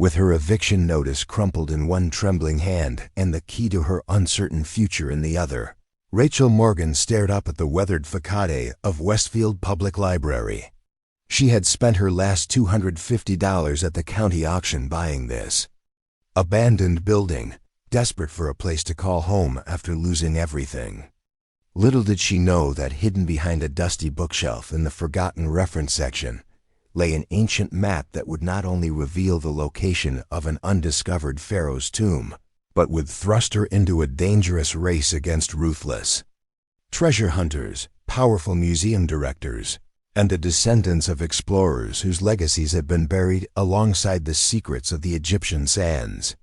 With her eviction notice crumpled in one trembling hand and the key to her uncertain future in the other, Rachel Morgan stared up at the weathered façade of Westfield Public Library. She had spent her last $250 at the county auction buying this abandoned building, desperate for a place to call home after losing everything. Little did she know that hidden behind a dusty bookshelf in the forgotten reference section lay an ancient map that would not only reveal the location of an undiscovered Pharaoh's tomb, but would thrust her into a dangerous race against ruthless treasure hunters, powerful museum directors, and the descendants of explorers whose legacies had been buried alongside the secrets of the Egyptian sands.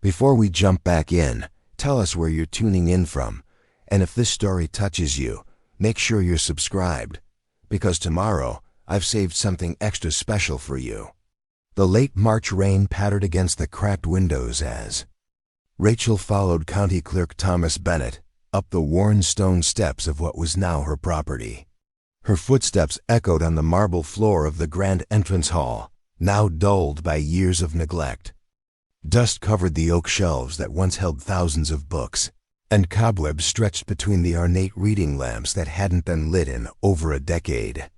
Before we jump back in, tell us where you're tuning in from, and if this story touches you, make sure you're subscribed, because tomorrow I've saved something extra special for you. The late March rain pattered against the cracked windows as Rachel followed County Clerk Thomas Bennett up the worn stone steps of what was now her property. Her footsteps echoed on the marble floor of the grand entrance hall, now dulled by years of neglect. Dust covered the oak shelves that once held thousands of books, and cobwebs stretched between the ornate reading lamps that hadn't been lit in over a decade.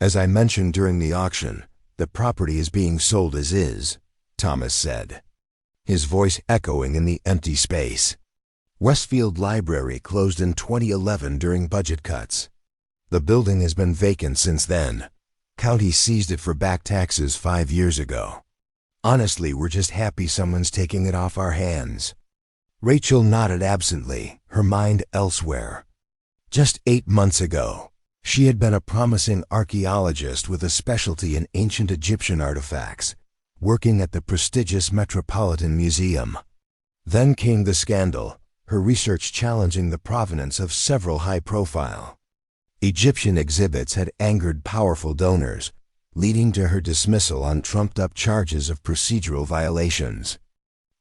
As I mentioned during the auction, the property is being sold as is, Thomas said, his voice echoing in the empty space. Westfield Library closed in 2011 during budget cuts. The building has been vacant since then. County seized it for back taxes 5 years ago. Honestly, we're just happy someone's taking it off our hands. Rachel nodded absently, her mind elsewhere. Just 8 months ago, she had been a promising archaeologist with a specialty in ancient Egyptian artifacts, working at the prestigious Metropolitan Museum. Then came the scandal, her research challenging the provenance of several high-profile Egyptian exhibits had angered powerful donors, leading to her dismissal on trumped-up charges of procedural violations.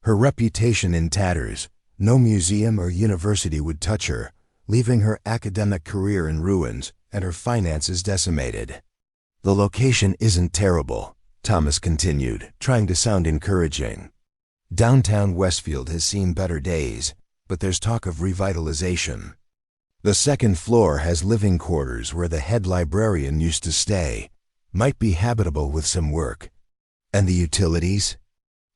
Her reputation in tatters, no museum or university would touch her, leaving her academic career in ruins and her finances decimated. The location isn't terrible, Thomas continued, trying to sound encouraging. Downtown Westfield has seen better days, but there's talk of revitalization. The second floor has living quarters where the head librarian used to stay. Might be habitable with some work. And the utilities?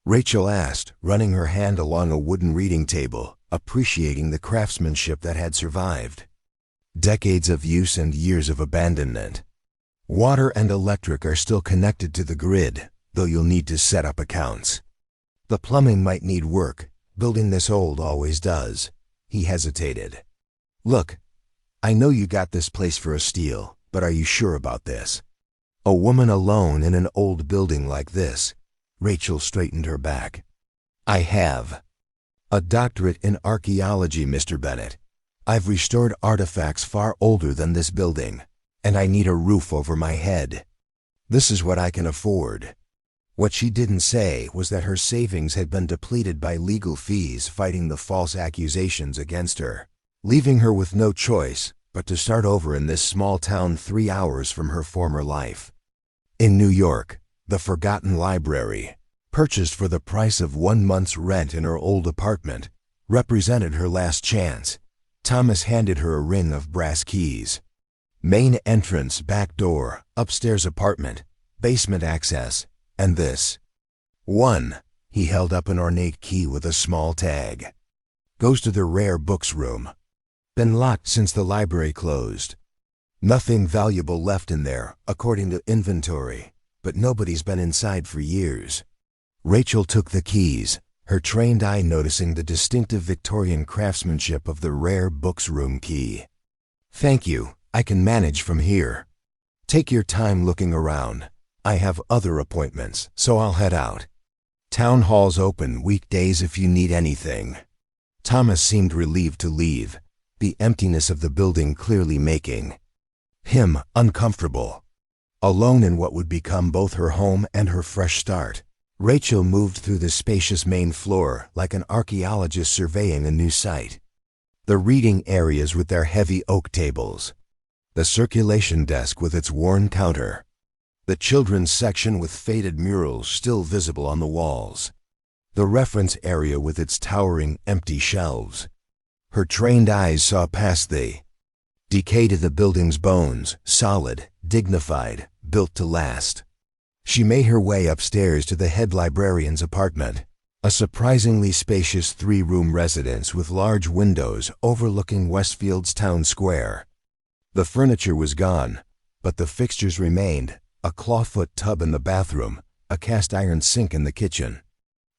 Rachel asked, running her hand along a wooden reading table, appreciating the craftsmanship that had survived. Decades of use and years of abandonment. Water and electric are still connected to the grid, though you'll need to set up accounts. The plumbing might need work. Building this old always does. He hesitated. Look, I know you got this place for a steal, but are you sure about this? A woman alone in an old building like this. Rachel straightened her back. I have a doctorate in archaeology, Mr. Bennett. I've restored artifacts far older than this building, and I need a roof over my head. This is what I can afford. What she didn't say was that her savings had been depleted by legal fees fighting the false accusations against her, leaving her with no choice but to start over in this small town 3 hours from her former life. In New York, the forgotten library, purchased for the price of 1 month's rent in her old apartment, represented her last chance. Thomas handed her a ring of brass keys. Main entrance, back door, upstairs apartment, basement access, and this. 1. He held up an ornate key with a small tag. Goes to the rare books room. Been locked since the library closed. Nothing valuable left in there, according to inventory, but nobody's been inside for years. Rachel took the keys, her trained eye noticing the distinctive Victorian craftsmanship of the rare books room key. Thank you, I can manage from here. Take your time looking around. I have other appointments, so I'll head out. Town hall's open weekdays if you need anything. Thomas seemed relieved to leave, the emptiness of the building clearly making him uncomfortable. Alone in what would become both her home and her fresh start, Rachel moved through the spacious main floor like an archaeologist surveying a new site. The reading areas with their heavy oak tables. The circulation desk with its worn counter. The children's section with faded murals still visible on the walls. The reference area with its towering, empty shelves. Her trained eyes saw past the decay to the building's bones, solid, dignified, built to last. She made her way upstairs to the head librarian's apartment, a surprisingly spacious three-room residence with large windows overlooking Westfield's town square. The furniture was gone, but the fixtures remained, a clawfoot tub in the bathroom, a cast-iron sink in the kitchen.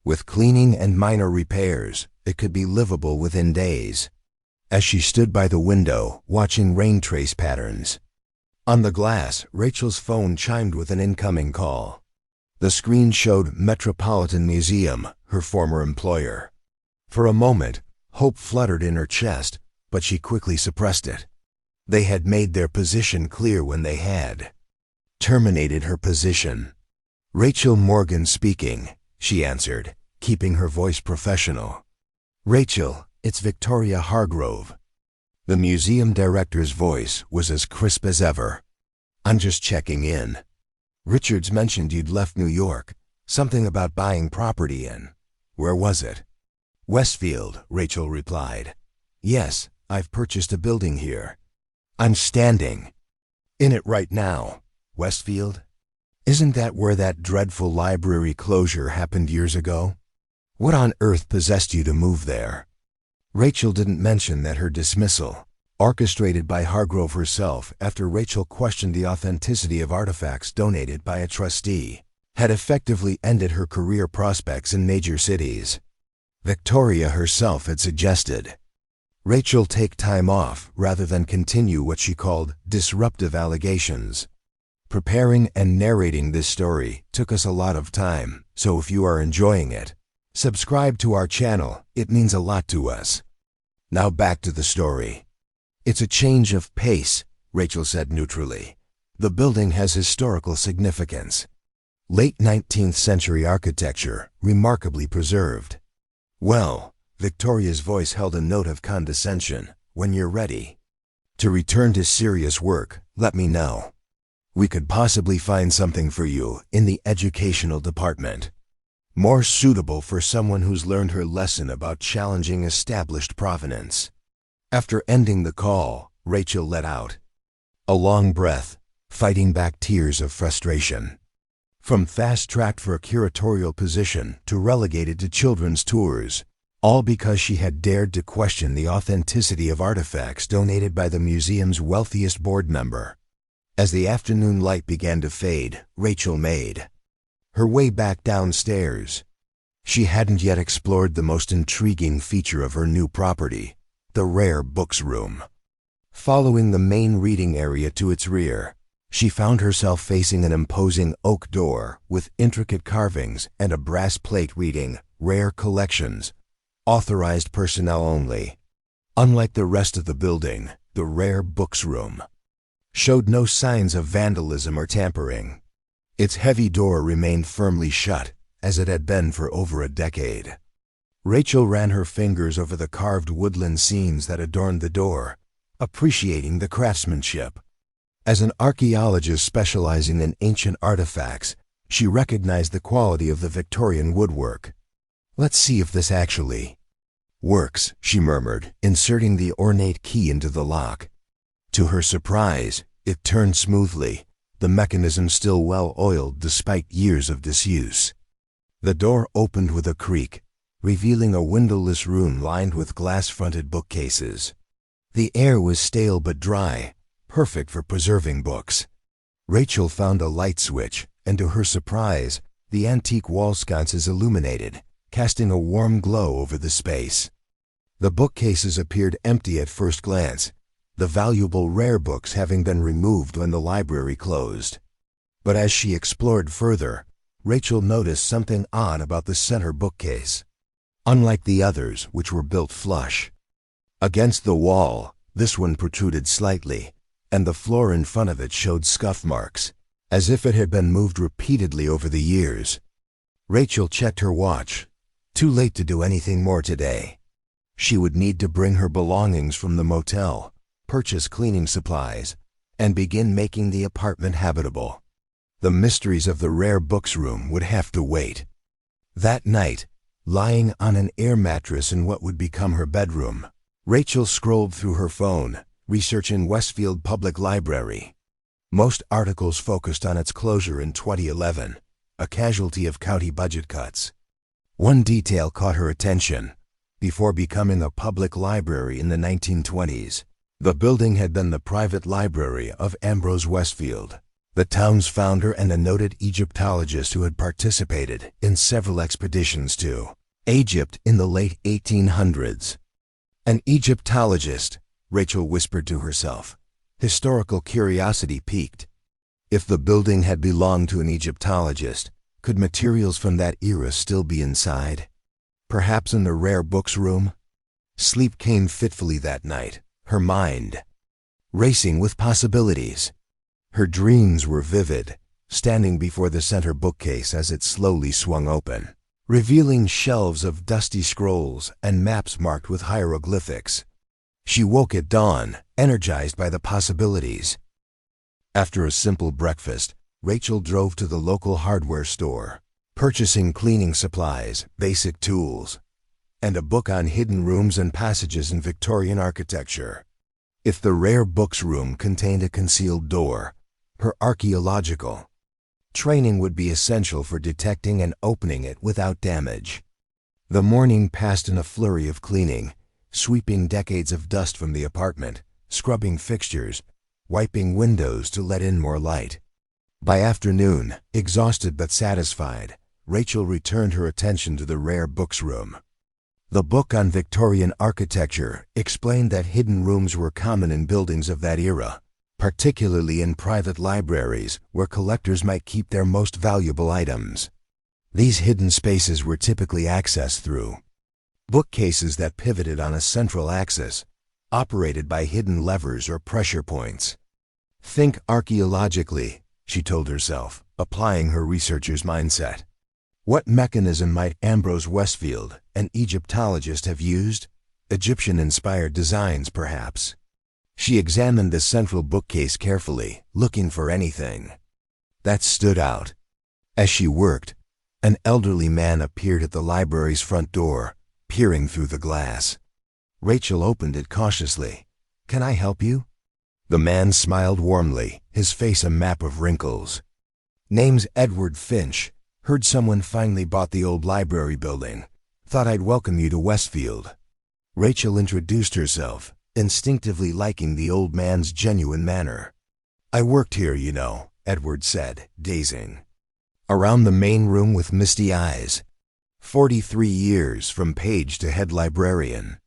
With cleaning and minor repairs, it could be livable within days. As she stood by the window, watching rain trace patterns. On the glass, Rachel's phone chimed with an incoming call. The screen showed Metropolitan Museum, her former employer. For a moment, hope fluttered in her chest, but she quickly suppressed it. They had made their position clear when they had terminated her position. Rachel Morgan speaking, she answered, keeping her voice professional. Rachel, it's Victoria Hargrove. The museum director's voice was as crisp as ever. I'm just checking in. Richards mentioned you'd left New York, something about buying property in. Where was it? Westfield, Rachel replied. Yes, I've purchased a building here. I'm standing in it right now. Westfield? Isn't that where that dreadful library closure happened years ago? What on earth possessed you to move there? Rachel didn't mention that her dismissal, orchestrated by Hargrove herself after Rachel questioned the authenticity of artifacts donated by a trustee, had effectively ended her career prospects in major cities. Victoria herself had suggested Rachel take time off rather than continue what she called disruptive allegations. Preparing and narrating this story took us a lot of time, so if you are enjoying it, subscribe to our channel, it means a lot to us. Now back to the story. It's a change of pace, Rachel said neutrally. The building has historical significance. Late 19th century architecture, remarkably preserved. Well, Victoria's voice held a note of condescension. When you're ready to return to serious work, let me know. We could possibly find something for you in the educational department. More suitable for someone who's learned her lesson about challenging established provenance. After ending the call, Rachel let out a long breath, fighting back tears of frustration. From fast-tracked for a curatorial position to relegated to children's tours, all because she had dared to question the authenticity of artifacts donated by the museum's wealthiest board member. As the afternoon light began to fade, Rachel made her way back downstairs. She hadn't yet explored the most intriguing feature of her new property, the rare books room. Following the main reading area to its rear, she found herself facing an imposing oak door with intricate carvings and a brass plate reading, "Rare Collections, authorized personnel only." Unlike the rest of the building, the rare books room showed no signs of vandalism or tampering. Its heavy door remained firmly shut, as it had been for over a decade. Rachel ran her fingers over the carved woodland scenes that adorned the door, appreciating the craftsmanship. As an archaeologist specializing in ancient artifacts, she recognized the quality of the Victorian woodwork. Let's see if this actually works, she murmured, inserting the ornate key into the lock. To her surprise, it turned smoothly, the mechanism still well-oiled despite years of disuse. The door opened with a creak, revealing a windowless room lined with glass-fronted bookcases. The air was stale but dry, perfect for preserving books. Rachel found a light switch, and to her surprise, the antique wall sconces illuminated, casting a warm glow over the space. The bookcases appeared empty at first glance, the valuable rare books having been removed when the library closed. But as she explored further, Rachel noticed something odd about the center bookcase. Unlike the others, which were built flush against the wall, this one protruded slightly, and the floor in front of it showed scuff marks, as if it had been moved repeatedly over the years. Rachel checked her watch. Too late to do anything more today. She would need to bring her belongings from the motel, purchase cleaning supplies, and begin making the apartment habitable. The mysteries of the rare books room would have to wait. That night, lying on an air mattress in what would become her bedroom, Rachel scrolled through her phone, researching Westfield Public Library. Most articles focused on its closure in 2011, a casualty of county budget cuts. One detail caught her attention. Before becoming a public library in the 1920s, the building had been the private library of Ambrose Westfield, the town's founder and a noted Egyptologist who had participated in several expeditions to Egypt in the late 1800s. An Egyptologist, Rachel whispered to herself. Historical curiosity piqued. If the building had belonged to an Egyptologist, could materials from that era still be inside? Perhaps in the rare books room? Sleep came fitfully that night, her mind racing with possibilities. Her dreams were vivid, standing before the center bookcase as it slowly swung open, revealing shelves of dusty scrolls and maps marked with hieroglyphics. She woke at dawn, energized by the possibilities. After a simple breakfast, Rachel drove to the local hardware store, purchasing cleaning supplies, basic tools, and a book on hidden rooms and passages in Victorian architecture. If the rare books room contained a concealed door, her archaeological training would be essential for detecting and opening it without damage. The morning passed in a flurry of cleaning, sweeping decades of dust from the apartment, scrubbing fixtures, wiping windows to let in more light. By afternoon, exhausted but satisfied, Rachel returned her attention to the rare books room. The book on Victorian architecture explained that hidden rooms were common in buildings of that era, particularly in private libraries where collectors might keep their most valuable items. These hidden spaces were typically accessed through bookcases that pivoted on a central axis, operated by hidden levers or pressure points. Think archaeologically, she told herself, applying her researcher's mindset. What mechanism might Ambrose Westfield, an Egyptologist, have used? Egyptian-inspired designs, perhaps. She examined the central bookcase carefully, looking for anything that stood out. As she worked, an elderly man appeared at the library's front door, peering through the glass. Rachel opened it cautiously. "Can I help you?" The man smiled warmly, his face a map of wrinkles. "Name's Edward Finch. Heard someone finally bought the old library building. Thought I'd welcome you to Westfield." Rachel introduced herself, instinctively liking the old man's genuine manner. "I worked here, you know," Edward said, dazing around the main room with misty eyes. 43 years from page to head librarian.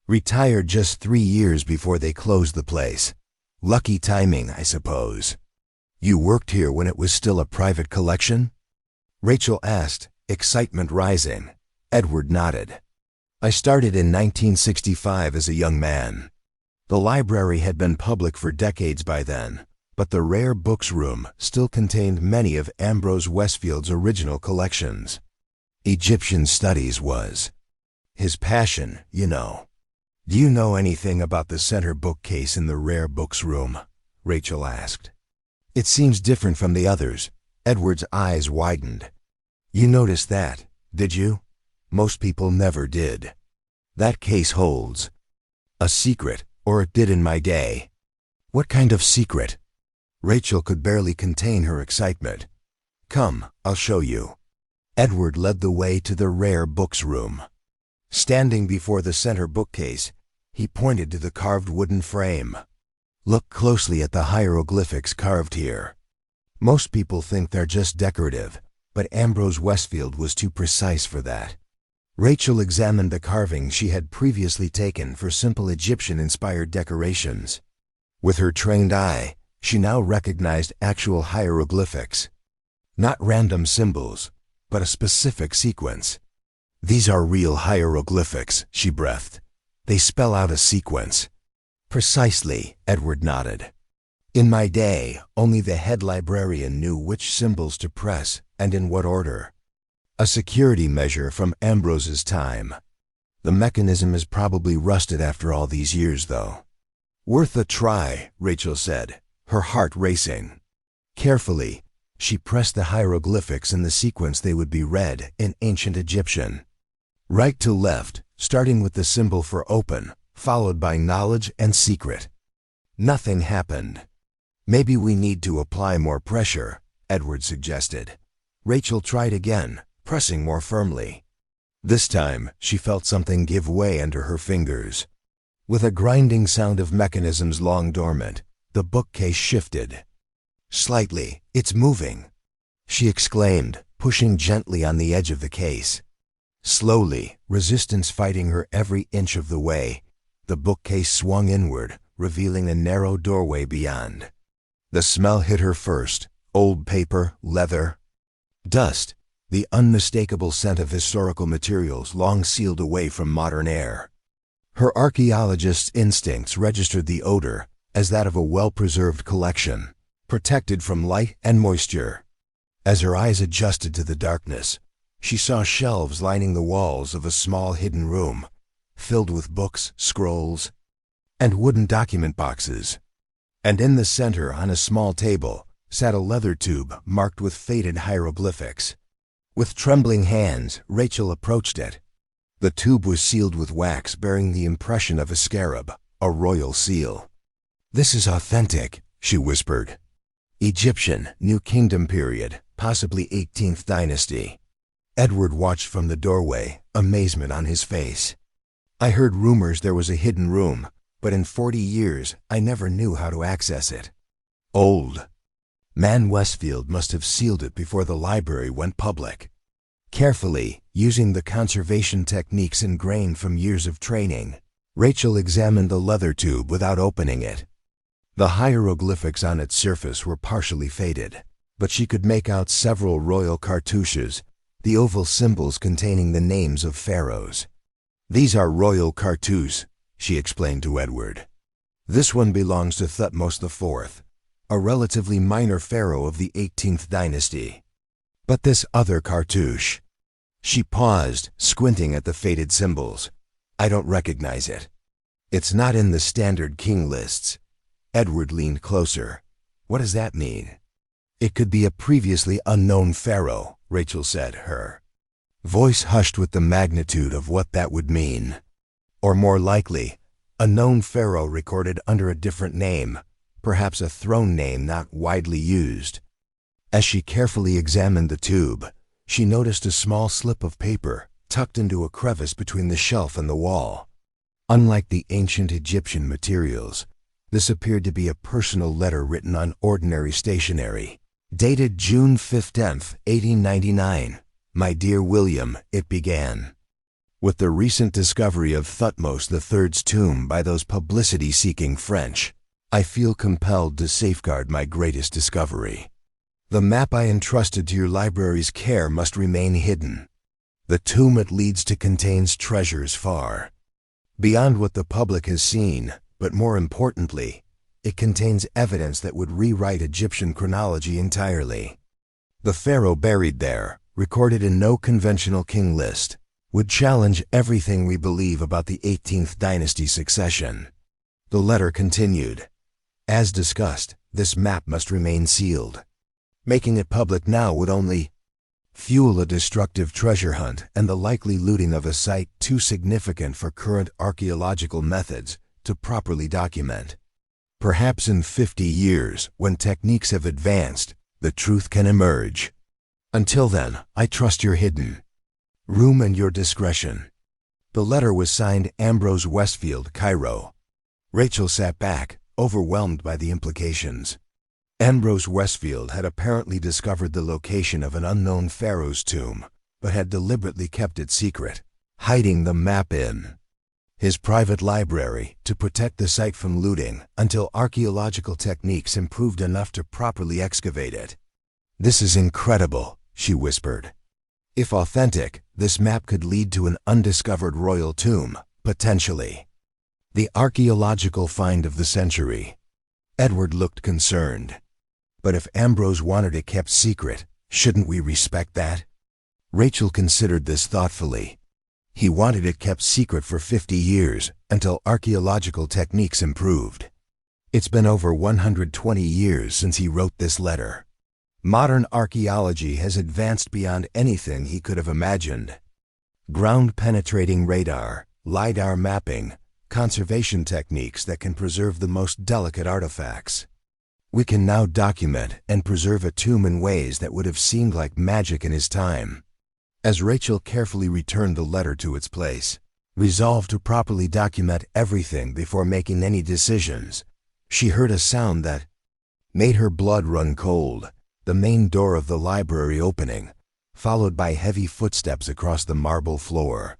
Retired just 3 years before they closed the place. Lucky timing, I suppose. "You worked here when it was still a private collection?" Rachel asked, excitement rising. Edward nodded. "I started in 1965 as a young man. The library had been public for decades by then, but the rare books room still contained many of Ambrose Westfield's original collections. Egyptian studies was his passion, you know." "Do you know anything about the center bookcase in the rare books room?" Rachel asked. "It seems different from the others." Edward's eyes widened. "You noticed that, did you? Most people never did. That case holds a secret, or it did in my day." "What kind of secret?" Rachel could barely contain her excitement. "Come, I'll show you." Edward led the way to the rare books room. Standing before the center bookcase, he pointed to the carved wooden frame. "Look closely at the hieroglyphics carved here. Most people think they're just decorative, but Ambrose Westfield was too precise for that." Rachel examined the carvings she had previously taken for simple Egyptian-inspired decorations. With her trained eye, she now recognized actual hieroglyphics. Not random symbols, but a specific sequence. "These are real hieroglyphics," she breathed. "They spell out a sequence." "Precisely," Edward nodded. "In my day, only the head librarian knew which symbols to press and in what order. A security measure from Ambrose's time. The mechanism is probably rusted after all these years, though." "Worth a try," Rachel said, her heart racing. Carefully, She pressed the hieroglyphics in the sequence they would be read in ancient Egyptian. Right to left, starting with the symbol for open, followed by knowledge and secret. Nothing happened. Maybe we need to apply more pressure, Edward suggested. Rachel tried again, pressing more firmly. This time, she felt something give way under her fingers. With a grinding sound of mechanisms long dormant, the bookcase shifted. Slightly, it's moving, she exclaimed, pushing gently on the edge of the case. Slowly, resistance fighting her every inch of the way, the bookcase swung inward, revealing a narrow doorway beyond. The smell hit her first: old paper, leather, dust, the unmistakable scent of historical materials long sealed away from modern air. Her archaeologist's instincts registered the odor as that of a well-preserved collection, protected from light and moisture. As her eyes adjusted to the darkness, she saw shelves lining the walls of a small hidden room, filled with books, scrolls, and wooden document boxes. And in the center, on a small table, sat a leather tube marked with faded hieroglyphics. With trembling hands, Rachel approached it. The tube was sealed with wax bearing the impression of a scarab, a royal seal. "This is authentic," she whispered. "Egyptian, New Kingdom period, possibly 18th dynasty." Edward watched from the doorway, amazement on his face. "I heard rumors there was a hidden room, but in 40 years I never knew how to access it. Old. Man Westfield must have sealed it before the library went public." Carefully, using the conservation techniques ingrained from years of training, Rachel examined the leather tube without opening it. The hieroglyphics on its surface were partially faded, but she could make out several royal cartouches, the oval symbols containing the names of pharaohs. "These are royal cartouches," she explained to Edward. "This one belongs to Thutmose IV, a relatively minor pharaoh of the 18th dynasty. But this other cartouche—" She paused, squinting at the faded symbols. "I don't recognize it. It's not in the standard king lists." Edward leaned closer. "What does that mean?" "It could be a previously unknown pharaoh," Rachel said, her voice hushed with the magnitude of what that would mean. "Or more likely, a known pharaoh recorded under a different name, perhaps a throne name not widely used." As she carefully examined the tube, she noticed a small slip of paper tucked into a crevice between the shelf and the wall. Unlike the ancient Egyptian materials, this appeared to be a personal letter written on ordinary stationery. Dated June 15, 1899. "My dear William," it began. "With the recent discovery of Thutmose III's tomb by those publicity-seeking French, I feel compelled to safeguard my greatest discovery. The map I entrusted to your library's care must remain hidden. The tomb it leads to contains treasures far beyond what the public has seen, but more importantly, it contains evidence that would rewrite Egyptian chronology entirely. The pharaoh buried there, recorded in no conventional king list, would challenge everything we believe about the 18th dynasty succession." The letter continued. "As discussed, this map must remain sealed. Making it public now would only fuel a destructive treasure hunt and the likely looting of a site too significant for current archaeological methods to properly document. Perhaps in 50 years, when techniques have advanced, the truth can emerge. Until then, I trust your hidden room and your discretion." The letter was signed Ambrose Westfield, Cairo. Rachel sat back, overwhelmed by the implications. Ambrose Westfield had apparently discovered the location of an unknown pharaoh's tomb, but had deliberately kept it secret, hiding the map in his private library to protect the site from looting until archaeological techniques improved enough to properly excavate it. "This is incredible," she whispered. "If authentic, this map could lead to an undiscovered royal tomb, potentially. The archaeological find of the century." Edward looked concerned. "But if Ambrose wanted it kept secret, shouldn't we respect that?" Rachel considered this thoughtfully. He wanted it kept secret for 50 years, until archaeological techniques improved. It's been over 120 years since he wrote this letter. Modern archaeology has advanced beyond anything he could have imagined. Ground-penetrating radar, LiDAR mapping, conservation techniques that can preserve the most delicate artifacts. We can now document and preserve a tomb in ways that would have seemed like magic in his time. As Rachel carefully returned the letter to its place, resolved to properly document everything before making any decisions, she heard a sound that made her blood run cold, the main door of the library opening, followed by heavy footsteps across the marble floor.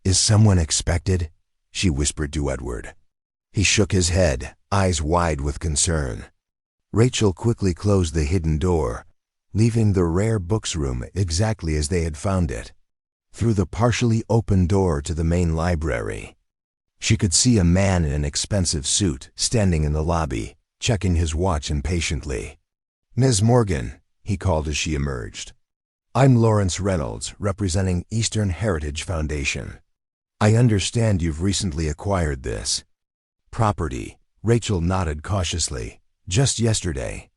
"Is someone expected?" she whispered to Edward. He shook his head, eyes wide with concern. Rachel quickly closed the hidden door, leaving the rare books room exactly as they had found it. Through the partially open door to the main library, she could see a man in an expensive suit standing in the lobby, checking his watch impatiently. "Ms. Morgan," he called as she emerged. "I'm Lawrence Reynolds, representing Eastern Heritage Foundation. I understand you've recently acquired this property." Rachel nodded cautiously. "Just yesterday."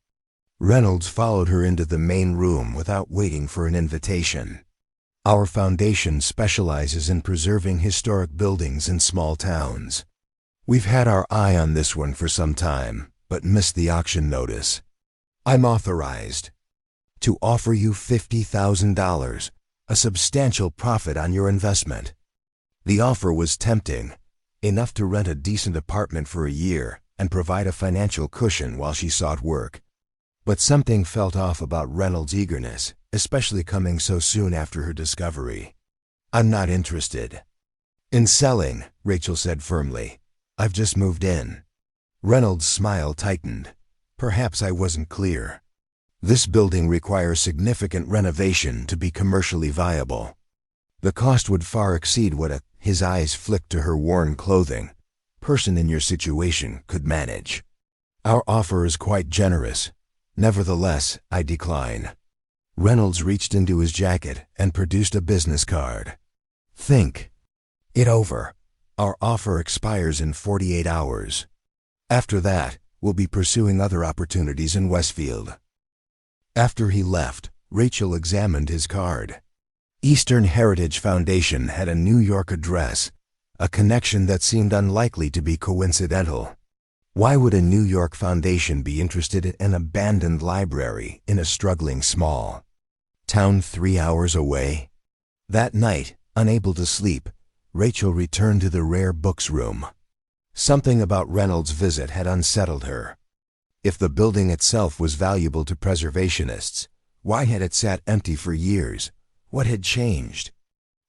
Reynolds followed her into the main room without waiting for an invitation. "Our foundation specializes in preserving historic buildings in small towns. We've had our eye on this one for some time, but missed the auction notice. I'm authorized to offer you $50,000, a substantial profit on your investment." The offer was tempting, enough to rent a decent apartment for a year and provide a financial cushion while she sought work. But something felt off about Reynolds' eagerness, especially coming so soon after her discovery. "I'm not interested in selling," Rachel said firmly. "I've just moved in." Reynolds' smile tightened. "Perhaps I wasn't clear. This building requires significant renovation to be commercially viable. The cost would far exceed what his eyes flicked to her worn clothing, person in your situation could manage. Our offer is quite generous. Nevertheless, I decline." Reynolds reached into his jacket and produced a business card. "Think it over. Our offer expires in 48 hours. After that, we'll be pursuing other opportunities in Westfield." After he left, Rachel examined his card. Eastern Heritage Foundation had a New York address, a connection that seemed unlikely to be coincidental. Why would a New York foundation be interested in an abandoned library in a struggling small town 3 hours away? That night, unable to sleep, Rachel returned to the rare books room. Something about Reynolds' visit had unsettled her. If the building itself was valuable to preservationists, why had it sat empty for years? What had changed?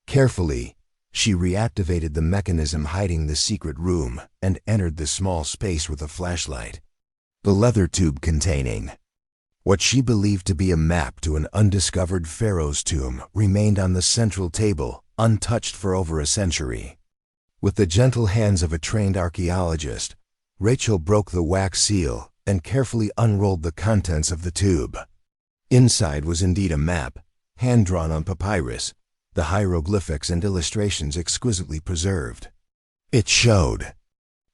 Carefully, she reactivated the mechanism hiding the secret room and entered the small space with a flashlight. The leather tube containing what she believed to be a map to an undiscovered Pharaoh's tomb remained on the central table, untouched for over a century. With the gentle hands of a trained archaeologist, Rachel broke the wax seal and carefully unrolled the contents of the tube. Inside was indeed a map, hand-drawn on papyrus, the hieroglyphics and illustrations exquisitely preserved. It showed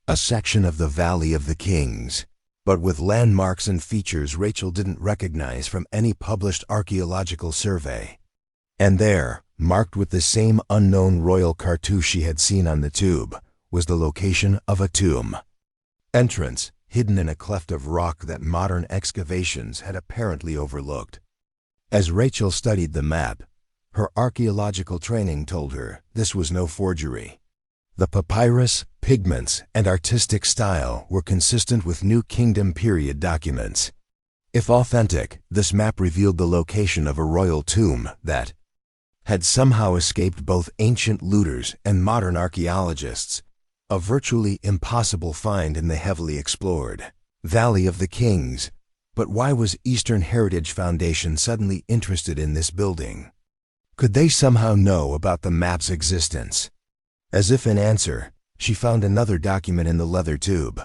a section of the Valley of the Kings, but with landmarks and features Rachel didn't recognize from any published archaeological survey. And there, marked with the same unknown royal cartouche she had seen on the tube, was the location of a tomb. Entrance, hidden in a cleft of rock that modern excavations had apparently overlooked. As Rachel studied the map, her archaeological training told her this was no forgery. The papyrus, pigments, and artistic style were consistent with New Kingdom period documents. If authentic, this map revealed the location of a royal tomb that had somehow escaped both ancient looters and modern archaeologists, a virtually impossible find in the heavily explored Valley of the Kings. But why was Eastern Heritage Foundation suddenly interested in this building? Could they somehow know about the map's existence? As if in answer, she found another document in the leather tube,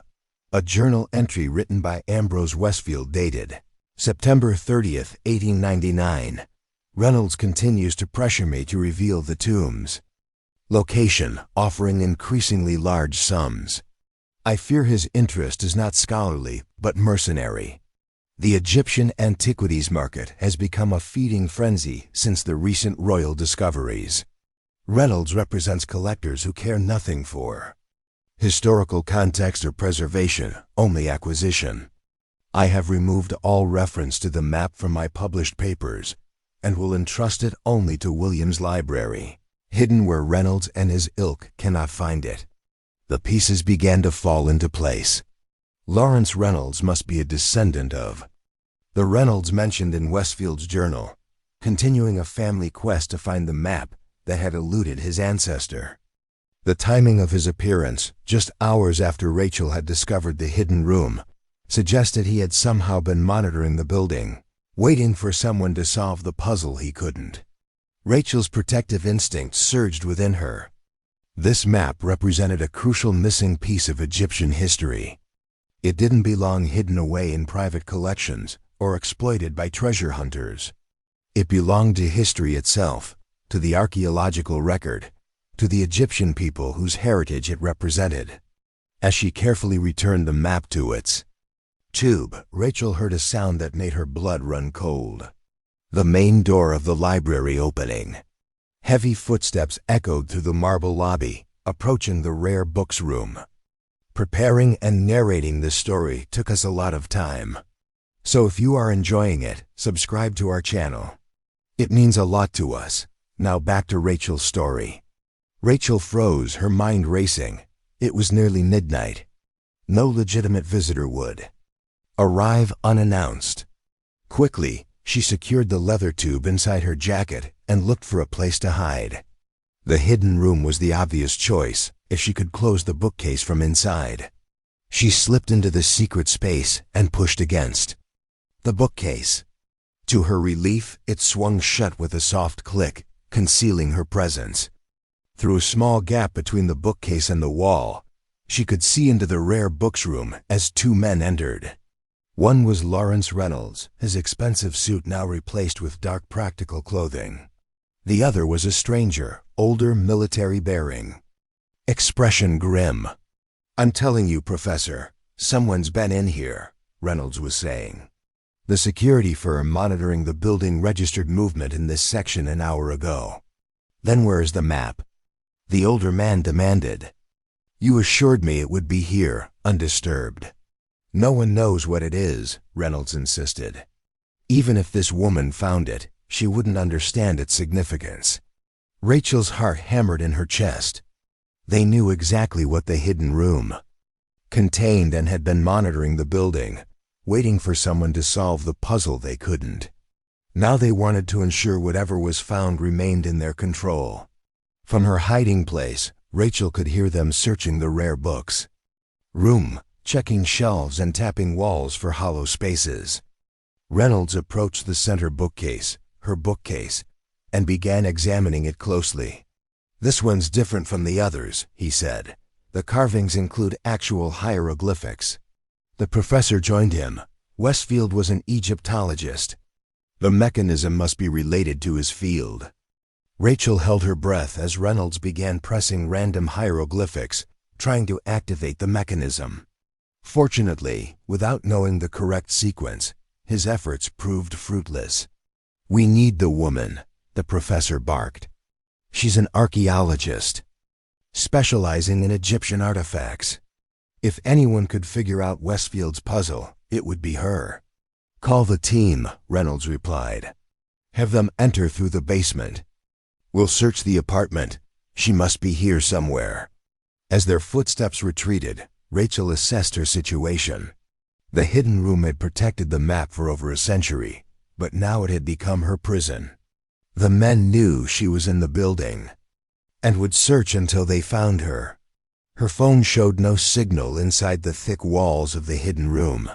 a journal entry written by Ambrose Westfield dated September 30th, 1899. Reynolds continues to pressure me to reveal the tomb's location, offering increasingly large sums. I fear his interest is not scholarly, but mercenary. The Egyptian antiquities market has become a feeding frenzy since the recent royal discoveries. Reynolds represents collectors who care nothing for historical context or preservation, only acquisition. I have removed all reference to the map from my published papers and will entrust it only to Williams' library, hidden where Reynolds and his ilk cannot find it. The pieces began to fall into place. Lawrence Reynolds must be a descendant of the Reynolds mentioned in Westfield's journal, continuing a family quest to find the map that had eluded his ancestor. The timing of his appearance, just hours after Rachel had discovered the hidden room, suggested he had somehow been monitoring the building, waiting for someone to solve the puzzle he couldn't. Rachel's protective instinct surged within her. This map represented a crucial missing piece of Egyptian history. It didn't belong hidden away in private collections or exploited by treasure hunters. It belonged to history itself, to the archaeological record, to the Egyptian people whose heritage it represented. As she carefully returned the map to its tube, Rachel heard a sound that made her blood run cold. The main door of the library opening. Heavy footsteps echoed through the marble lobby, approaching the rare books room. Preparing and narrating this story took us a lot of time. So if you are enjoying it, subscribe to our channel. It means a lot to us. Now back to Rachel's story. Rachel froze, her mind racing. It was nearly midnight. No legitimate visitor would arrive unannounced. Quickly, she secured the leather tube inside her jacket and looked for a place to hide. The hidden room was the obvious choice, if she could close the bookcase from inside. She slipped into the secret space and pushed against the bookcase. To her relief, it swung shut with a soft click, concealing her presence. Through a small gap between the bookcase and the wall, she could see into the rare books room as two men entered. One was Lawrence Reynolds, his expensive suit now replaced with dark practical clothing. The other was a stranger, older, military bearing. Expression grim. "I'm telling you, Professor, someone's been in here," Reynolds was saying. "The security firm monitoring the building registered movement in this section an hour ago." "Then where's the map?" the older man demanded. "You assured me it would be here, undisturbed." "No one knows what it is," Reynolds insisted. "Even if this woman found it, she wouldn't understand its significance." Rachel's heart hammered in her chest. They knew exactly what the hidden room contained and had been monitoring the building, waiting for someone to solve the puzzle they couldn't. Now they wanted to ensure whatever was found remained in their control. From her hiding place, Rachel could hear them searching the rare books room, checking shelves and tapping walls for hollow spaces. Reynolds approached the center bookcase, her bookcase, and began examining it closely. "This one's different from the others," he said. "The carvings include actual hieroglyphics." The professor joined him. Westfield was an Egyptologist. The mechanism must be related to his field. Rachel held her breath as Reynolds began pressing random hieroglyphics, trying to activate the mechanism. Fortunately, without knowing the correct sequence, his efforts proved fruitless. "We need the woman," the professor barked. "She's an archaeologist, specializing in Egyptian artifacts. If anyone could figure out Westfield's puzzle, it would be her." "Call the team," Reynolds replied. "Have them enter through the basement. We'll search the apartment. She must be here somewhere." As their footsteps retreated, Rachel assessed her situation. The hidden room had protected the map for over a century, but now it had become her prison. The men knew she was in the building and would search until they found her. Her phone showed no signal inside the thick walls of the hidden room.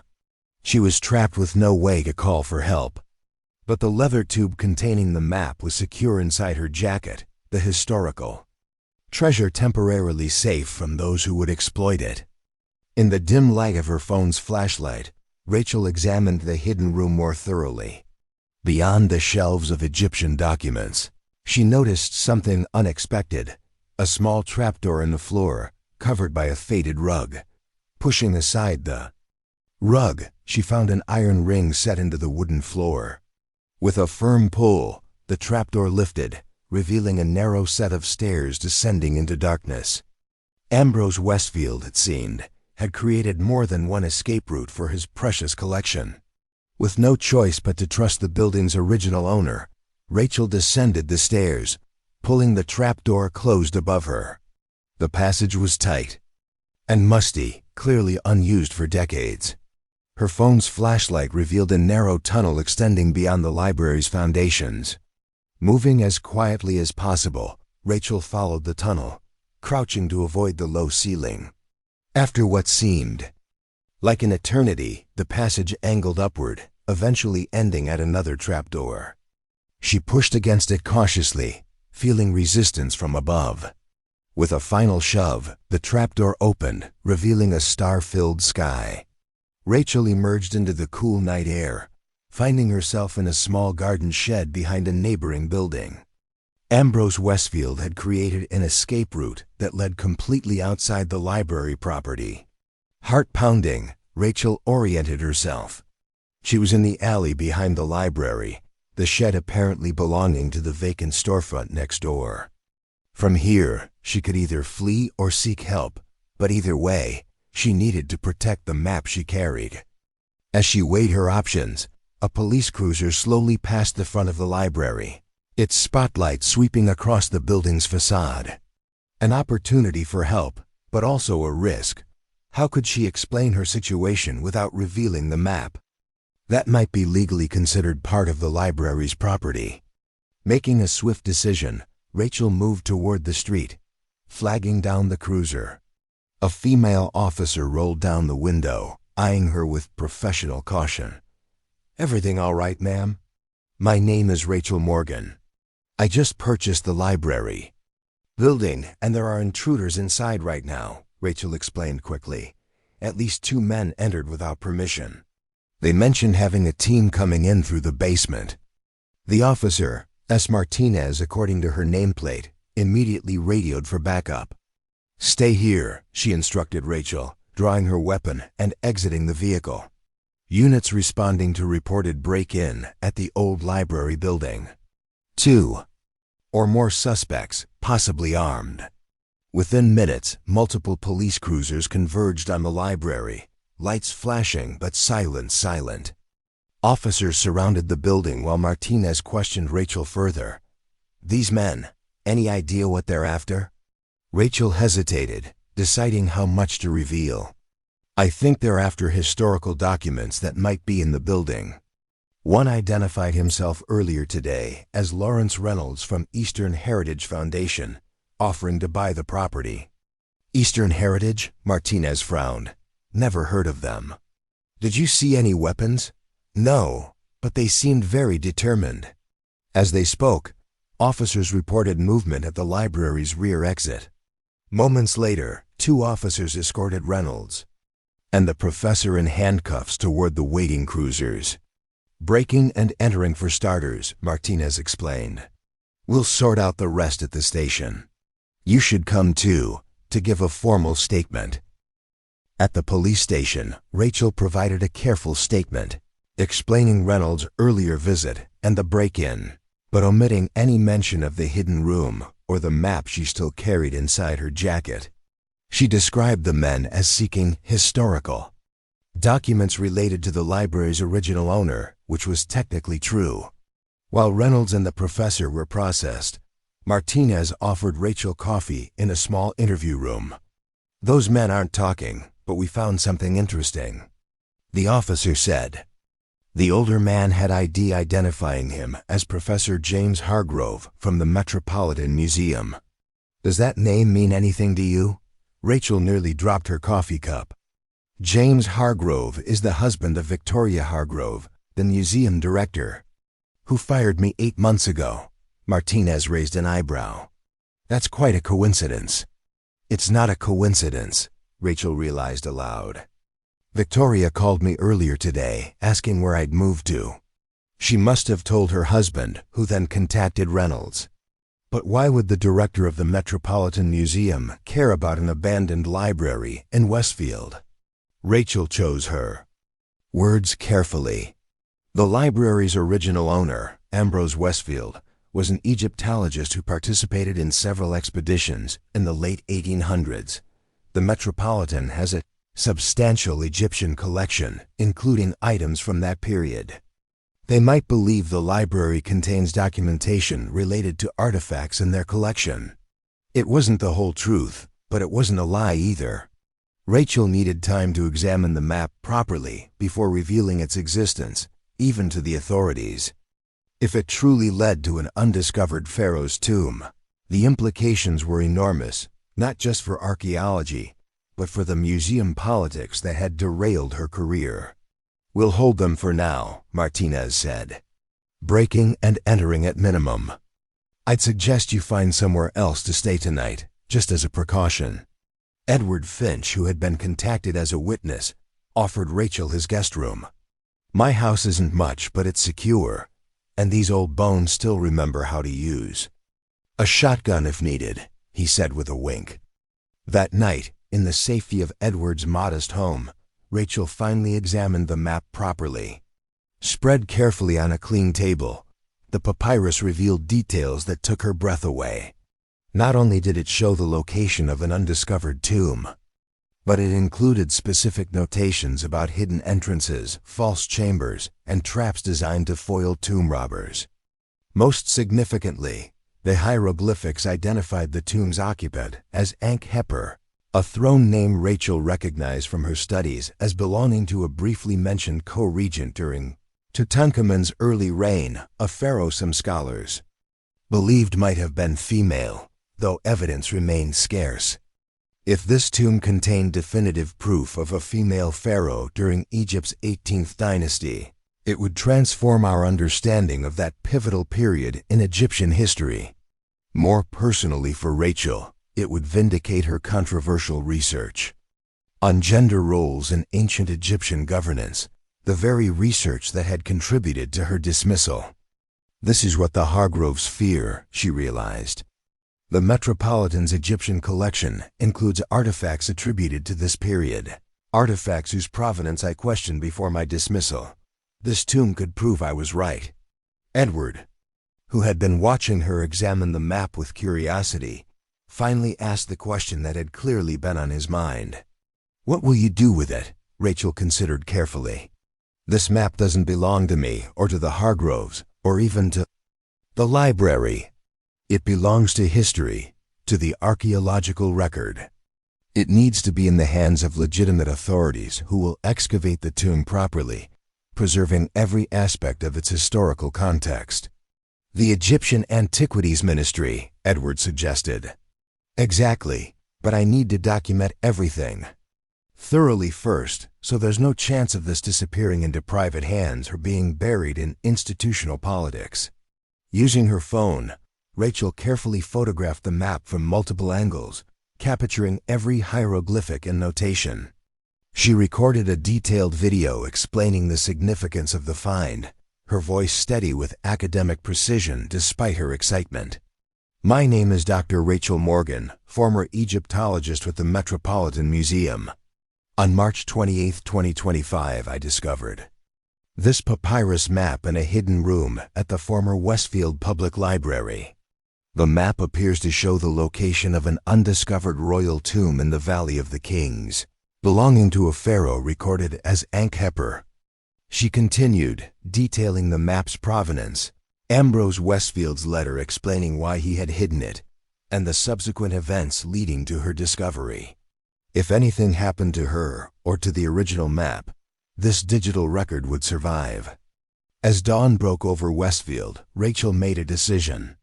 She was trapped with no way to call for help. But the leather tube containing the map was secure inside her jacket, the historical treasure temporarily safe from those who would exploit it. In the dim light of her phone's flashlight, Rachel examined the hidden room more thoroughly. Beyond the shelves of Egyptian documents, she noticed something unexpected, a small trapdoor in the floor, covered by a faded rug. Pushing aside the rug, she found an iron ring set into the wooden floor. With a firm pull, the trapdoor lifted, revealing a narrow set of stairs descending into darkness. Ambrose Westfield, it seemed, had created more than one escape route for his precious collection. With no choice but to trust the building's original owner, Rachel descended the stairs, pulling the trapdoor closed above her. The passage was tight and musty, clearly unused for decades. Her phone's flashlight revealed a narrow tunnel extending beyond the library's foundations. Moving as quietly as possible, Rachel followed the tunnel, crouching to avoid the low ceiling. After what seemed like an eternity, the passage angled upward, eventually ending at another trapdoor. She pushed against it cautiously, feeling resistance from above. With a final shove, the trapdoor opened, revealing a star-filled sky. Rachel emerged into the cool night air, finding herself in a small garden shed behind a neighboring building. Ambrose Westfield had created an escape route that led completely outside the library property. Heart-pounding, Rachel oriented herself. She was in the alley behind the library, the shed apparently belonging to the vacant storefront next door. From here, she could either flee or seek help, but either way, she needed to protect the map she carried. As she weighed her options, a police cruiser slowly passed the front of the library, its spotlight sweeping across the building's façade. An opportunity for help, but also a risk. How could she explain her situation without revealing the map? That might be legally considered part of the library's property. Making a swift decision, Rachel moved toward the street, flagging down the cruiser. A female officer rolled down the window, eyeing her with professional caution. "Everything all right, ma'am?" "My name is Rachel Morgan. I just purchased the library building, and there are intruders inside right now," Rachel explained quickly. "At least 2 men entered without permission. They mentioned having a team coming in through the basement." The officer, S. Martinez according to her nameplate, immediately radioed for backup. "Stay here," she instructed Rachel, drawing her weapon and exiting the vehicle. Units responding to reported break-in at the old library building. 2 or more suspects, possibly armed. Within minutes, multiple police cruisers converged on the library, lights flashing but silent. Officers surrounded the building while Martinez questioned Rachel further. "These men, any idea what they're after?" Rachel hesitated, deciding how much to reveal. "I think they're after historical documents that might be in the building." One identified himself earlier today as Lawrence Reynolds from Eastern Heritage Foundation, offering to buy the property. "Eastern Heritage?" Martinez frowned. "Never heard of them." "Did you see any weapons?" "No, but they seemed very determined." As they spoke, officers reported movement at the library's rear exit. Moments later, 2 officers escorted Reynolds and the professor in handcuffs toward the waiting cruisers. "Breaking and entering for starters," Martinez explained. "We'll sort out the rest at the station. You should come too, to give a formal statement." At the police station, Rachel provided a careful statement, explaining Reynolds' earlier visit and the break-in, but omitting any mention of the hidden room or the map she still carried inside her jacket. She described the men as seeking historical documents related to the library's original owner, which was technically true. While Reynolds and the professor were processed, Martinez offered Rachel coffee in a small interview room. "Those men aren't talking, but we found something interesting," the officer said. The older man had ID identifying him as Professor James Hargrove from the Metropolitan Museum. "Does that name mean anything to you?" Rachel nearly dropped her coffee cup. "James Hargrove is the husband of Victoria Hargrove, the museum director, who fired me 8 months ago." Martinez raised an eyebrow. "That's quite a coincidence." "It's not a coincidence," Rachel realized aloud. "Victoria called me earlier today, asking where I'd moved to. She must have told her husband, who then contacted Reynolds. But why would the director of the Metropolitan Museum care about an abandoned library in Westfield?" Rachel chose her. Words carefully. The library's original owner, Ambrose Westfield, was an Egyptologist who participated in several expeditions in the late 1800s. The Metropolitan has a substantial Egyptian collection, including items from that period. They might believe the library contains documentation related to artifacts in their collection. It wasn't the whole truth, but it wasn't a lie either. Rachel needed time to examine the map properly before revealing its existence, even to the authorities. If it truly led to an undiscovered pharaoh's tomb, the implications were enormous, not just for archaeology, but for the museum politics that had derailed her career. "We'll hold them for now," Martinez said. "Breaking and entering at minimum. I'd suggest you find somewhere else to stay tonight, just as a precaution." Edward Finch, who had been contacted as a witness, offered Rachel his guest room. "My house isn't much, but it's secure, and these old bones still remember how to use a shotgun if needed," he said with a wink. That night, in the safety of Edward's modest home, Rachel finally examined the map properly. Spread carefully on a clean table, the papyrus revealed details that took her breath away. Not only did it show the location of an undiscovered tomb, but it included specific notations about hidden entrances, false chambers, and traps designed to foil tomb robbers. Most significantly, the hieroglyphics identified the tomb's occupant as Ankh-Heper, a throne name Rachel recognized from her studies as belonging to a briefly mentioned co-regent during Tutankhamun's early reign, a pharaoh some scholars believed might have been female, though evidence remained scarce. If this tomb contained definitive proof of a female pharaoh during Egypt's 18th dynasty, it would transform our understanding of that pivotal period in Egyptian history. More personally for Rachel, it would vindicate her controversial research on gender roles in ancient Egyptian governance, the very research that had contributed to her dismissal. This is what the Hargroves fear, she realized. The Metropolitan's Egyptian collection includes artifacts attributed to this period, artifacts whose provenance I questioned before my dismissal. This tomb could prove I was right. Edward, who had been watching her examine the map with curiosity, finally asked the question that had clearly been on his mind. "What will you do with it?" Rachel considered carefully. "This map doesn't belong to me, or to the Hargroves, or even to the library. It belongs to history, to the archaeological record. It needs to be in the hands of legitimate authorities who will excavate the tomb properly, preserving every aspect of its historical context." "The Egyptian Antiquities Ministry," Edward suggested. "Exactly, but I need to document everything thoroughly first, so there's no chance of this disappearing into private hands or being buried in institutional politics." Using her phone, Rachel carefully photographed the map from multiple angles, capturing every hieroglyphic and notation. She recorded a detailed video explaining the significance of the find, her voice steady with academic precision despite her excitement. "My name is Dr. Rachel Morgan, former Egyptologist with the Metropolitan Museum. On March 28, 2025, I discovered this papyrus map in a hidden room at the former Westfield Public Library. The map appears to show the location of an undiscovered royal tomb in the Valley of the Kings, belonging to a pharaoh recorded as Ankh-Heper." She continued, detailing the map's provenance, Ambrose Westfield's letter explaining why he had hidden it, and the subsequent events leading to her discovery. If anything happened to her, or to the original map, this digital record would survive. As dawn broke over Westfield, Rachel made a decision.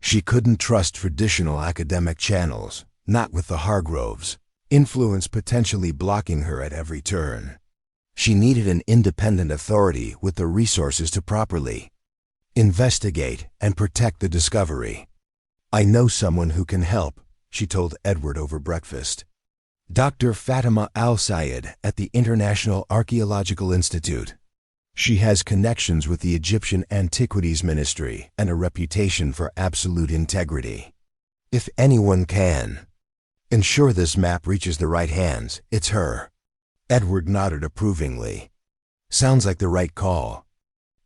She couldn't trust traditional academic channels, not with the Hargroves, influence potentially blocking her at every turn. She needed an independent authority with the resources to properly investigate and protect the discovery. "I know someone who can help," she told Edward over breakfast. "Dr. Fatima Al-Sayed at the International Archaeological Institute. She has connections with the Egyptian Antiquities Ministry and a reputation for absolute integrity. If anyone can ensure this map reaches the right hands, it's her." Edward nodded approvingly. Sounds like the right call.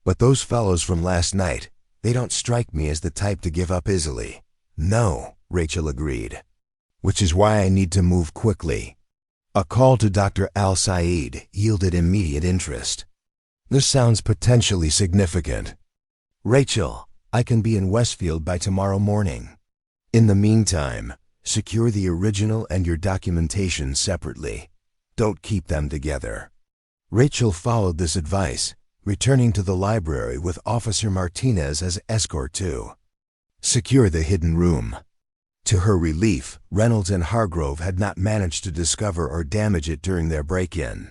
But those fellows from last night, they don't strike me as the type to give up easily. No, Rachel agreed. Which is why I need to move quickly. A call to Dr. Al-Sayed yielded immediate interest. This sounds potentially significant. Rachel, I can be in Westfield by tomorrow morning. In the meantime, secure the original and your documentation separately. Don't keep them together. Rachel followed this advice, returning to the library with Officer Martinez as escort too. Secure the hidden room. To her relief, Reynolds and Hargrove had not managed to discover or damage it during their break-in.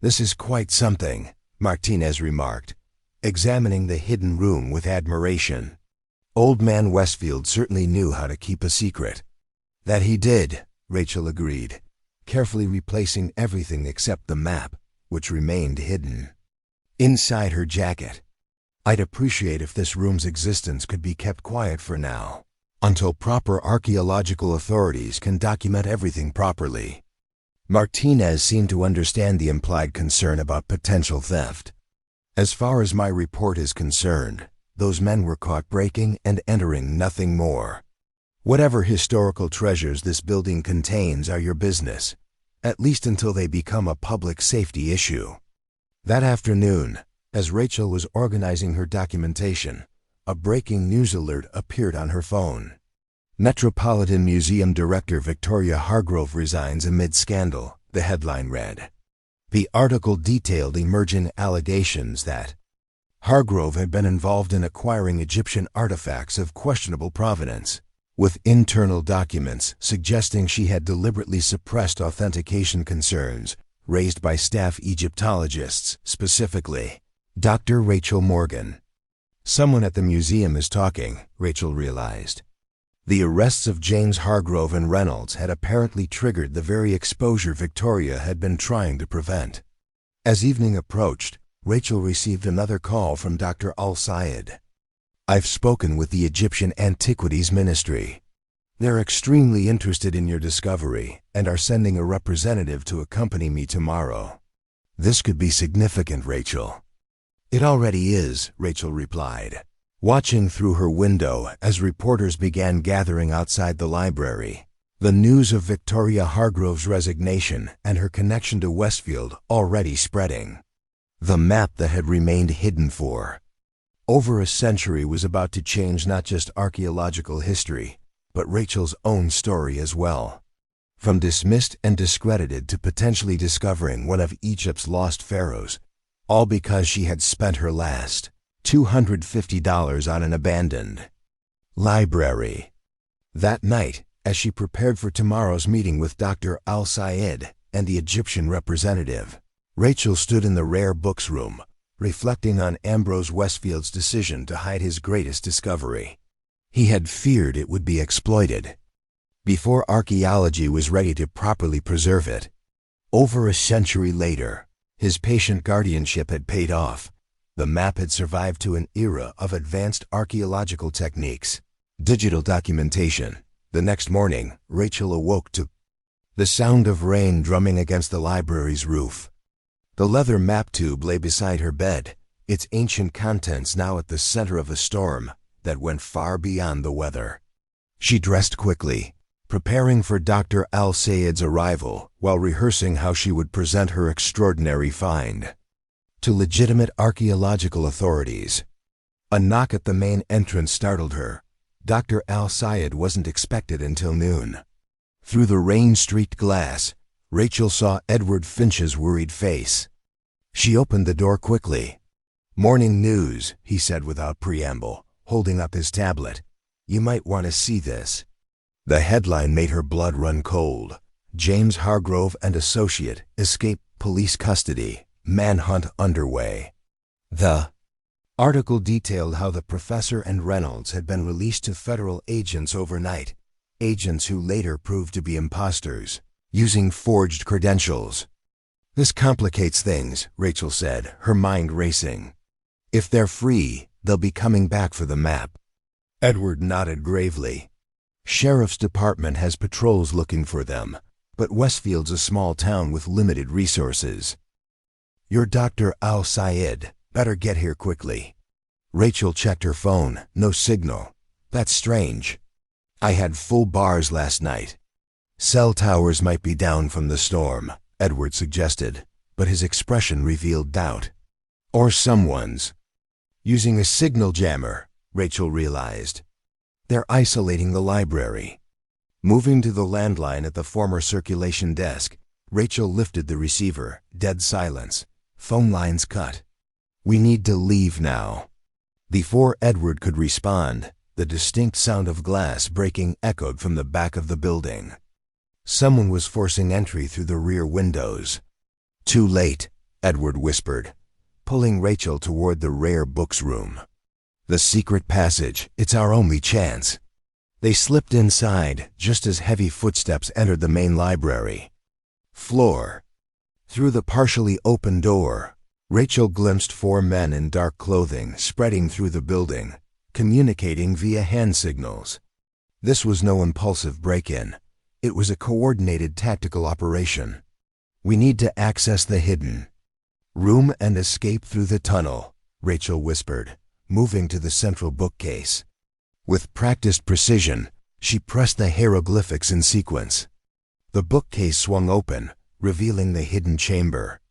This is quite something, Martinez remarked, examining the hidden room with admiration. Old man Westfield certainly knew how to keep a secret. That he did, Rachel agreed, carefully replacing everything except the map, which remained hidden. Inside her jacket. I'd appreciate if this room's existence could be kept quiet for now, until proper archaeological authorities can document everything properly. Martinez seemed to understand the implied concern about potential theft. As far as my report is concerned, those men were caught breaking and entering, nothing more. Whatever historical treasures this building contains are your business, at least until they become a public safety issue. That afternoon, as Rachel was organizing her documentation, a breaking news alert appeared on her phone. Metropolitan Museum Director Victoria Hargrove resigns amid scandal, the headline read. The article detailed emerging allegations that Hargrove had been involved in acquiring Egyptian artifacts of questionable provenance, with internal documents suggesting she had deliberately suppressed authentication concerns raised by staff Egyptologists, specifically Dr. Rachel Morgan. Someone at the museum is talking, Rachel realized. The arrests of James Hargrove and Reynolds had apparently triggered the very exposure Victoria had been trying to prevent. As evening approached, Rachel received another call from Dr. Al-Sayed. I've spoken with the Egyptian Antiquities Ministry. They're extremely interested in your discovery and are sending a representative to accompany me tomorrow. This could be significant, Rachel. It already is, Rachel replied, watching through her window as reporters began gathering outside the library. The news of Victoria Hargrove's resignation and her connection to Westfield already spreading. The map that had remained hidden for over a century was about to change not just archaeological history, but Rachel's own story as well. From dismissed and discredited to potentially discovering one of Egypt's lost pharaohs, all because she had spent her last $250 on an abandoned library. That night, as she prepared for tomorrow's meeting with Dr. Al-Sayed and the Egyptian representative, Rachel stood in the rare books room, reflecting on Ambrose Westfield's decision to hide his greatest discovery. He had feared it would be exploited before archaeology was ready to properly preserve it. Over a century later, his patient guardianship had paid off. The map had survived to an era of advanced archaeological techniques, digital documentation. The next morning, Rachel awoke to the sound of rain drumming against the library's roof. The leather map tube lay beside her bed, its ancient contents now at the center of a storm that went far beyond the weather. She dressed quickly, preparing for Dr. Al-Sayed's arrival while rehearsing how she would present her extraordinary find to legitimate archaeological authorities. A knock at the main entrance startled her. Dr. Al-Sayed wasn't expected until noon. Through the rain-streaked glass, Rachel saw Edward Finch's worried face. She opened the door quickly. "Morning news," he said without preamble, holding up his tablet. "You might want to see this." The headline made her blood run cold. James Hargrove and associate escape police custody. Manhunt underway. The article detailed how the professor and Reynolds had been released to federal agents overnight, agents who later proved to be imposters, using forged credentials. "This complicates things," Rachel said, her mind racing. "If they're free, they'll be coming back for the map." Edward nodded gravely. "Sheriff's Department has patrols looking for them, but Westfield's a small town with limited resources." "You're Dr. Al-Sayed. Better get here quickly." Rachel checked her phone. No signal. "That's strange. I had full bars last night." "Cell towers might be down from the storm," Edward suggested, but his expression revealed doubt. "Or someone's using a signal jammer," Rachel realized. "They're isolating the library." Moving to the landline at the former circulation desk, Rachel lifted the receiver. Dead silence. Phone lines cut. "We need to leave now." Before Edward could respond, the distinct sound of glass breaking echoed from the back of the building. Someone was forcing entry through the rear windows. "Too late," Edward whispered, pulling Rachel toward the rare books room. "The secret passage. It's our only chance." They slipped inside just as heavy footsteps entered the main library. Floor. Through the partially open door, Rachel glimpsed 4 men in dark clothing spreading through the building, communicating via hand signals. This was no impulsive break-in. It was a coordinated tactical operation. "We need to access the hidden room and escape through the tunnel," Rachel whispered, moving to the central bookcase. With practiced precision, she pressed the hieroglyphics in sequence. The bookcase swung open, revealing the hidden chamber.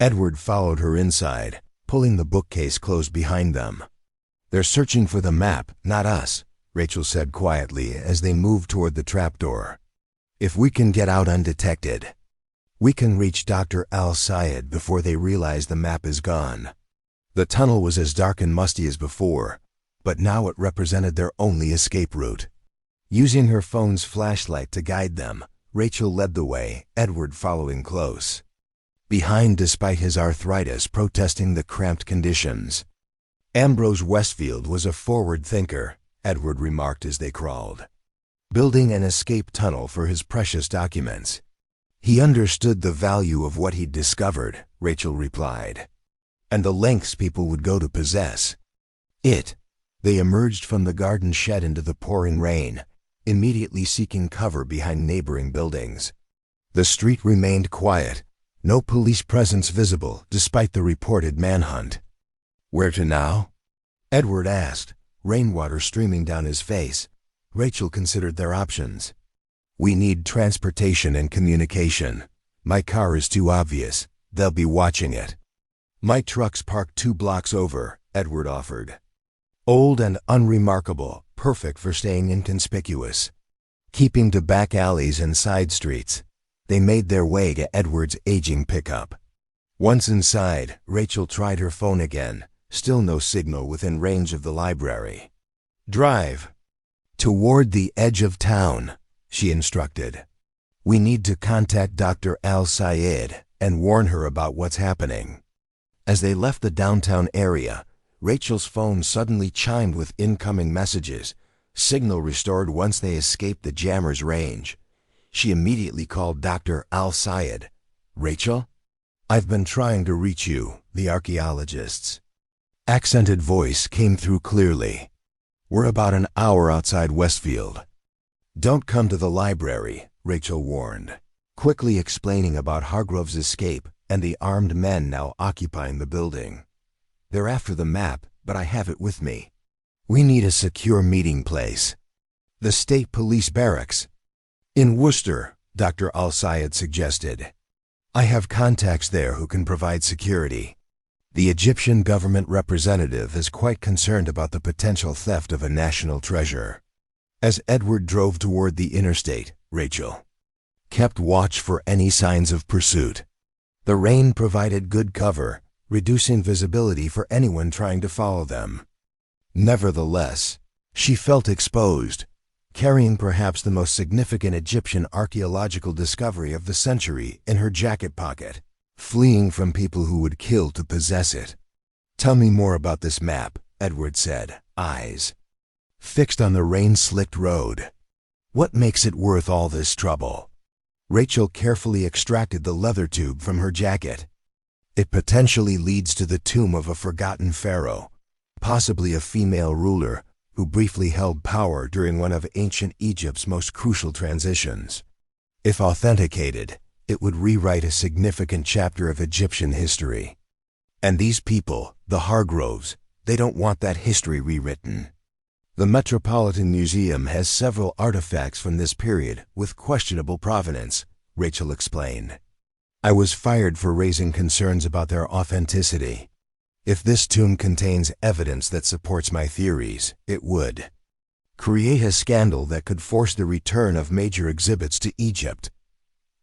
Edward followed her inside, pulling the bookcase closed behind them. "They're searching for the map, not us," Rachel said quietly as they moved toward the trapdoor. "If we can get out undetected, we can reach Dr. Al-Sayed before they realize the map is gone." The tunnel was as dark and musty as before, but now it represented their only escape route. Using her phone's flashlight to guide them, Rachel led the way, Edward following close behind despite his arthritis protesting the cramped conditions. Ambrose Westfield was a forward thinker, Edward remarked as they crawled, building an escape tunnel for his precious documents. "He understood the value of what he'd discovered," Rachel replied, "and the lengths people would go to possess it." They emerged from the garden shed into the pouring rain, immediately seeking cover behind neighboring buildings. The street remained quiet, no police presence visible despite the reported manhunt. "Where to now?" Edward asked, rainwater streaming down his face. Rachel considered their options. "We need transportation and communication. My car is too obvious. They'll be watching it." "My truck's parked 2 blocks over," Edward offered. "Old and unremarkable, perfect for staying inconspicuous." Keeping to back alleys and side streets, they made their way to Edward's aging pickup. Once inside, Rachel tried her phone again, still no signal within range of the library. "Drive toward the edge of town," she instructed. "We need to contact Dr. Al-Sayed and warn her about what's happening." As they left the downtown area, Rachel's phone suddenly chimed with incoming messages. Signal restored once they escaped the jammer's range. She immediately called Dr. Al-Sayed. "Rachel? I've been trying to reach you," the archaeologist's accented voice came through clearly. "We're about an hour outside Westfield." "Don't come to the library," Rachel warned, quickly explaining about Hargrove's escape and the armed men now occupying the building. "They're after the map, but I have it with me. We need a secure meeting place." "The state police barracks in Worcester," Dr. Al-Sayed suggested. "I have contacts there who can provide security." The Egyptian government representative is quite concerned about the potential theft of a national treasure. As Edward drove toward the interstate, Rachel kept watch for any signs of pursuit. The rain provided good cover, reducing visibility for anyone trying to follow them. Nevertheless, she felt exposed, carrying perhaps the most significant Egyptian archaeological discovery of the century in her jacket pocket, fleeing from people who would kill to possess it. "Tell me more about this map," Edward said, eyes fixed on the rain-slicked road. "What makes it worth all this trouble?" Rachel carefully extracted the leather tube from her jacket. "It potentially leads to the tomb of a forgotten pharaoh, possibly a female ruler who briefly held power during one of ancient Egypt's most crucial transitions. If authenticated, It would rewrite a significant chapter of Egyptian history. And these people, the Hargroves, they don't want that history rewritten. The Metropolitan Museum has several artifacts from this period with questionable provenance, Rachel explained. I was fired for raising concerns about their authenticity. If this tomb contains evidence that supports my theories, it would create a scandal that could force the return of major exhibits to Egypt.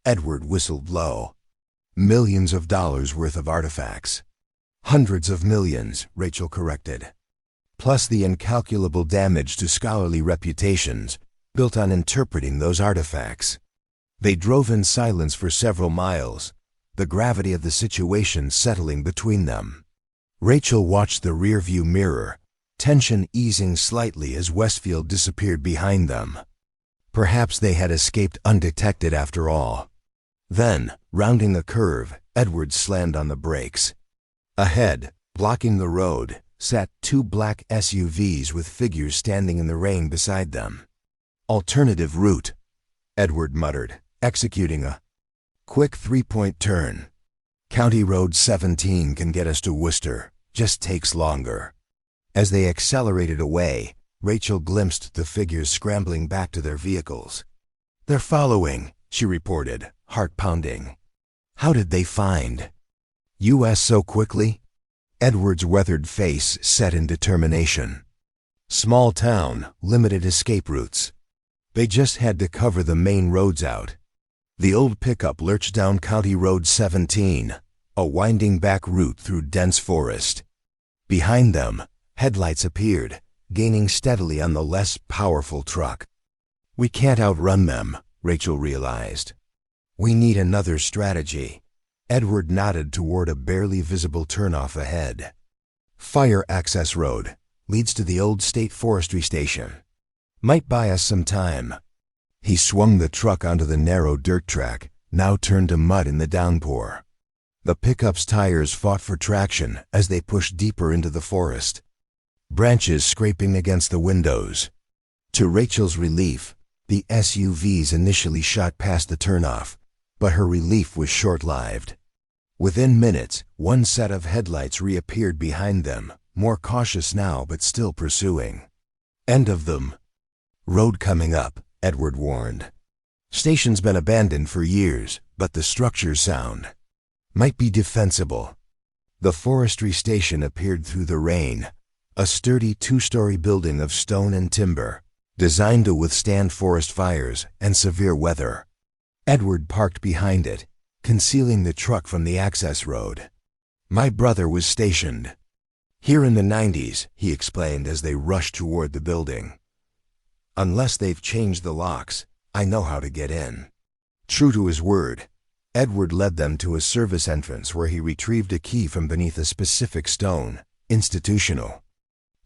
Edward whistled low. Millions of dollars worth of artifacts. Hundreds of millions, Rachel corrected. Plus the incalculable damage to scholarly reputations built on interpreting those artifacts. They drove in silence for several miles, the gravity of the situation settling between them. Rachel watched the rearview mirror, tension easing slightly as Westfield disappeared behind them. Perhaps they had escaped undetected after all. Then, rounding a curve, Edward slammed on the brakes. Ahead, blocking the road, sat two black SUVs with figures standing in the rain beside them. Alternative route, Edward muttered, executing a quick three-point turn. County Road 17 can get us to Worcester, just takes longer. As they accelerated away, Rachel glimpsed the figures scrambling back to their vehicles. They're following, she reported, heart pounding. How did they find US so quickly? Edward's weathered face set in determination. Small town, limited escape routes. They just had to cover the main roads out. The old pickup lurched down County Road 17, a winding back route through dense forest. Behind them, headlights appeared, gaining steadily on the less powerful truck. We can't outrun them, Rachel realized. We need another strategy. Edward nodded toward a barely visible turnoff ahead. Fire access road, leads to the old state forestry station. Might buy us some time. He swung the truck onto the narrow dirt track, now turned to mud in the downpour. The pickup's tires fought for traction as they pushed deeper into the forest. Branches scraping against the windows. To Rachel's relief, the SUVs initially shot past the turnoff, but her relief was short-lived. Within minutes, one set of headlights reappeared behind them, more cautious now but still pursuing. End of them. Road coming up, Edward warned. Station's been abandoned for years, but the structure's sound. Might be defensible. The forestry station appeared through the rain, a sturdy two-story building of stone and timber, designed to withstand forest fires and severe weather. Edward parked behind it, concealing the truck from the access road. My brother was stationed here in the 90s, he explained as they rushed toward the building. Unless they've changed the locks, I know how to get in. True to his word, Edward led them to a service entrance where he retrieved a key from beneath a specific stone, institutional.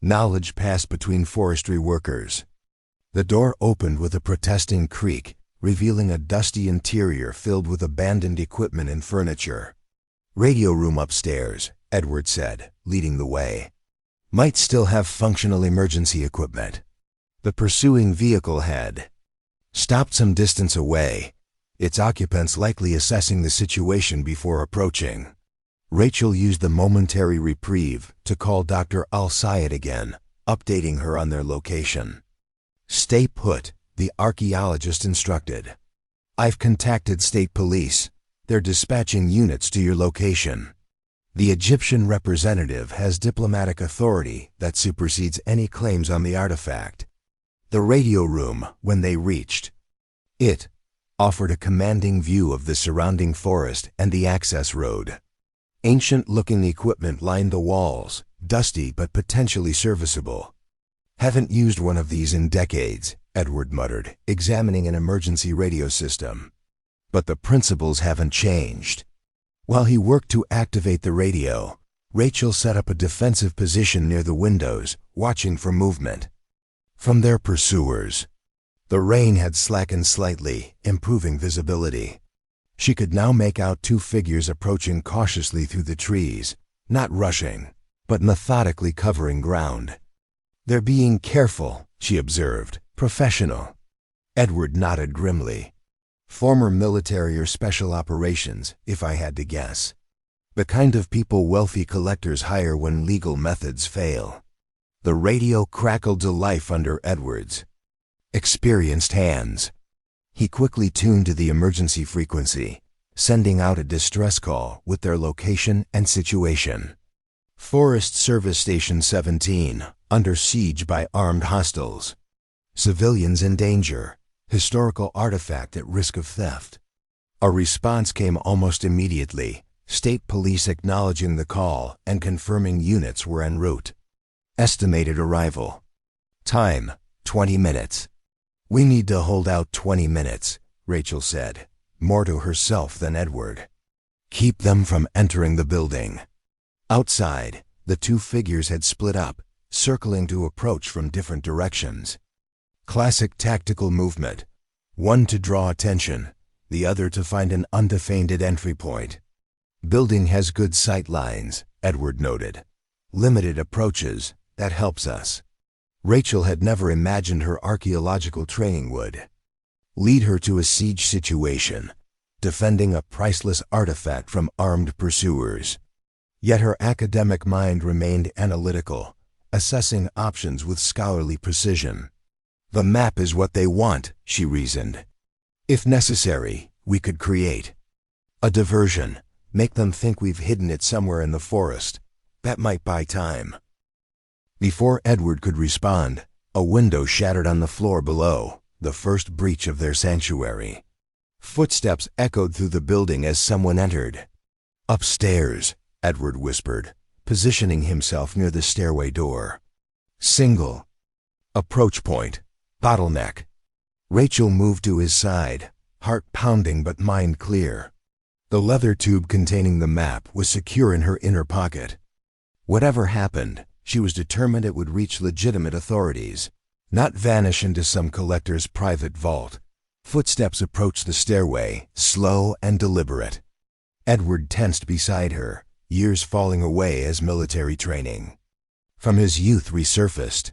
Knowledge passed between forestry workers. The door opened with a protesting creak, revealing a dusty interior filled with abandoned equipment and furniture. Radio room upstairs, Edward said, leading the way. Might still have functional emergency equipment. The pursuing vehicle had stopped some distance away, its occupants likely assessing the situation before approaching. Rachel used the momentary reprieve to call Dr. Al-Sayed again, updating her on their location. Stay put, the archaeologist instructed. I've contacted state police. They're dispatching units to your location. The Egyptian representative has diplomatic authority that supersedes any claims on the artifact. The radio room, when they reached it, offered a commanding view of the surrounding forest and the access road. Ancient-looking equipment lined the walls, dusty but potentially serviceable. Haven't used one of these in decades, Edward muttered, examining an emergency radio system. But the principles haven't changed. While he worked to activate the radio, Rachel set up a defensive position near the windows, watching for movement from their pursuers. The rain had slackened slightly, improving visibility. She could now make out two figures approaching cautiously through the trees, not rushing, but methodically covering ground. They're being careful, she observed, professional. Edward nodded grimly. Former military or special operations, if I had to guess. The kind of people wealthy collectors hire when legal methods fail. The radio crackled to life under Edwards' experienced hands. He quickly tuned to the emergency frequency, sending out a distress call with their location and situation. Forest Service Station 17, under siege by armed hostiles. Civilians in danger. Historical artifact at risk of theft. A response came almost immediately, state police acknowledging the call and confirming units were en route. Estimated arrival time, 20 minutes. We need to hold out 20 minutes, Rachel said, more to herself than Edward. Keep them from entering the building. Outside, the two figures had split up, circling to approach from different directions. Classic tactical movement. One to draw attention, the other to find an undefended entry point. Building has good sight lines, Edward noted. Limited approaches, that helps us. Rachel had never imagined her archaeological training would lead her to a siege situation, defending a priceless artifact from armed pursuers. Yet her academic mind remained analytical, assessing options with scholarly precision. The map is what they want, she reasoned. If necessary, we could create a diversion, make them think we've hidden it somewhere in the forest. That might buy time. Before Edward could respond, a window shattered on the floor below, the first breach of their sanctuary. Footsteps echoed through the building as someone entered. Upstairs, Edward whispered, positioning himself near the stairway door. Single. Approach point. Bottleneck. Rachel moved to his side, heart pounding but mind clear. The leather tube containing the map was secure in her inner pocket. Whatever happened, she was determined it would reach legitimate authorities, not vanish into some collector's private vault. Footsteps approached the stairway, slow and deliberate. Edward tensed beside her, years falling away as military training from his youth resurfaced.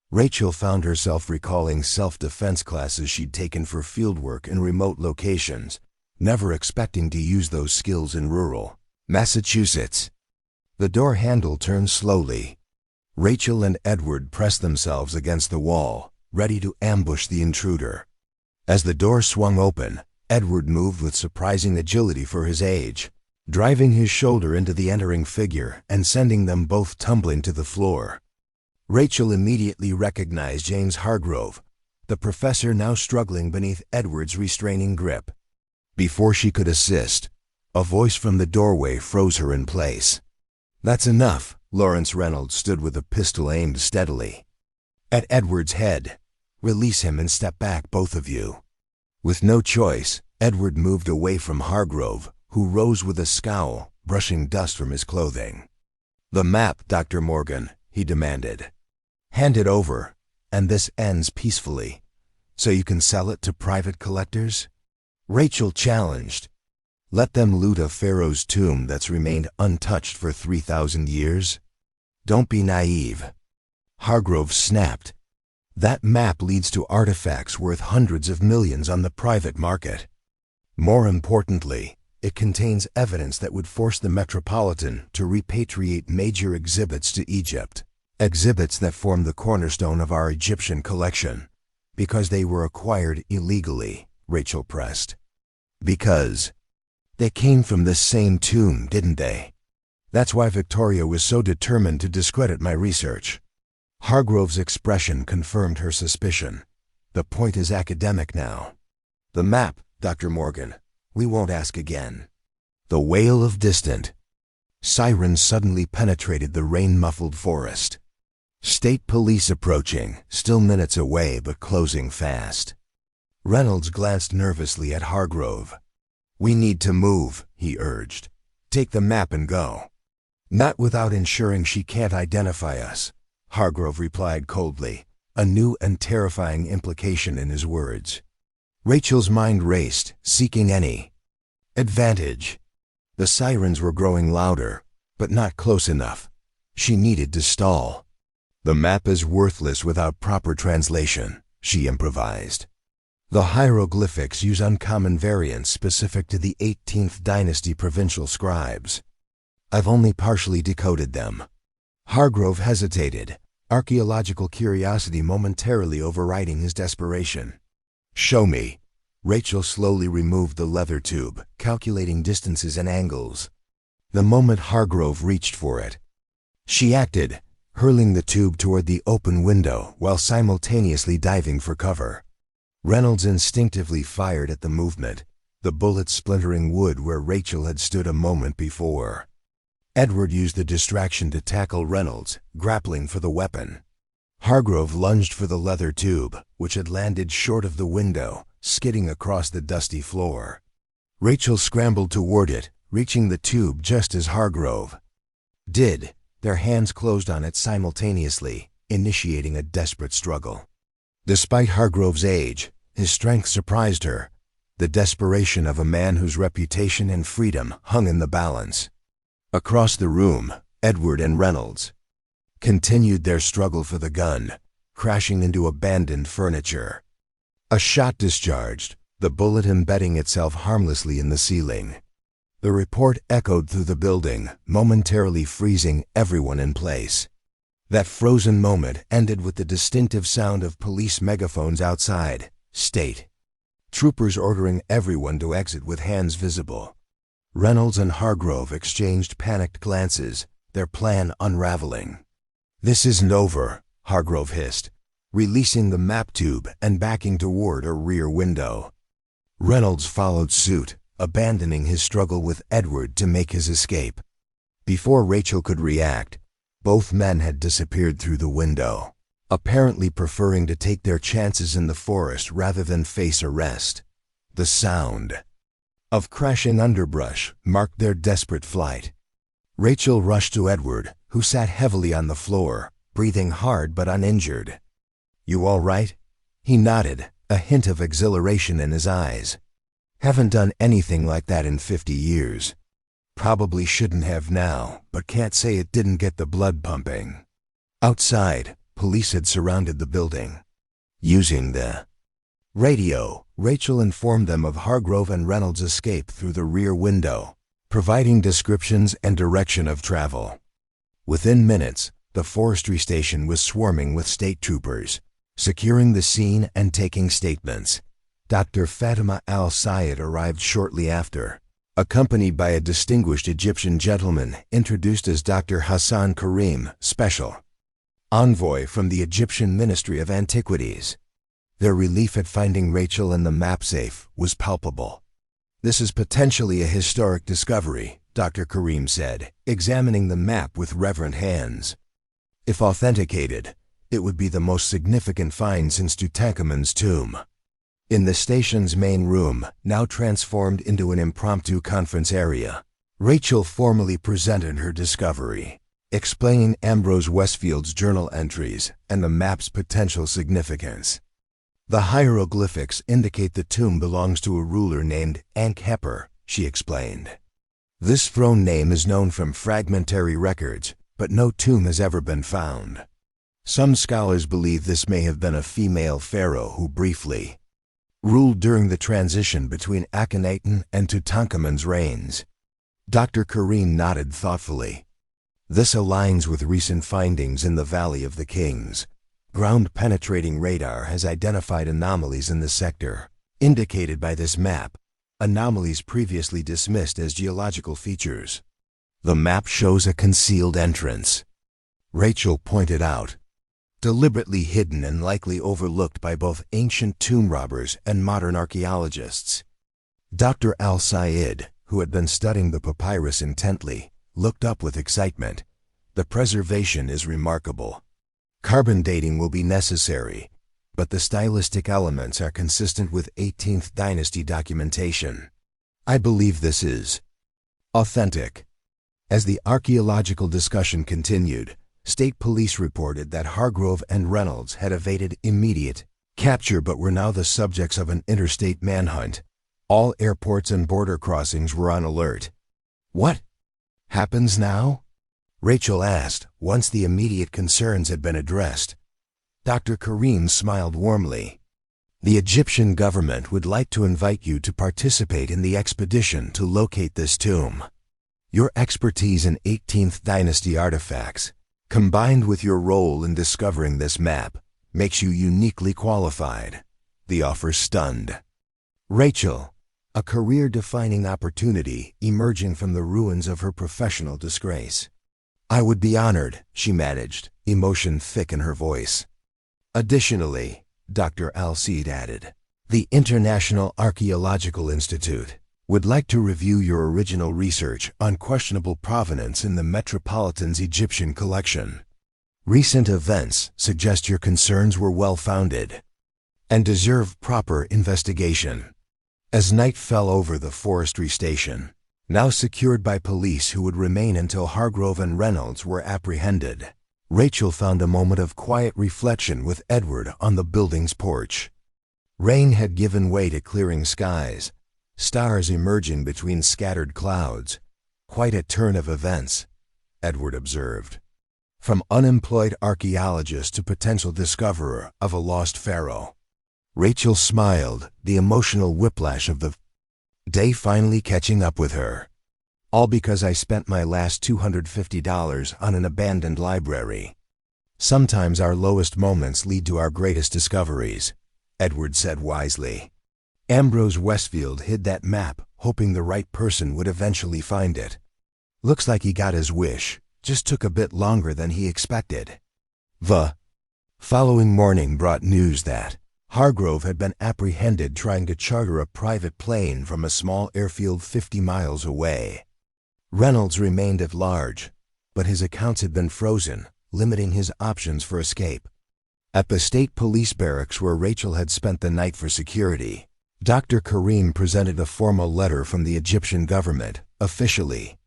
Rachel found herself recalling self-defense classes she'd taken for fieldwork in remote locations, never expecting to use those skills in rural Massachusetts. The door handle turned slowly. Rachel and Edward pressed themselves against the wall, ready to ambush the intruder. As the door swung open, Edward moved with surprising agility for his age, driving his shoulder into the entering figure and sending them both tumbling to the floor. Rachel immediately recognized James Hargrove, the professor now struggling beneath Edward's restraining grip. Before she could assist, a voice from the doorway froze her in place. "That's enough." Lawrence Reynolds stood with a pistol aimed steadily at Edward's head. "Release him and step back, both of you." With no choice, Edward moved away from Hargrove, who rose with a scowl, brushing dust from his clothing. "The map, Dr. Morgan," he demanded. "Hand it over, and this ends peacefully, so you can sell it to private collectors?" Rachel challenged. "Let them loot a pharaoh's tomb that's remained untouched for 3,000 years? Don't be naive." Hargrove snapped. "That map leads to artifacts worth hundreds of millions on the private market. More importantly, it contains evidence that would force the Metropolitan to repatriate major exhibits to Egypt, exhibits that form the cornerstone of our Egyptian collection, because they were acquired illegally," Rachel pressed. "Because they came from this same tomb, didn't they? That's why Victoria was so determined to discredit my research." Hargrove's expression confirmed her suspicion. "The point is academic now. The map, Dr. Morgan. We won't ask again." The wail of distant sirens suddenly penetrated the rain-muffled forest. State police approaching, still minutes away but closing fast. Reynolds glanced nervously at Hargrove. "We need to move," he urged. "Take the map and go." "Not without ensuring she can't identify us," Hargrove replied coldly, a new and terrifying implication in his words. Rachel's mind raced, seeking any advantage. The sirens were growing louder, but not close enough. She needed to stall. "The map is worthless without proper translation," she improvised. The hieroglyphics use uncommon variants specific to the 18th dynasty provincial scribes. I've only partially decoded them. Hargrove hesitated, archaeological curiosity momentarily overriding his desperation. Show me. Rachel slowly removed the leather tube, calculating distances and angles. The moment Hargrove reached for it, she acted, hurling the tube toward the open window while simultaneously diving for cover. Reynolds instinctively fired at the movement, the bullet splintering wood where Rachel had stood a moment before. Edward used the distraction to tackle Reynolds, grappling for the weapon. Hargrove lunged for the leather tube, which had landed short of the window, skidding across the dusty floor. Rachel scrambled toward it, reaching the tube just as Hargrove did. Their hands closed on it simultaneously, initiating a desperate struggle. Despite Hargrove's age, his strength surprised her, the desperation of a man whose reputation and freedom hung in the balance. Across the room, Edward and Reynolds continued their struggle for the gun, crashing into abandoned furniture. A shot discharged, the bullet embedding itself harmlessly in the ceiling. The report echoed through the building, momentarily freezing everyone in place. That frozen moment ended with the distinctive sound of police megaphones outside, state troopers ordering everyone to exit with hands visible. Reynolds and Hargrove exchanged panicked glances, their plan unraveling. "This isn't over," Hargrove hissed, releasing the map tube and backing toward a rear window. Reynolds followed suit, abandoning his struggle with Edward to make his escape. Before Rachel could react, both men had disappeared through the window, apparently preferring to take their chances in the forest rather than face arrest. The sound of crashing underbrush marked their desperate flight. Rachel rushed to Edward, who sat heavily on the floor, breathing hard but uninjured. "You all right?" He nodded, a hint of exhilaration in his eyes. "Haven't done anything like that in 50 years. Probably shouldn't have now, but can't say it didn't get the blood pumping." Outside, police had surrounded the building. Using the radio, Rachel informed them of Hargrove and Reynolds' escape through the rear window, providing descriptions and direction of travel. Within minutes, the forestry station was swarming with state troopers, securing the scene and taking statements. Dr. Fatima al-Sayed arrived shortly after, accompanied by a distinguished Egyptian gentleman introduced as Dr. Hassan Karim, special envoy from the Egyptian Ministry of Antiquities. Their relief at finding Rachel and the map safe was palpable. "This is potentially a historic discovery," Dr. Karim said, examining the map with reverent hands. "If authenticated, it would be the most significant find since Tutankhamun's tomb." In the station's main room, now transformed into an impromptu conference area, Rachel formally presented her discovery, explaining Ambrose Westfield's journal entries and the map's potential significance. "The hieroglyphics indicate the tomb belongs to a ruler named Ankh-Heper," she explained. "This throne name is known from fragmentary records, but no tomb has ever been found. Some scholars believe this may have been a female pharaoh who briefly ruled during the transition between Akhenaten and Tutankhamun's reigns." Dr. Karim nodded thoughtfully. "This aligns with recent findings in the Valley of the Kings. Ground-penetrating radar has identified anomalies in the sector, indicated by this map, anomalies previously dismissed as geological features. The map shows a concealed entrance," Rachel pointed out, "deliberately hidden and likely overlooked by both ancient tomb robbers and modern archaeologists." Dr. al-Sayed, who had been studying the papyrus intently, looked up with excitement. "The preservation is remarkable. Carbon dating will be necessary, but the stylistic elements are consistent with 18th dynasty documentation. I believe this is authentic." As the archaeological discussion continued, state police reported that Hargrove and Reynolds had evaded immediate capture but were now the subjects of an interstate manhunt. All airports and border crossings were on alert. "What happens now?" Rachel asked, once the immediate concerns had been addressed. Dr. Karim smiled warmly. The Egyptian government would like to invite you to participate in the expedition to locate this tomb. Your expertise in 18th dynasty artifacts, combined with your role in discovering this map, makes you uniquely qualified. The offer stunned Rachel, a career-defining opportunity emerging from the ruins of her professional disgrace. I would be honored, she managed, emotion thick in her voice. Additionally, Dr. Al-Seed added, the International Archaeological Institute would like to review your original research on questionable provenance in the Metropolitan's Egyptian collection. Recent events suggest your concerns were well-founded and deserve proper investigation. As night fell over the forestry station, now secured by police who would remain until Hargrove and Reynolds were apprehended, Rachel found a moment of quiet reflection with Edward on the building's porch. Rain had given way to clearing skies, stars emerging between scattered clouds. Quite a turn of events, Edward observed. From unemployed archaeologist to potential discoverer of a lost pharaoh. Rachel smiled, the emotional whiplash of the day finally catching up with her. All because I spent my last $250 on an abandoned library. Sometimes our lowest moments lead to our greatest discoveries, Edward said wisely. Ambrose Westfield hid that map, hoping the right person would eventually find it. Looks like he got his wish, just took a bit longer than he expected. The following morning brought news that Hargrove had been apprehended trying to charter a private plane from a small airfield 50 miles away. Reynolds remained at large, but his accounts had been frozen, limiting his options for escape. At the state police barracks where Rachel had spent the night for security, Dr. Karim presented a formal letter from the Egyptian government, officially,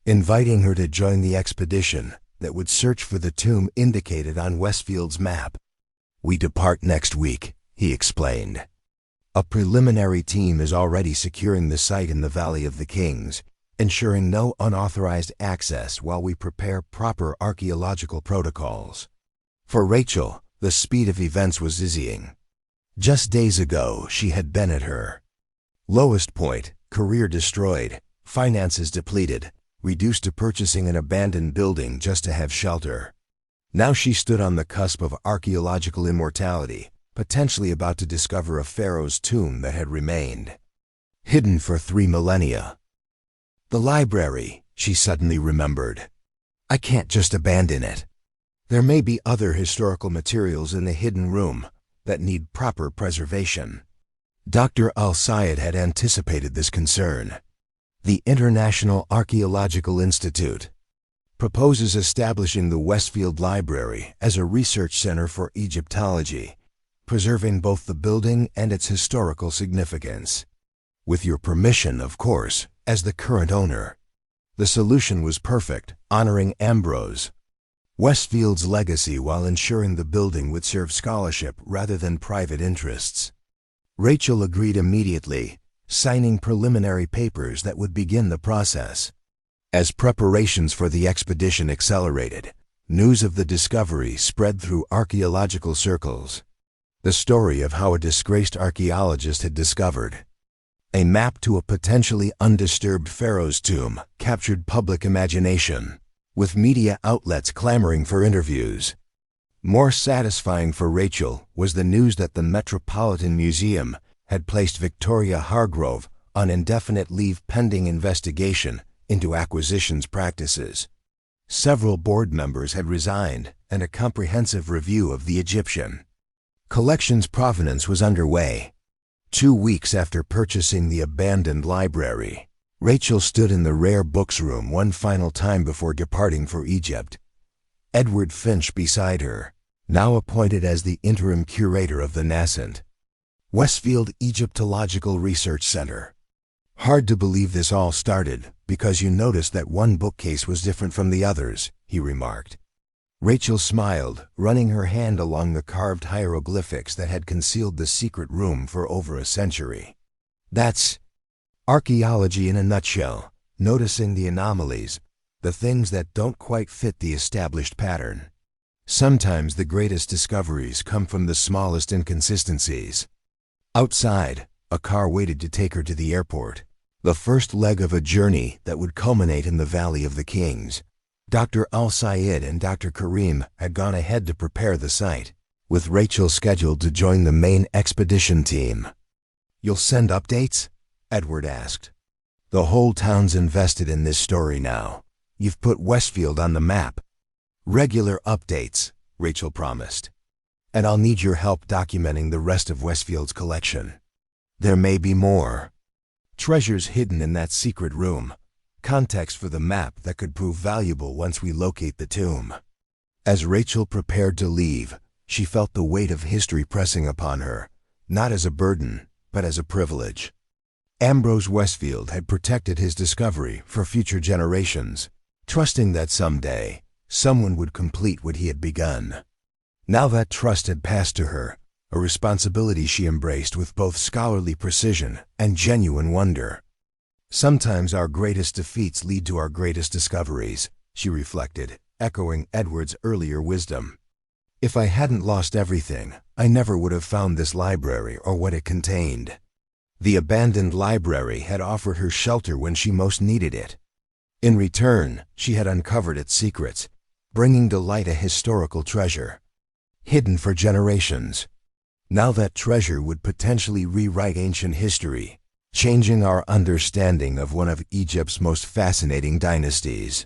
inviting her to join the expedition that would search for the tomb indicated on Westfield's map. We depart next week, he explained. A preliminary team is already securing the site in the Valley of the Kings, ensuring no unauthorized access while we prepare proper archaeological protocols. For Rachel, the speed of events was dizzying. Just days ago, she had been at her lowest point, career destroyed, finances depleted, reduced to purchasing an abandoned building just to have shelter. Now she stood on the cusp of archaeological immortality, potentially about to discover a pharaoh's tomb that had remained hidden for 3 millennia. The library, she suddenly remembered. I can't just abandon it. There may be other historical materials in the hidden room that need proper preservation. Dr. Al-Sayed had anticipated this concern. The International Archaeological Institute proposes establishing the Westfield Library as a research center for Egyptology, preserving both the building and its historical significance. With your permission, of course, as the current owner. The solution was perfect, honoring Ambrose Westfield's legacy while ensuring the building would serve scholarship rather than private interests. Rachel agreed immediately, signing preliminary papers that would begin the process. As preparations for the expedition accelerated, news of the discovery spread through archaeological circles. The story of how a disgraced archaeologist had discovered a map to a potentially undisturbed pharaoh's tomb captured public imagination, with media outlets clamoring for interviews. More satisfying for Rachel was the news that the Metropolitan Museum had placed Victoria Hargrove on indefinite leave pending investigation into acquisitions practices. Several board members had resigned, and a comprehensive review of the Egyptian collection's provenance was underway. 2 weeks after purchasing the abandoned library, Rachel stood in the rare books room one final time before departing for Egypt. Edward Finch beside her, now appointed as the interim curator of the nascent Westfield Egyptological Research Center. Hard to believe this all started because you noticed that one bookcase was different from the others, he remarked. Rachel smiled, running her hand along the carved hieroglyphics that had concealed the secret room for over a century. That's archaeology in a nutshell, noticing the anomalies, the things that don't quite fit the established pattern. Sometimes the greatest discoveries come from the smallest inconsistencies. Outside, a car waited to take her to the airport, the first leg of a journey that would culminate in the Valley of the Kings. Dr. Al-Sayed and Dr. Karim had gone ahead to prepare the site, with Rachel scheduled to join the main expedition team. "You'll send updates?" Edward asked. "The whole town's invested in this story now. You've put Westfield on the map." "Regular updates," Rachel promised. "And I'll need your help documenting the rest of Westfield's collection. There may be more. Treasures hidden in that secret room. Context for the map that could prove valuable once we locate the tomb." As Rachel prepared to leave, she felt the weight of history pressing upon her, not as a burden, but as a privilege. Ambrose Westfield had protected his discovery for future generations, trusting that someday, someone would complete what he had begun. Now that trust had passed to her, a responsibility she embraced with both scholarly precision and genuine wonder. "Sometimes our greatest defeats lead to our greatest discoveries," she reflected, echoing Edward's earlier wisdom. "If I hadn't lost everything, I never would have found this library or what it contained." The abandoned library had offered her shelter when she most needed it. In return, she had uncovered its secrets, bringing to light a historical treasure, hidden for generations. Now that treasure would potentially rewrite ancient history, changing our understanding of one of Egypt's most fascinating dynasties.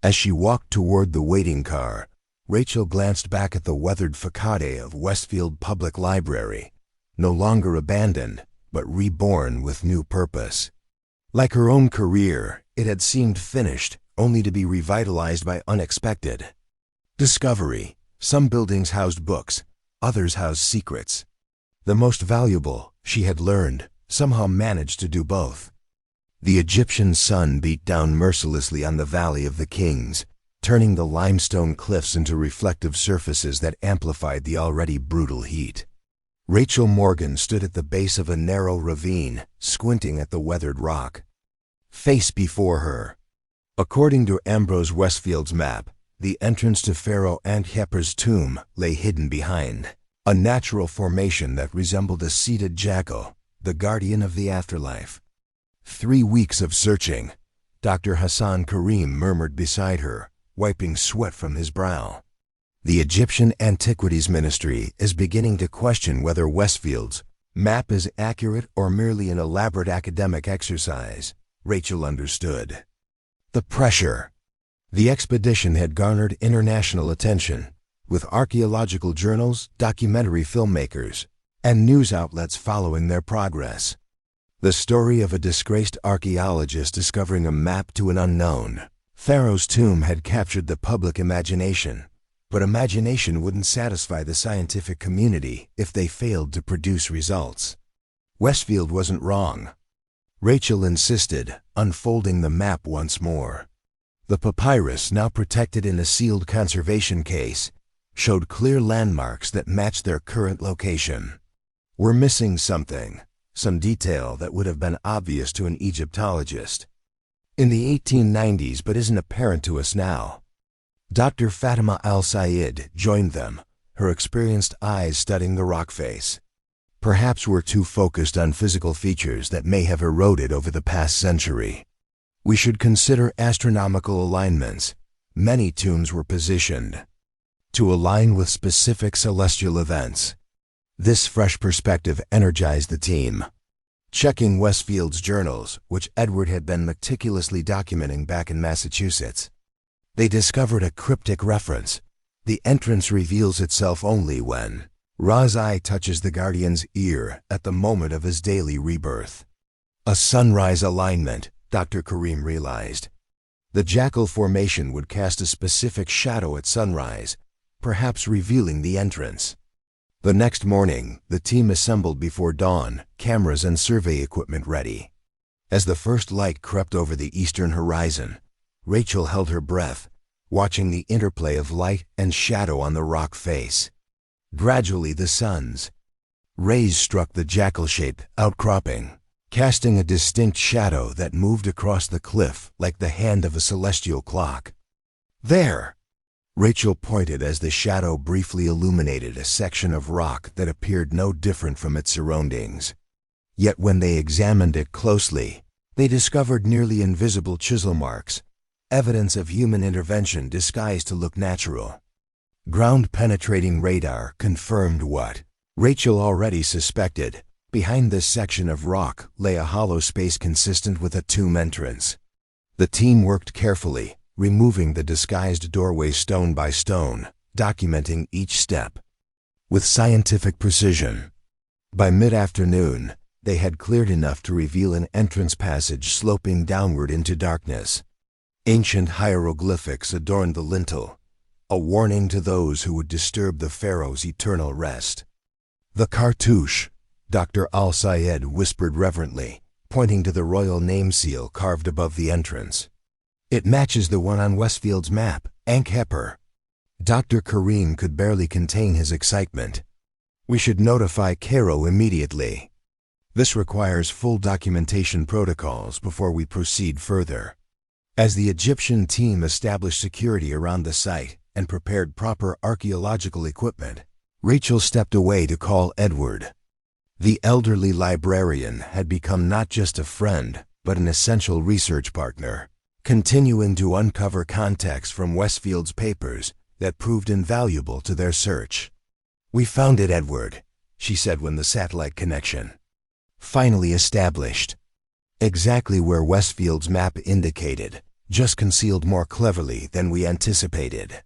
As she walked toward the waiting car, Rachel glanced back at the weathered façade of Westfield Public Library, no longer abandoned, but reborn with new purpose. Like her own career, it had seemed finished, only to be revitalized by unexpected discovery. Some buildings housed books, others housed secrets. The most valuable, she had learned, somehow managed to do both. The Egyptian sun beat down mercilessly on the Valley of the Kings, turning the limestone cliffs into reflective surfaces that amplified the already brutal heat. Rachel Morgan stood at the base of a narrow ravine, squinting at the weathered rock. Face before her. According to Ambrose Westfield's map, the entrance to Pharaoh Ankhepper's tomb lay hidden behind a natural formation that resembled a seated jackal, the guardian of the afterlife. 3 weeks of searching, Dr. Hassan Karim murmured beside her, wiping sweat from his brow. The Egyptian Antiquities Ministry is beginning to question whether Westfield's map is accurate or merely an elaborate academic exercise, Rachel understood. The pressure. The expedition had garnered international attention, with archaeological journals, documentary filmmakers, and news outlets following their progress. The story of a disgraced archaeologist discovering a map to an unknown Pharaoh's tomb had captured the public imagination, but imagination wouldn't satisfy the scientific community if they failed to produce results. Westfield wasn't wrong. Rachel insisted, unfolding the map once more. The papyrus, now protected in a sealed conservation case, showed clear landmarks that matched their current location. "We're missing something, some detail that would have been obvious to an Egyptologist in the 1890s but isn't apparent to us now." Dr. Fatima Al-Sayed joined them, her experienced eyes studying the rock face. "Perhaps we're too focused on physical features that may have eroded over the past century. We should consider astronomical alignments." Many tombs were positioned to align with specific celestial events. This fresh perspective energized the team. Checking Westfield's journals, which Edward had been meticulously documenting back in Massachusetts, they discovered a cryptic reference. The entrance reveals itself only when Ra's eye touches the guardian's ear at the moment of his daily rebirth. A sunrise alignment, Dr. Karim realized. The jackal formation would cast a specific shadow at sunrise, perhaps revealing the entrance. The next morning, the team assembled before dawn, cameras and survey equipment ready. As the first light crept over the eastern horizon, Rachel held her breath, watching the interplay of light and shadow on the rock face. Gradually the sun's rays struck the jackal-shaped outcropping, casting a distinct shadow that moved across the cliff like the hand of a celestial clock. "There!" Rachel pointed as the shadow briefly illuminated a section of rock that appeared no different from its surroundings. Yet when they examined it closely, they discovered nearly invisible chisel marks, evidence of human intervention disguised to look natural. Ground-penetrating radar confirmed what Rachel already suspected. Behind this section of rock lay a hollow space consistent with a tomb entrance. The team worked carefully, removing the disguised doorway stone by stone, documenting each step with scientific precision. By mid-afternoon, they had cleared enough to reveal an entrance passage sloping downward into darkness. Ancient hieroglyphics adorned the lintel, a warning to those who would disturb the Pharaoh's eternal rest. "The cartouche," Dr. Al-Sayed whispered reverently, pointing to the royal name seal carved above the entrance. "It matches the one on Westfield's map, Ankh-Hepper." Dr. Karim could barely contain his excitement. "We should notify Cairo immediately. This requires full documentation protocols before we proceed further." As the Egyptian team established security around the site and prepared proper archaeological equipment, Rachel stepped away to call Edward. The elderly librarian had become not just a friend, but an essential research partner, continuing to uncover context from Westfield's papers that proved invaluable to their search. "We found it, Edward," she said when the satellite connection finally established. "Exactly where Westfield's map indicated, just concealed more cleverly than we anticipated."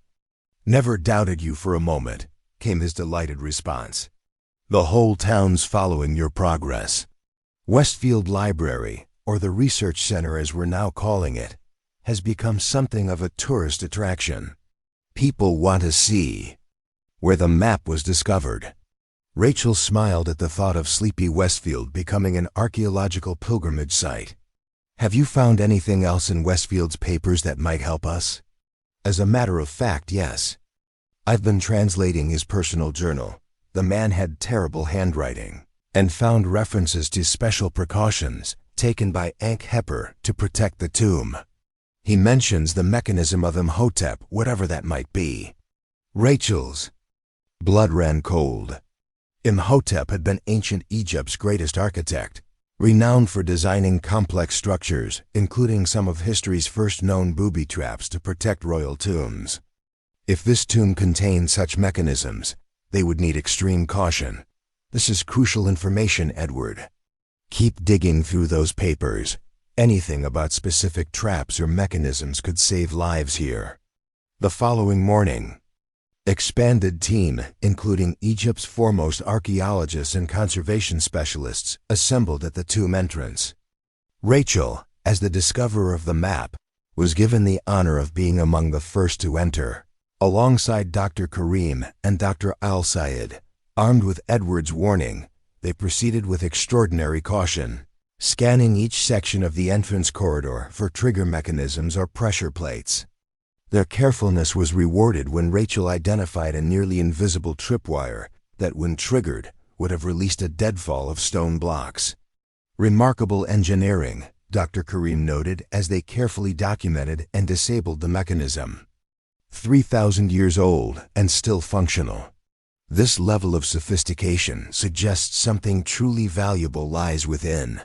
"Never doubted you for a moment," came his delighted response. "The whole town's following your progress." Westfield Library, or the Research Center as we're now calling it, has become something of a tourist attraction. People want to see where the map was discovered. Rachel smiled at the thought of sleepy Westfield becoming an archaeological pilgrimage site. "Have you found anything else in Westfield's papers that might help us?" "As a matter of fact, yes. I've been translating his personal journal." The man had terrible handwriting, and found references to special precautions taken by Ankh-Hepper to protect the tomb. He mentions the mechanism of Imhotep, whatever that might be. Rachel's blood ran cold. Imhotep had been ancient Egypt's greatest architect, renowned for designing complex structures, including some of history's first known booby traps to protect royal tombs. If this tomb contained such mechanisms, they would need extreme caution. This is crucial information, Edward. Keep digging through those papers. Anything about specific traps or mechanisms could save lives here. The following morning, expanded team, including Egypt's foremost archaeologists and conservation specialists, assembled at the tomb entrance. Rachel, as the discoverer of the map, was given the honor of being among the first to enter. Alongside Dr. Karim and Dr. Al-Sayed, armed with Edward's warning, they proceeded with extraordinary caution, scanning each section of the entrance corridor for trigger mechanisms or pressure plates. Their carefulness was rewarded when Rachel identified a nearly invisible tripwire that, when triggered, would have released a deadfall of stone blocks. "Remarkable engineering," Dr. Karim noted as they carefully documented and disabled the mechanism. 3,000 years old and still functional. This level of sophistication suggests something truly valuable lies within.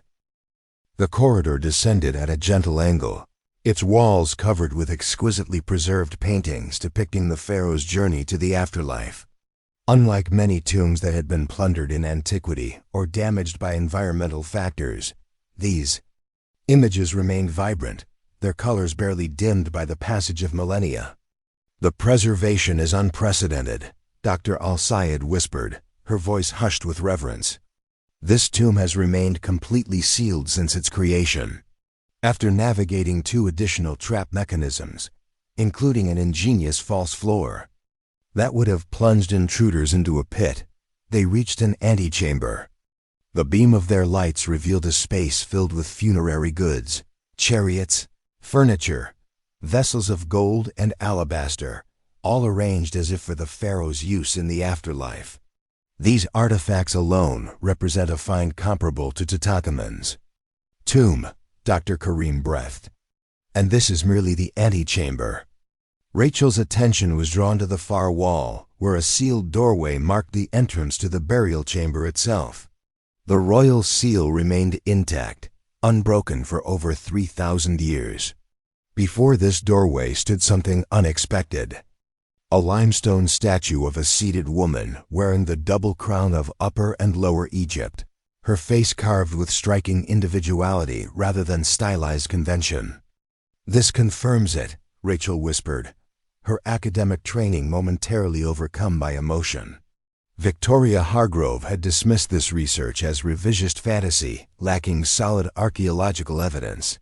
The corridor descended at a gentle angle, its walls covered with exquisitely preserved paintings depicting the pharaoh's journey to the afterlife. Unlike many tombs that had been plundered in antiquity or damaged by environmental factors, these images remained vibrant, their colors barely dimmed by the passage of millennia. "The preservation is unprecedented," Dr. Al-Sayed whispered, her voice hushed with reverence. "This tomb has remained completely sealed since its creation." After navigating 2 additional trap mechanisms, including an ingenious false floor that would have plunged intruders into a pit, they reached an antechamber. The beam of their lights revealed a space filled with funerary goods, chariots, furniture, vessels of gold and alabaster, all arranged as if for the pharaoh's use in the afterlife. These artifacts alone represent a find comparable to Tutankhamun's tomb, Dr. Karim breathed. "And this is merely the antechamber." Rachel's attention was drawn to the far wall, where a sealed doorway marked the entrance to the burial chamber itself. The royal seal remained intact, unbroken for over 3,000 years. Before this doorway stood something unexpected. A limestone statue of a seated woman wearing the double crown of Upper and Lower Egypt, her face carved with striking individuality rather than stylized convention. "This confirms it," Rachel whispered, her academic training momentarily overcome by emotion. Victoria Hargrove had dismissed this research as revisionist fantasy, lacking solid archaeological evidence.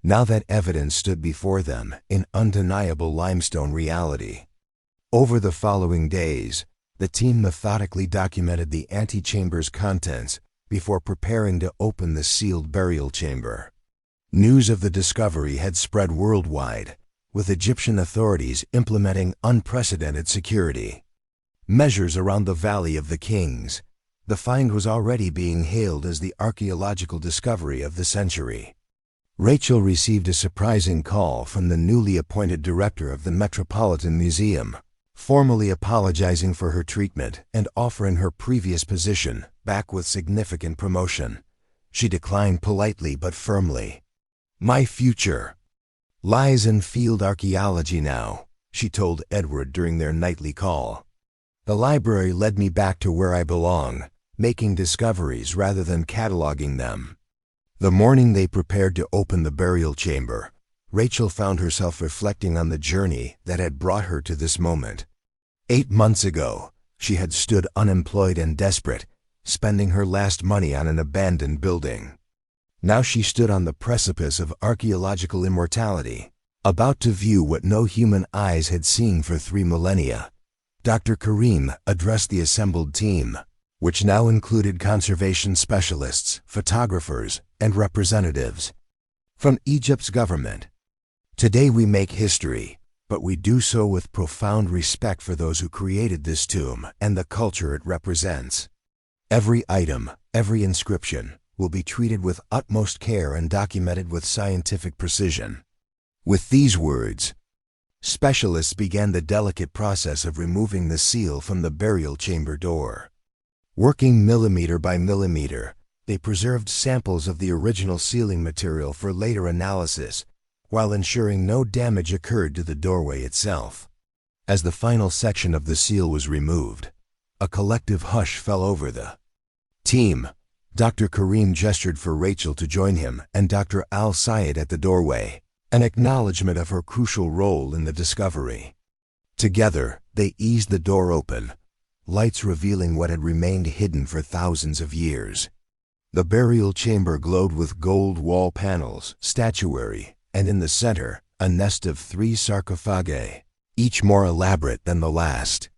Now that evidence stood before them in undeniable limestone reality. Over the following days, the team methodically documented the antechamber's contents before preparing to open the sealed burial chamber. News of the discovery had spread worldwide, with Egyptian authorities implementing unprecedented security measures around the Valley of the Kings. The find was already being hailed as the archaeological discovery of the century. Rachel received a surprising call from the newly appointed director of the Metropolitan Museum, formally apologizing for her treatment and offering her previous position back with significant promotion. She declined politely but firmly. "My future lies in field archaeology now," she told Edward during their nightly call. "The library led me back to where I belong, making discoveries rather than cataloging them." The morning they prepared to open the burial chamber, Rachel found herself reflecting on the journey that had brought her to this moment. 8 months ago, she had stood unemployed and desperate, spending her last money on an abandoned building. Now she stood on the precipice of archaeological immortality, about to view what no human eyes had seen for 3 millennia. Dr. Karim addressed the assembled team, which now included conservation specialists, photographers, and representatives from Egypt's government. "Today we make history, but we do so with profound respect for those who created this tomb and the culture it represents. Every item, every inscription, will be treated with utmost care and documented with scientific precision." With these words, specialists began the delicate process of removing the seal from the burial chamber door. Working millimeter by millimeter, they preserved samples of the original sealing material for later analysis, while ensuring no damage occurred to the doorway itself. As the final section of the seal was removed, a collective hush fell over the team. Dr. Karim gestured for Rachel to join him and Dr. Al-Sayed at the doorway, an acknowledgement of her crucial role in the discovery. Together, they eased the door open, lights revealing what had remained hidden for thousands of years. The burial chamber glowed with gold wall panels, statuary, and in the center, a nest of 3 sarcophagi, each more elaborate than the last.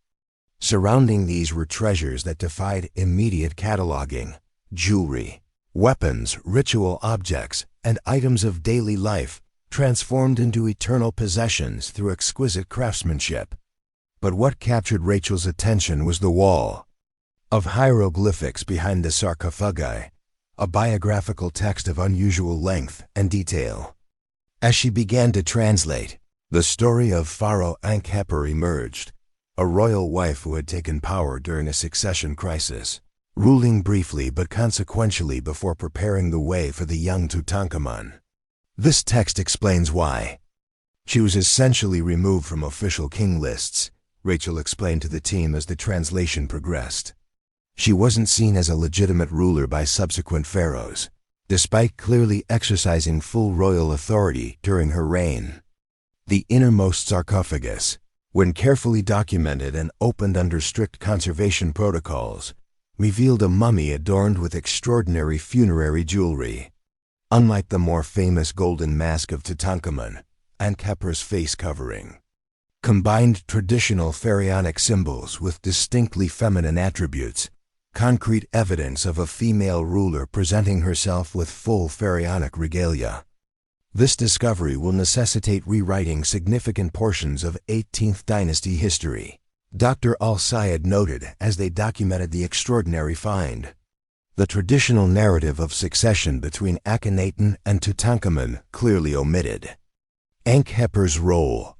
Surrounding these were treasures that defied immediate cataloging: jewelry, weapons, ritual objects, and items of daily life, transformed into eternal possessions through exquisite craftsmanship. But what captured Rachel's attention was the wall of hieroglyphics behind the sarcophagi, a biographical text of unusual length and detail. As she began to translate, the story of Pharaoh Ankheper emerged, a royal wife who had taken power during a succession crisis, ruling briefly but consequentially before preparing the way for the young Tutankhamun. This text explains why. She was essentially removed from official king lists, Rachel explained to the team as the translation progressed. She wasn't seen as a legitimate ruler by subsequent pharaohs, despite clearly exercising full royal authority during her reign. The innermost sarcophagus, when carefully documented and opened under strict conservation protocols, revealed a mummy adorned with extraordinary funerary jewelry. Unlike the more famous golden mask of Tutankhamun, Ankheper's face covering combined traditional pharaonic symbols with distinctly feminine attributes, concrete evidence of a female ruler presenting herself with full pharaonic regalia. This discovery will necessitate rewriting significant portions of 18th dynasty history, Dr. Al-Sayed noted as they documented the extraordinary find. The traditional narrative of succession between Akhenaten and Tutankhamun clearly omitted Ankheper's role.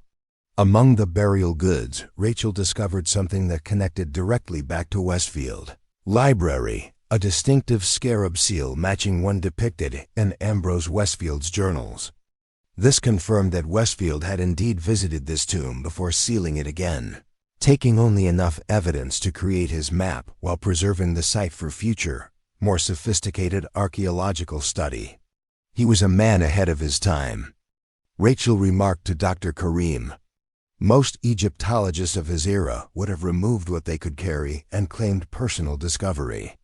Among the burial goods, Rachel discovered something that connected directly back to Westfield Library, a distinctive scarab seal matching one depicted in Ambrose Westfield's journals. This confirmed that Westfield had indeed visited this tomb before sealing it again, taking only enough evidence to create his map while preserving the site for future, more sophisticated archaeological study. He was a man ahead of his time. Rachel remarked to Dr. Karim, "Most Egyptologists of his era would have removed what they could carry and claimed personal discovery.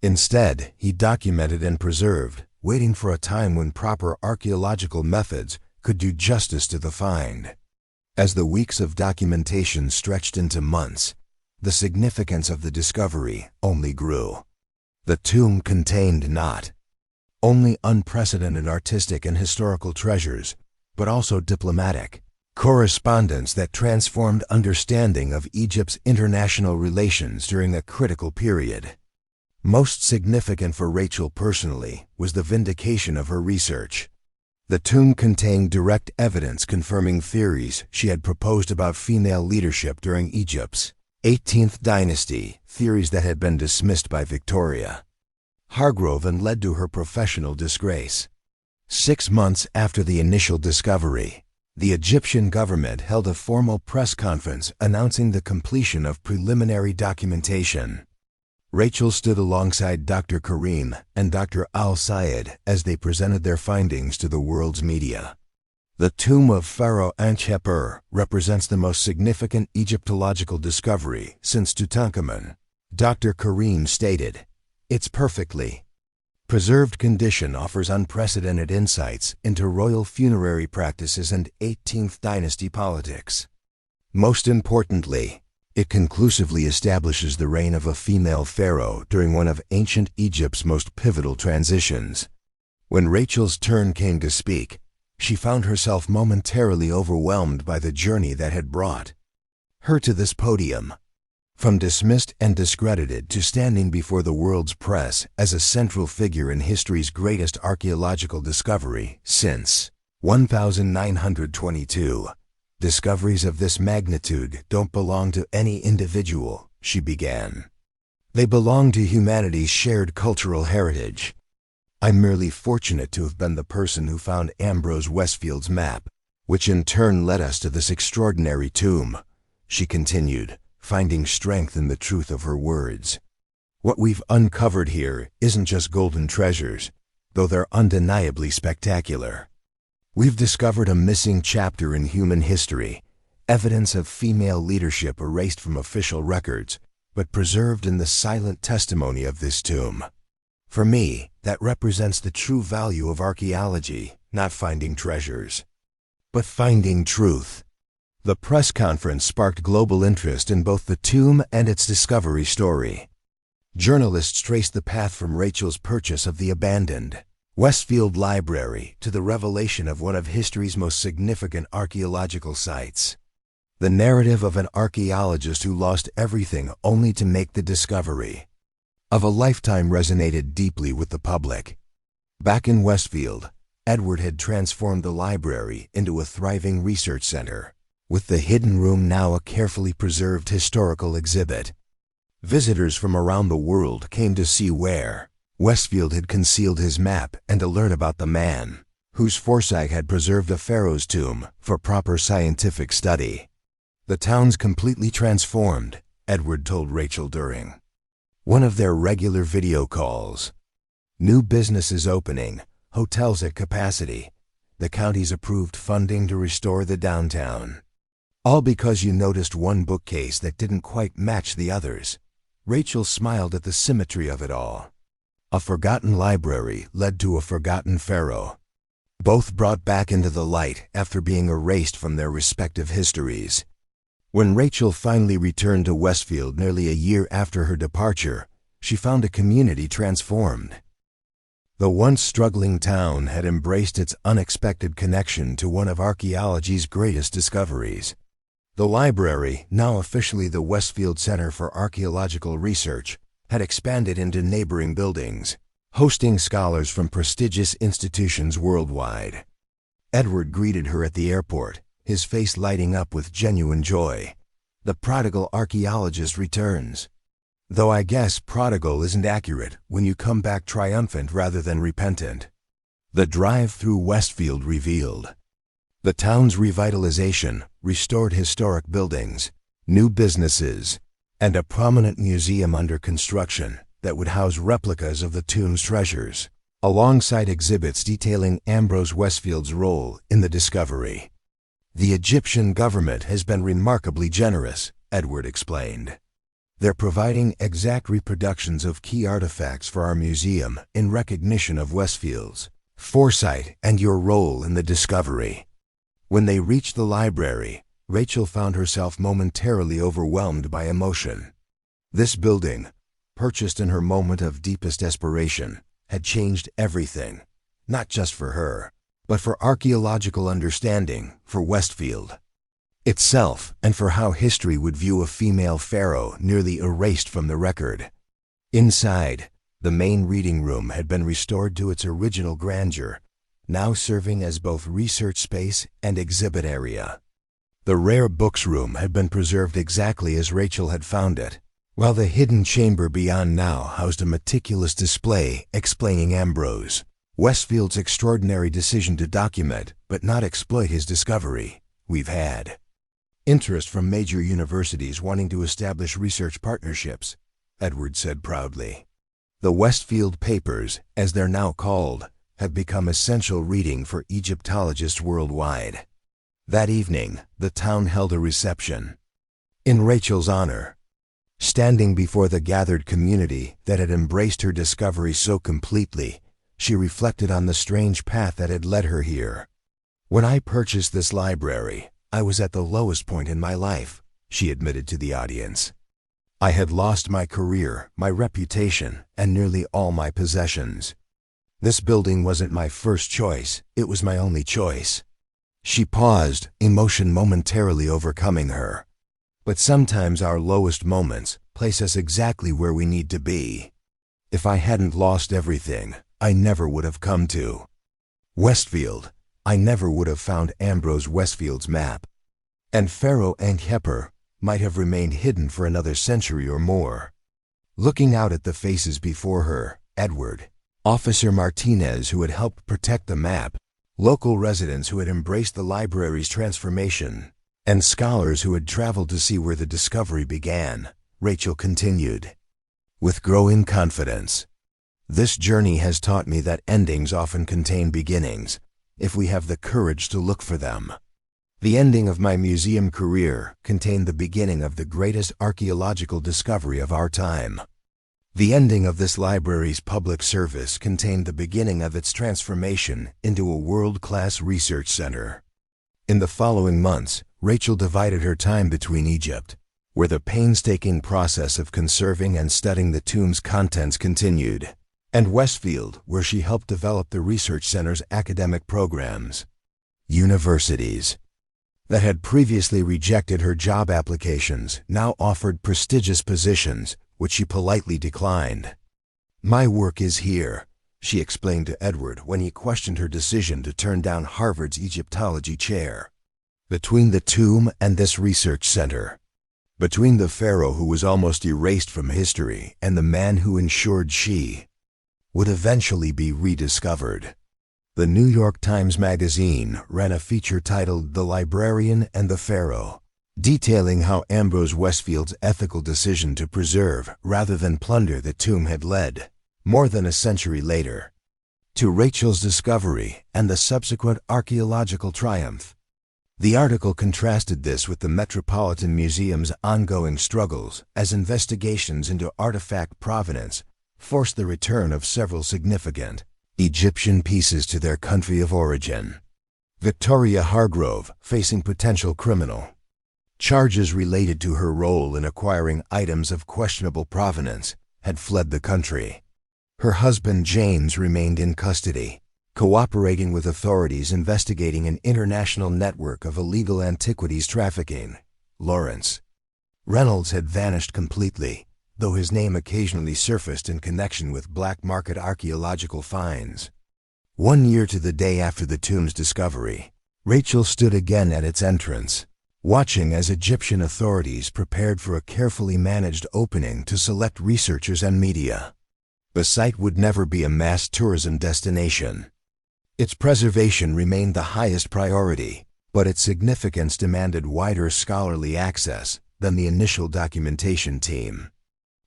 Instead, he documented and preserved, waiting for a time when proper archaeological methods could do justice to the find." As the weeks of documentation stretched into months, the significance of the discovery only grew. The tomb contained not only unprecedented artistic and historical treasures, but also diplomatic correspondence that transformed understanding of Egypt's international relations during a critical period. Most significant for Rachel personally was the vindication of her research. The tomb contained direct evidence confirming theories she had proposed about female leadership during Egypt's 18th dynasty, theories that had been dismissed by Victoria Hargrove and led to her professional disgrace. 6 months after the initial discovery, the Egyptian government held a formal press conference announcing the completion of preliminary documentation. Rachel stood alongside Dr. Karim and Dr. Al-Sayed as they presented their findings to the world's media. The tomb of Pharaoh Ankhepur represents the most significant Egyptological discovery since Tutankhamun. Dr. Karim stated, "Its perfectly preserved condition offers unprecedented insights into royal funerary practices and 18th dynasty politics. Most importantly, it conclusively establishes the reign of a female pharaoh during one of ancient Egypt's most pivotal transitions." When Rachel's turn came to speak, she found herself momentarily overwhelmed by the journey that had brought her to this podium. From dismissed and discredited to standing before the world's press as a central figure in history's greatest archaeological discovery since 1922. "Discoveries of this magnitude don't belong to any individual," she began. "They belong to humanity's shared cultural heritage. I'm merely fortunate to have been the person who found Ambrose Westfield's map, which in turn led us to this extraordinary tomb," she continued, finding strength in the truth of her words. "What we've uncovered here isn't just golden treasures, though they're undeniably spectacular. We've discovered a missing chapter in human history, evidence of female leadership erased from official records, but preserved in the silent testimony of this tomb. For me, that represents the true value of archaeology, not finding treasures, but finding truth." The press conference sparked global interest in both the tomb and its discovery story. Journalists traced the path from Rachel's purchase of the abandoned Westfield Library to the revelation of one of history's most significant archaeological sites. The narrative of an archaeologist who lost everything only to make the discovery of a lifetime resonated deeply with the public. Back in Westfield, Edward had transformed the library into a thriving research center, with the hidden room now a carefully preserved historical exhibit. Visitors from around the world came to see where Westfield had concealed his map and to learn about the man whose foresight had preserved a pharaoh's tomb for proper scientific study. "The town's completely transformed," Edward told Rachel during one of their regular video calls. "New businesses opening, hotels at capacity, the county's approved funding to restore the downtown. All because you noticed one bookcase that didn't quite match the others." Rachel smiled at the symmetry of it all. A forgotten library led to a forgotten pharaoh, both brought back into the light after being erased from their respective histories. When Rachel finally returned to Westfield nearly a year after her departure, she found a community transformed. The once struggling town had embraced its unexpected connection to one of archaeology's greatest discoveries. The library, now officially the Westfield Center for Archaeological Research, had expanded into neighboring buildings, hosting scholars from prestigious institutions worldwide. Edward greeted her at the airport, his face lighting up with genuine joy. The prodigal archaeologist returns. Though I guess prodigal isn't accurate when you come back triumphant rather than repentant. The drive through Westfield revealed. The town's revitalization restored historic buildings, new businesses, and a prominent museum under construction that would house replicas of the tomb's treasures, alongside exhibits detailing Ambrose Westfield's role in the discovery. The Egyptian government has been remarkably generous, Edward explained. They're providing exact reproductions of key artifacts for our museum in recognition of Westfield's foresight and your role in the discovery. When they reached the library, Rachel found herself momentarily overwhelmed by emotion. This building, purchased in her moment of deepest desperation, had changed everything, not just for her, but for archaeological understanding, for Westfield itself, and for how history would view a female pharaoh nearly erased from the record. Inside, the main reading room had been restored to its original grandeur, now serving as both research space and exhibit area. The rare books room had been preserved exactly as Rachel had found it, while the hidden chamber beyond now housed a meticulous display explaining Ambrose Westfield's extraordinary decision to document but not exploit his discovery. We've had interest from major universities wanting to establish research partnerships, Edward said proudly. The Westfield Papers, as they're now called, have become essential reading for Egyptologists worldwide. That evening, the town held a reception in Rachel's honor. Standing before the gathered community that had embraced her discovery so completely, she reflected on the strange path that had led her here. When I purchased this library, I was at the lowest point in my life, she admitted to the audience. I had lost my career, my reputation, and nearly all my possessions. This building wasn't my first choice, it was my only choice. She paused, emotion momentarily overcoming her. But sometimes our lowest moments place us exactly where we need to be. If I hadn't lost everything, I never would have come to Westfield. I never would have found Ambrose Westfield's map. And Pharaoh Ankheper might have remained hidden for another century or more. Looking out at the faces before her, Edward, Officer Martinez who had helped protect the map, local residents who had embraced the library's transformation, and scholars who had traveled to see where the discovery began, Rachel continued, with growing confidence. This journey has taught me that endings often contain beginnings, if we have the courage to look for them. The ending of my museum career contained the beginning of the greatest archaeological discovery of our time. The ending of this library's public service contained the beginning of its transformation into a world-class research center. In the following months, Rachel divided her time between Egypt, where the painstaking process of conserving and studying the tomb's contents continued, and Westfield, where she helped develop the research center's academic programs. Universities that had previously rejected her job applications now offered prestigious positions, which she politely declined. My work is here, she explained to Edward when he questioned her decision to turn down Harvard's Egyptology chair. Between the tomb and this research center, between the pharaoh who was almost erased from history and the man who ensured she would eventually be rediscovered. The New York Times Magazine ran a feature titled The Librarian and the Pharaoh, detailing how Ambrose Westfield's ethical decision to preserve rather than plunder the tomb had led, more than a century later, to Rachel's discovery and the subsequent archaeological triumph. The article contrasted this with the Metropolitan Museum's ongoing struggles as investigations into artifact provenance forced the return of several significant Egyptian pieces to their country of origin. Victoria Hargrove, facing potential criminal charges related to her role in acquiring items of questionable provenance, had fled the country. Her husband James remained in custody, cooperating with authorities investigating an international network of illegal antiquities trafficking. Lawrence Reynolds had vanished completely, though his name occasionally surfaced in connection with black market archaeological finds. 1 year to the day after the tomb's discovery, Rachel stood again at its entrance, watching as Egyptian authorities prepared for a carefully managed opening to select researchers and media. The site would never be a mass tourism destination. Its preservation remained the highest priority, but its significance demanded wider scholarly access than the initial documentation team.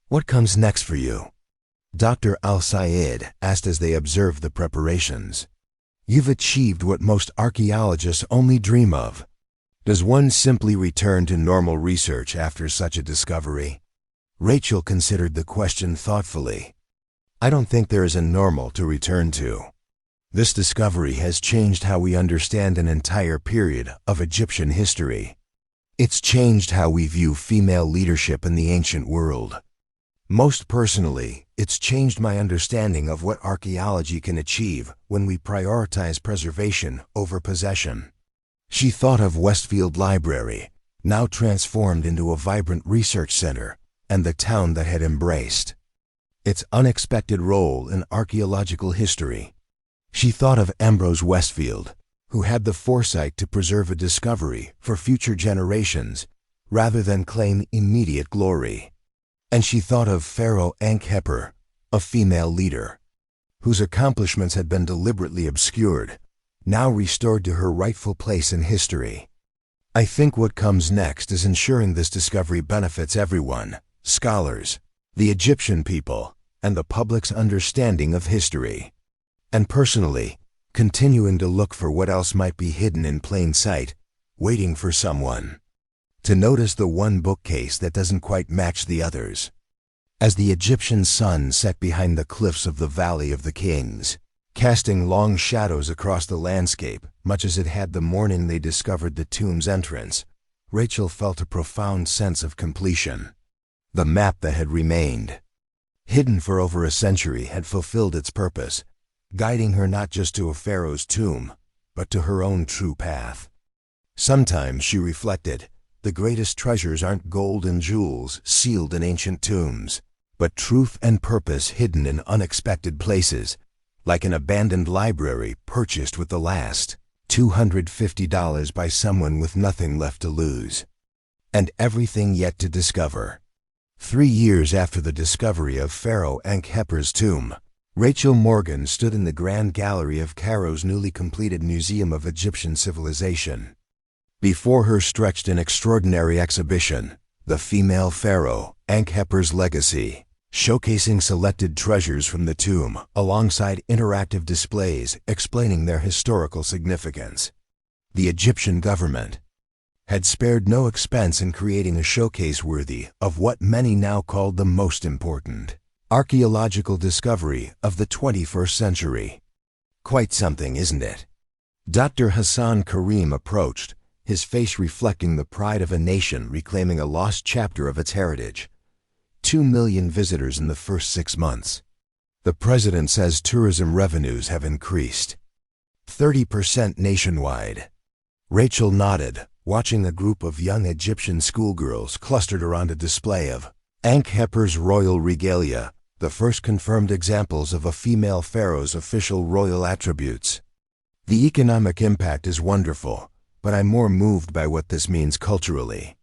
"What comes next for you?" Dr. Al-Sayed asked as they observed the preparations. "You've achieved what most archaeologists only dream of. Does one simply return to normal research after such a discovery?" Rachel considered the question thoughtfully. "I don't think there is a normal to return to. This discovery has changed how we understand an entire period of Egyptian history. It's changed how we view female leadership in the ancient world. Most personally, it's changed my understanding of what archaeology can achieve when we prioritize preservation over possession." She thought of Westfield Library, now transformed into a vibrant research center, and the town that had embraced its unexpected role in archaeological history. She thought of Ambrose Westfield, who had the foresight to preserve a discovery for future generations rather than claim immediate glory. And she thought of Pharaoh Ankheper, a female leader, whose accomplishments had been deliberately obscured, now restored to her rightful place in history. "I think what comes next is ensuring this discovery benefits everyone, scholars, the Egyptian people, and the public's understanding of history. And personally, continuing to look for what else might be hidden in plain sight, waiting for someone to notice the one bookcase that doesn't quite match the others." As the Egyptian sun set behind the cliffs of the Valley of the Kings, casting long shadows across the landscape, much as it had the morning they discovered the tomb's entrance, Rachel felt a profound sense of completion. The map that had remained hidden for over a century had fulfilled its purpose, guiding her not just to a pharaoh's tomb, but to her own true path. Sometimes, she reflected, the greatest treasures aren't gold and jewels sealed in ancient tombs, but truth and purpose hidden in unexpected places, like an abandoned library purchased with the last $250 by someone with nothing left to lose, and everything yet to discover. 3 years after the discovery of Pharaoh Ankheper's tomb, Rachel Morgan stood in the Grand Gallery of Cairo's newly completed Museum of Egyptian Civilization. Before her stretched an extraordinary exhibition, The Female Pharaoh, Ankheper's Legacy, showcasing selected treasures from the tomb alongside interactive displays explaining their historical significance. The Egyptian government had spared no expense in creating a showcase worthy of what many now called the most important archaeological discovery of the 21st century. Quite something, isn't it? Dr. Hassan Karim approached, his face reflecting the pride of a nation reclaiming a lost chapter of its heritage. 2 million visitors in the first 6 months. The president says tourism revenues have increased 30% nationwide. Rachel nodded, watching a group of young Egyptian schoolgirls clustered around a display of Ankheper's royal regalia, the first confirmed examples of a female pharaoh's official royal attributes. The economic impact is wonderful, but I'm more moved by what this means culturally.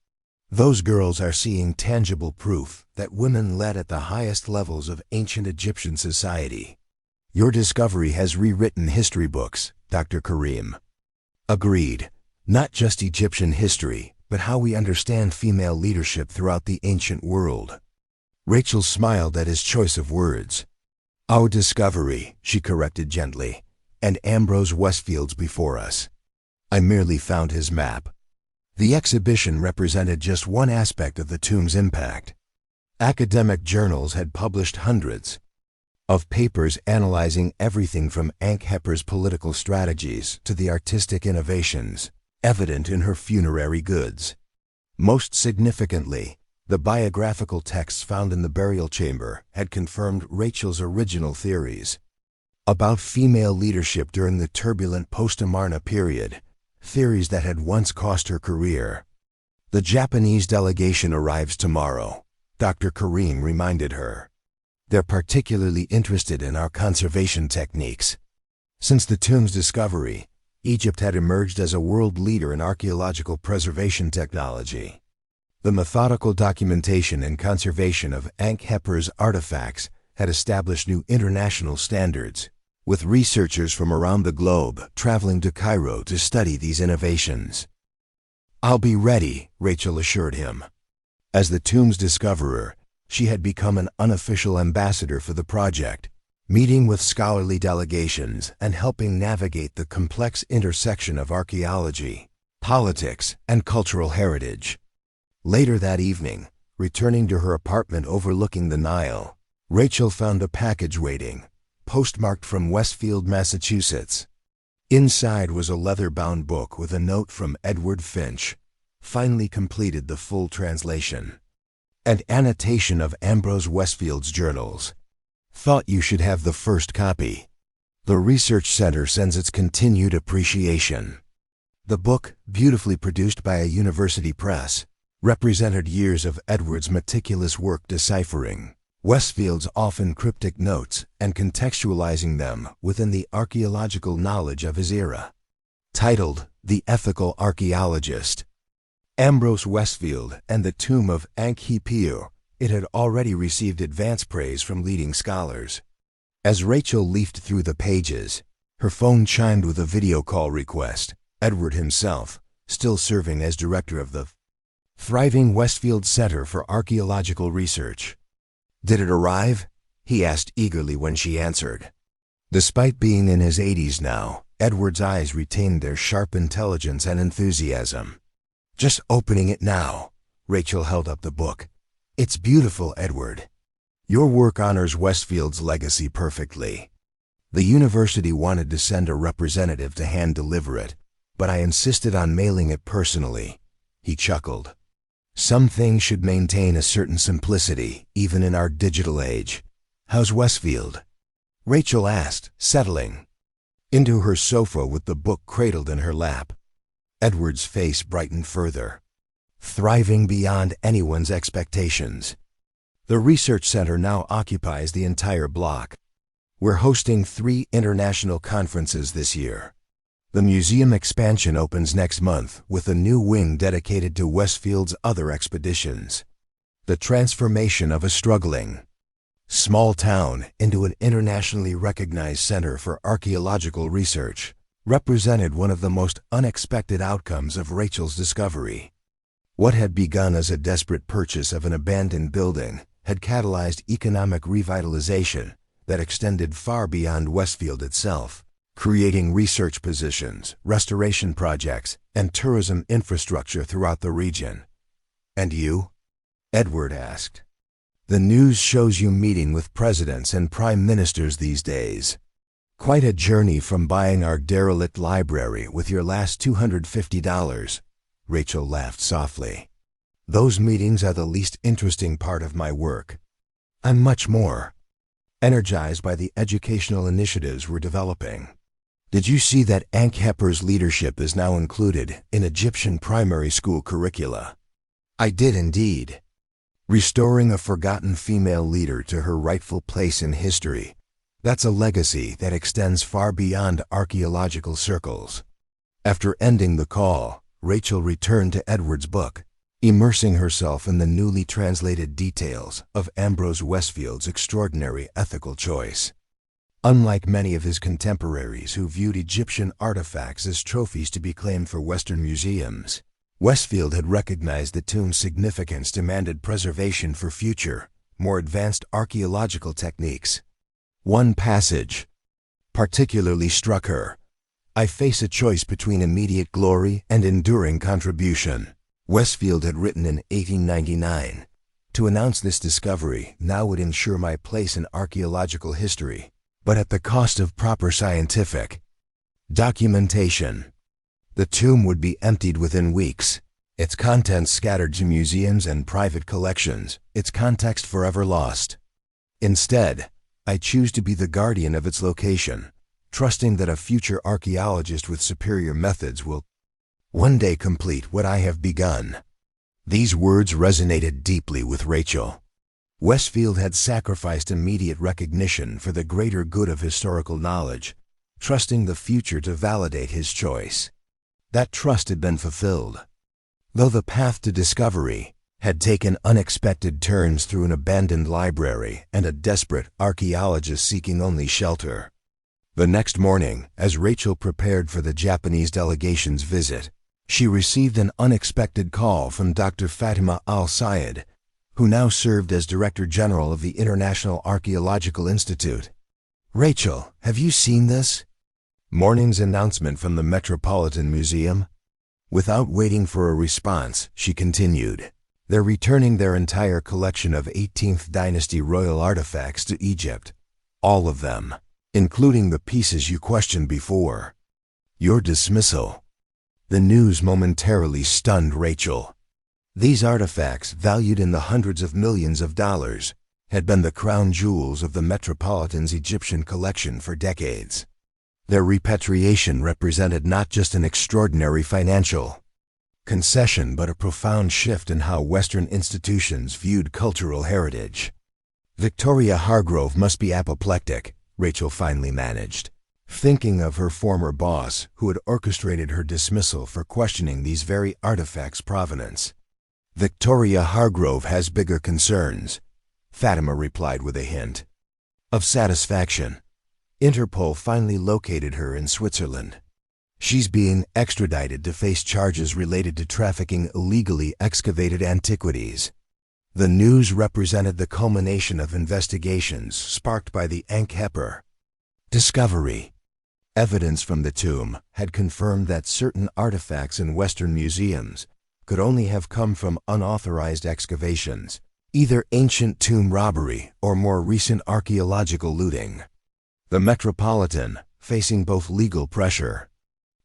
Those girls are seeing tangible proof that women led at the highest levels of ancient Egyptian society. Your discovery has rewritten history books, Dr. Karim. Agreed. Not just Egyptian history, but how we understand female leadership throughout the ancient world. Rachel smiled at his choice of words. Our discovery, she corrected gently, and Ambrose Westfield's before us. I merely found his map. The exhibition represented just one aspect of the tomb's impact. Academic journals had published hundreds of papers analyzing everything from Ankheper's political strategies to the artistic innovations evident in her funerary goods. Most significantly, the biographical texts found in the burial chamber had confirmed Rachel's original theories about female leadership during the turbulent post-Amarna period, theories that had once cost her career. The Japanese delegation arrives tomorrow, Dr. Karim reminded her. They're particularly interested in our conservation techniques. Since the tomb's discovery, Egypt had emerged as a world leader in archaeological preservation technology. The methodical documentation and conservation of Ankh-Heper's artifacts had established new international standards, with researchers from around the globe traveling to Cairo to study these innovations. "I'll be ready," Rachel assured him. As the tomb's discoverer, she had become an unofficial ambassador for the project, meeting with scholarly delegations and helping navigate the complex intersection of archaeology, politics, and cultural heritage. Later that evening, returning to her apartment overlooking the Nile, Rachel found a package waiting, postmarked from Westfield, Massachusetts. Inside was a leather-bound book with a note from Edward Finch, finally completed the full translation. An annotation of Ambrose Westfield's journals. "Thought you should have the first copy. The Research Center sends its continued appreciation." The book, beautifully produced by a university press, represented years of Edward's meticulous work deciphering Westfield's often cryptic notes and contextualizing them within the archaeological knowledge of his era. Titled "The Ethical Archaeologist," Ambrose Westfield and the Tomb of Ankh-Heper, it had already received advance praise from leading scholars. As Rachel leafed through the pages, her phone chimed with a video call request. Edward himself, still serving as director of the thriving Westfield Center for Archaeological Research. "Did it arrive?" he asked eagerly when she answered. Despite being in his 80s now, Edward's eyes retained their sharp intelligence and enthusiasm. "Just opening it now." Rachel held up the book. "It's beautiful, Edward. Your work honors Westfield's legacy perfectly. The university wanted to send a representative to hand-deliver it, but I insisted on mailing it personally." He chuckled. "Some things should maintain a certain simplicity, even in our digital age. How's Westfield?" Rachel asked, settling into her sofa with the book cradled in her lap. Edward's face brightened further. "Thriving beyond anyone's expectations. The Research Center now occupies the entire block. We're hosting 3 international conferences this year. The museum expansion opens next month with a new wing dedicated to Westfield's other expeditions. The transformation of a struggling small town into an internationally recognized center for archaeological research represented one of the most unexpected outcomes of Rachel's discovery. What had begun as a desperate purchase of an abandoned building had catalyzed economic revitalization that extended far beyond Westfield itself, creating research positions, restoration projects, and tourism infrastructure throughout the region. "And you?" Edward asked. "The news shows you meeting with presidents and prime ministers these days. Quite a journey from buying our derelict library with your last $250. Rachel laughed softly. "Those meetings are the least interesting part of my work. I'm much more energized by the educational initiatives we're developing. Did you see that Ankh-Heper's leadership is now included in Egyptian primary school curricula?" "I did indeed. Restoring a forgotten female leader to her rightful place in history. That's a legacy that extends far beyond archaeological circles." After ending the call, Rachel returned to Edward's book, immersing herself in the newly translated details of Ambrose Westfield's extraordinary ethical choice. Unlike many of his contemporaries who viewed Egyptian artifacts as trophies to be claimed for Western museums, Westfield had recognized the tomb's significance demanded preservation for future, more advanced archaeological techniques. One passage particularly struck her. "I face a choice between immediate glory and enduring contribution," Westfield had written in 1899. "To announce this discovery now would ensure my place in archaeological history, but at the cost of proper scientific documentation. The tomb would be emptied within weeks, its contents scattered to museums and private collections, its context forever lost. Instead, I choose to be the guardian of its location, trusting that a future archaeologist with superior methods will one day complete what I have begun." These words resonated deeply with Rachel. Westfield had sacrificed immediate recognition for the greater good of historical knowledge, trusting the future to validate his choice. That trust had been fulfilled. Though the path to discovery had taken unexpected turns through an abandoned library and a desperate archaeologist seeking only shelter. The next morning, as Rachel prepared for the Japanese delegation's visit, she received an unexpected call from Dr. Fatima Al-Sayed, who now served as Director General of the International Archaeological Institute. "Rachel, have you seen this?" Morning's announcement from the Metropolitan Museum. Without waiting for a response, she continued, "They're returning their entire collection of 18th dynasty royal artifacts to Egypt. All of them, including the pieces you questioned before. Your dismissal." The news momentarily stunned Rachel. These artifacts, valued in the hundreds of millions of dollars, had been the crown jewels of the Metropolitan's Egyptian collection for decades. Their repatriation represented not just an extraordinary financial concession but a profound shift in how Western institutions viewed cultural heritage. Victoria Hargrove must be apoplectic, Rachel finally managed, thinking of her former boss who had orchestrated her dismissal for questioning these very artifacts' provenance. "Victoria Hargrove has bigger concerns," Fatima replied with a hint of satisfaction. "Interpol finally located her in Switzerland. She's being extradited to face charges related to trafficking illegally excavated antiquities." The news represented the culmination of investigations sparked by the Ankh-Heper discovery. Evidence from the tomb had confirmed that certain artifacts in Western museums could only have come from unauthorized excavations, either ancient tomb robbery or more recent archaeological looting. The Metropolitan, facing both legal pressure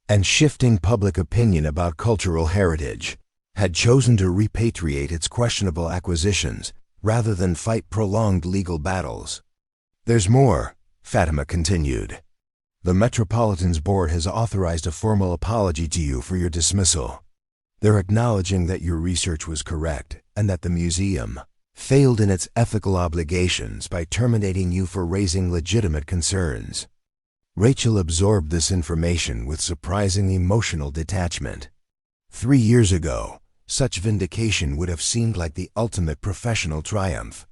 and shifting public opinion about cultural heritage, had chosen to repatriate its questionable acquisitions rather than fight prolonged legal battles. "There's more," Fatima continued. "The Metropolitan's board has authorized a formal apology to you for your dismissal. They're acknowledging that your research was correct and that the museum failed in its ethical obligations by terminating you for raising legitimate concerns." Rachel absorbed this information with surprising emotional detachment. 3 years ago, such vindication would have seemed like the ultimate professional triumph.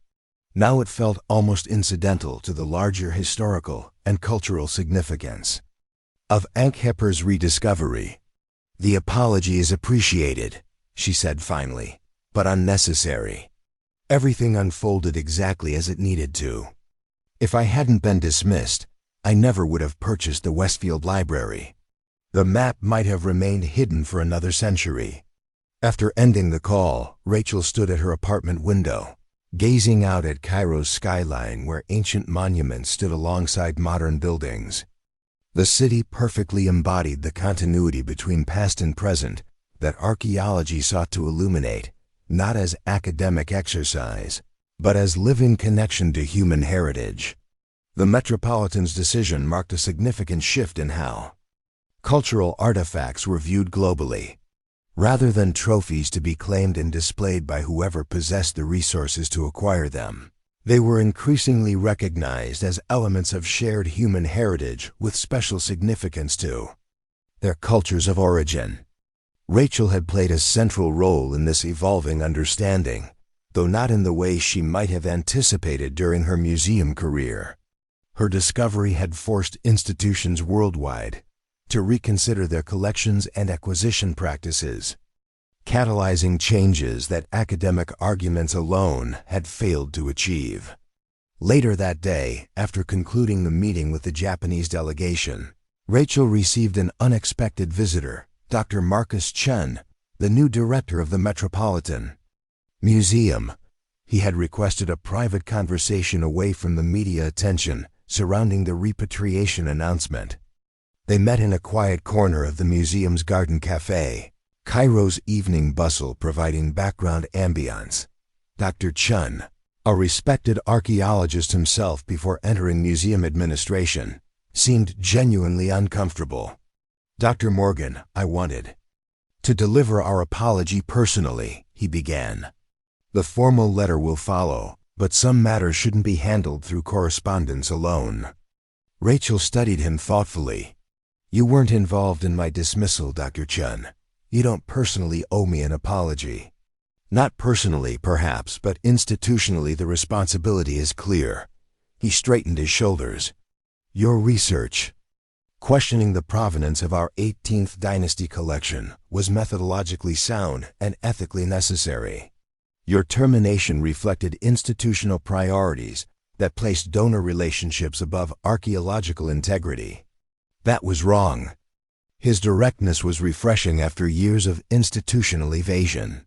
Now it felt almost incidental to the larger historical and cultural significance of Ankh-Heper's rediscovery. "The apology is appreciated," she said finally, "but unnecessary. Everything unfolded exactly as it needed to. If I hadn't been dismissed, I never would have purchased the Westfield Library. The map might have remained hidden for another century." After ending the call, Rachel stood at her apartment window, gazing out at Cairo's skyline where ancient monuments stood alongside modern buildings. The city perfectly embodied the continuity between past and present that archaeology sought to illuminate, not as academic exercise, but as living connection to human heritage. The Metropolitan's decision marked a significant shift in how cultural artifacts were viewed globally. Rather than trophies to be claimed and displayed by whoever possessed the resources to acquire them, they were increasingly recognized as elements of shared human heritage with special significance to their cultures of origin. Rachel had played a central role in this evolving understanding, though not in the way she might have anticipated during her museum career. Her discovery had forced institutions worldwide to reconsider their collections and acquisition practices, catalyzing changes that academic arguments alone had failed to achieve. Later that day, after concluding the meeting with the Japanese delegation, Rachel received an unexpected visitor, Dr. Marcus Chen, the new director of the Metropolitan Museum. He had requested a private conversation away from the media attention surrounding the repatriation announcement. They met in a quiet corner of the museum's garden cafe, Cairo's evening bustle providing background ambience. Dr. Chen, a respected archaeologist himself before entering museum administration, seemed genuinely uncomfortable. "Dr. Morgan, I wanted to deliver our apology personally," he began. "The formal letter will follow, but some matters shouldn't be handled through correspondence alone." Rachel studied him thoughtfully. You weren't involved in my dismissal, Dr. Chun. You don't personally owe me an apology. Not personally, perhaps, but institutionally the responsibility is clear. He straightened his shoulders. Your research, questioning the provenance of our 18th dynasty collection, was methodologically sound and ethically necessary. Your termination reflected institutional priorities that placed donor relationships above archaeological integrity. That was wrong. His directness was refreshing after years of institutional evasion.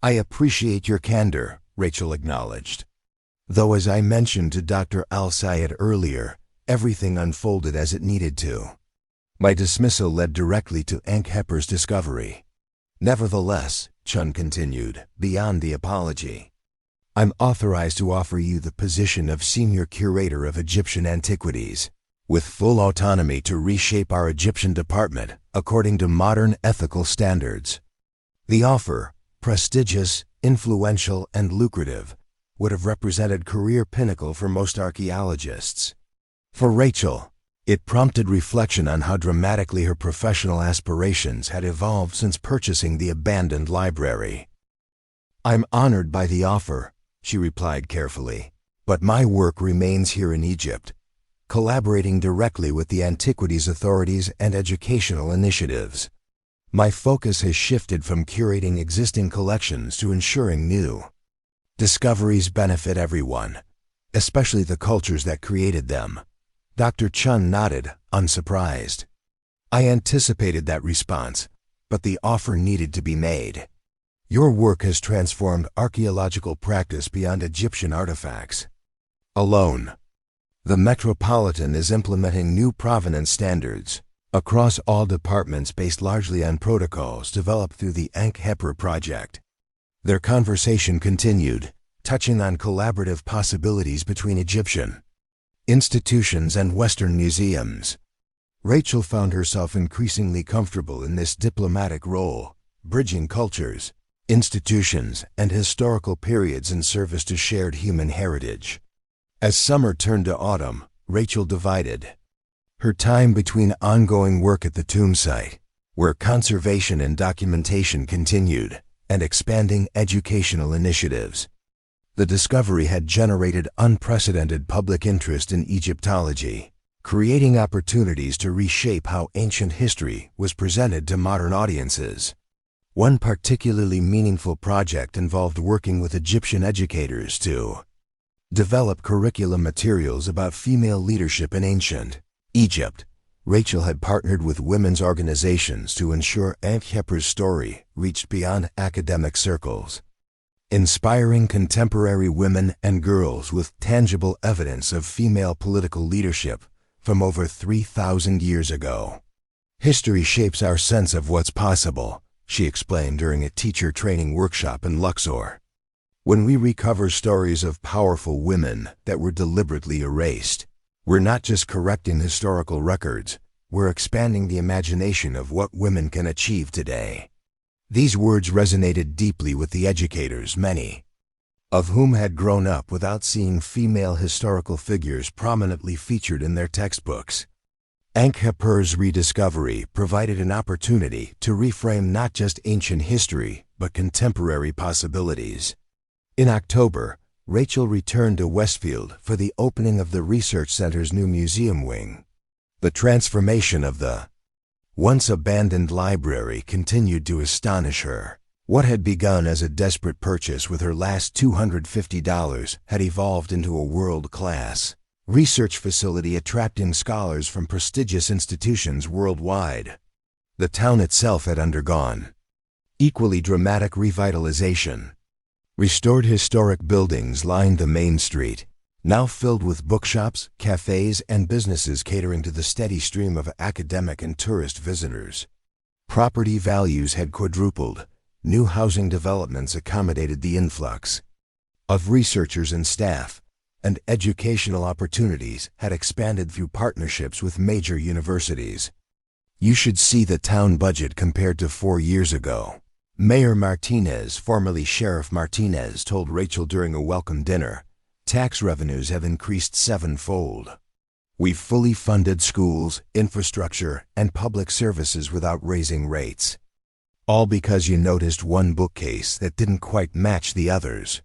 I appreciate your candor, Rachel acknowledged. Though as I mentioned to Dr. Al-Sayed earlier, everything unfolded as it needed to. My dismissal led directly to Ankhepur's discovery. Nevertheless, Chun continued, beyond the apology, I'm authorized to offer you the position of Senior Curator of Egyptian Antiquities, with full autonomy to reshape our Egyptian department according to modern ethical standards. The offer, prestigious, influential, and lucrative, would have represented career pinnacle for most archaeologists. For Rachel, it prompted reflection on how dramatically her professional aspirations had evolved since purchasing the abandoned library. I'm honored by the offer, she replied carefully, but my work remains here in Egypt, collaborating directly with the antiquities authorities and educational initiatives. My focus has shifted from curating existing collections to ensuring new discoveries benefit everyone, especially the cultures that created them. Dr. Chun nodded, unsurprised. I anticipated that response, but the offer needed to be made. Your work has transformed archaeological practice beyond Egyptian artifacts. Alone, the Metropolitan is implementing new provenance standards across all departments based largely on protocols developed through the Ankhepur project. Their conversation continued, touching on collaborative possibilities between Egyptian institutions and Western museums. Rachel found herself increasingly comfortable in this diplomatic role, bridging cultures, institutions, and historical periods in service to shared human heritage. As summer turned to autumn, Rachel divided her time between ongoing work at the tomb site, where conservation and documentation continued, and expanding educational initiatives. The discovery had generated unprecedented public interest in Egyptology, creating opportunities to reshape how ancient history was presented to modern audiences. One particularly meaningful project involved working with Egyptian educators to develop curriculum materials about female leadership in ancient Egypt. Rachel had partnered with women's organizations to ensure Ankhepur's story reached beyond academic circles, inspiring contemporary women and girls with tangible evidence of female political leadership from over 3,000 years ago. History shapes our sense of what's possible, she explained during a teacher training workshop in Luxor. When we recover stories of powerful women that were deliberately erased, we're not just correcting historical records, we're expanding the imagination of what women can achieve today. These words resonated deeply with the educators, many of whom had grown up without seeing female historical figures prominently featured in their textbooks. Ankhepur's rediscovery provided an opportunity to reframe not just ancient history, but contemporary possibilities. In October, Rachel returned to Westfield for the opening of the Research Center's new museum wing. The transformation of the once abandoned library continued to astonish her. What had begun as a desperate purchase with her last $250 had evolved into a world-class research facility attracting scholars from prestigious institutions worldwide. The town itself had undergone equally dramatic revitalization. Restored historic buildings lined the main street, now filled with bookshops, cafes, and businesses catering to the steady stream of academic and tourist visitors. Property values had quadrupled. New housing developments accommodated the influx of researchers and staff, and educational opportunities had expanded through partnerships with major universities. You should see the town budget compared to 4 years ago, Mayor Martinez, formerly Sheriff Martinez, told Rachel during a welcome dinner. Tax revenues have increased 7-fold. We fully funded schools, infrastructure, and public services without raising rates. All because you noticed one bookcase that didn't quite match the others.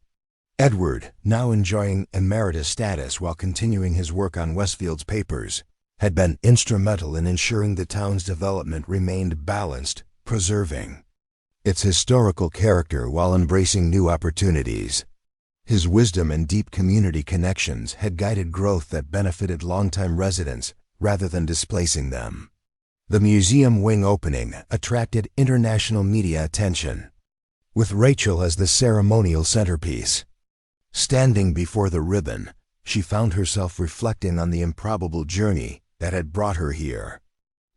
Edward, now enjoying emeritus status while continuing his work on Westfield's papers, had been instrumental in ensuring the town's development remained balanced, preserving its historical character while embracing new opportunities. His wisdom and deep community connections had guided growth that benefited longtime residents rather than displacing them. The museum wing opening attracted international media attention, with Rachel as the ceremonial centerpiece. Standing before the ribbon, she found herself reflecting on the improbable journey that had brought her here.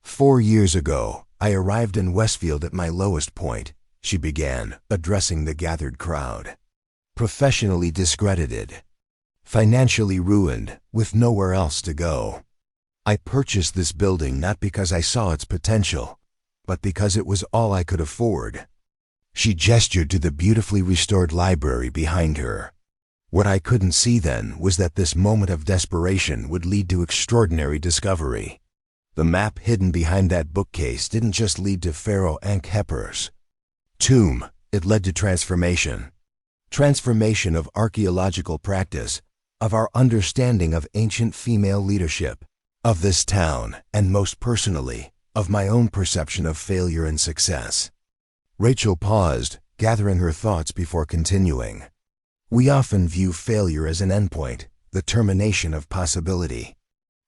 4 years ago, I arrived in Westfield at my lowest point, she began, addressing the gathered crowd. Professionally discredited, financially ruined, with nowhere else to go. I purchased this building not because I saw its potential, but because it was all I could afford. She gestured to the beautifully restored library behind her. What I couldn't see then was that this moment of desperation would lead to extraordinary discovery. The map hidden behind that bookcase didn't just lead to Pharaoh Ankhepper's tomb, it led to transformation. Transformation of archaeological practice, of our understanding of ancient female leadership, of this town, and most personally, of my own perception of failure and success. Rachel paused, gathering her thoughts before continuing. We often view failure as an endpoint, the termination of possibility.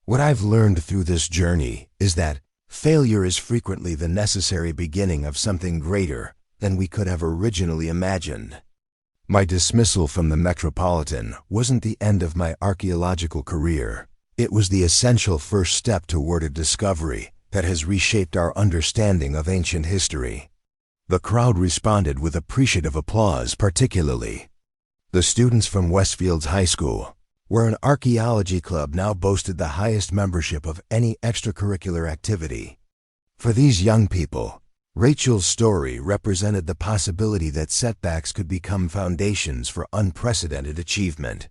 What I've learned through this journey is that failure is frequently the necessary beginning of something greater than we could have originally imagined. My dismissal from the Metropolitan wasn't the end of my archaeological career. It was the essential first step toward a discovery that has reshaped our understanding of ancient history. The crowd responded with appreciative applause particularly. The students from Westfield's high school, where an archaeology club now boasted the highest membership of any extracurricular activity. For these young people, Rachel's story represented the possibility that setbacks could become foundations for unprecedented achievement.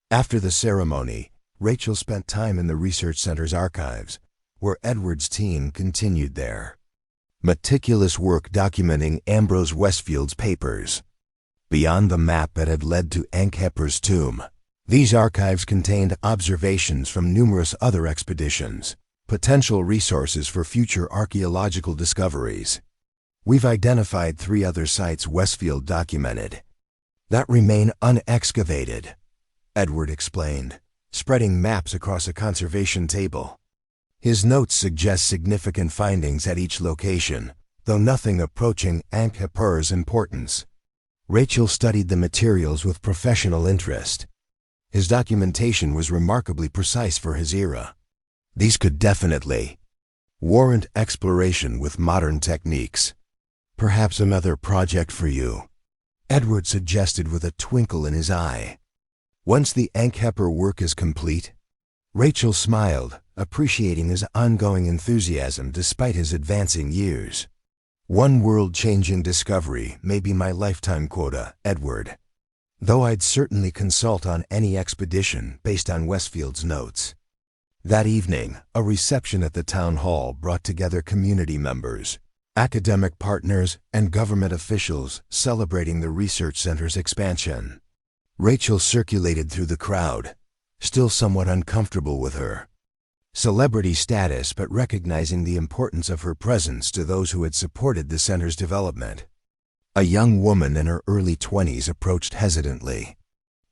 After the ceremony, Rachel spent time in the research center's archives, where Edward's team continued their meticulous work documenting Ambrose Westfield's papers. Beyond the map that had led to Ankhepper's tomb, these archives contained observations from numerous other expeditions, potential resources for future archaeological discoveries. We've identified 3 other sites Westfield documented that remain unexcavated, Edward explained, spreading maps across a conservation table. His notes suggest significant findings at each location, though nothing approaching Ankhepper's importance. Rachel studied the materials with professional interest. His documentation was remarkably precise for his era. These could definitely warrant exploration with modern techniques. Perhaps another project for you, Edward suggested with a twinkle in his eye. Once the Ankhepper work is complete, Rachel smiled, appreciating his ongoing enthusiasm despite his advancing years. One world-changing discovery may be my lifetime quota, Edward. Though I'd certainly consult on any expedition based on Westfield's notes. That evening, a reception at the town hall brought together community members, academic partners, and government officials celebrating the research center's expansion. Rachel circulated through the crowd, still somewhat uncomfortable with her celebrity status but recognizing the importance of her presence to those who had supported the center's development. A young woman in her early 20s approached hesitantly.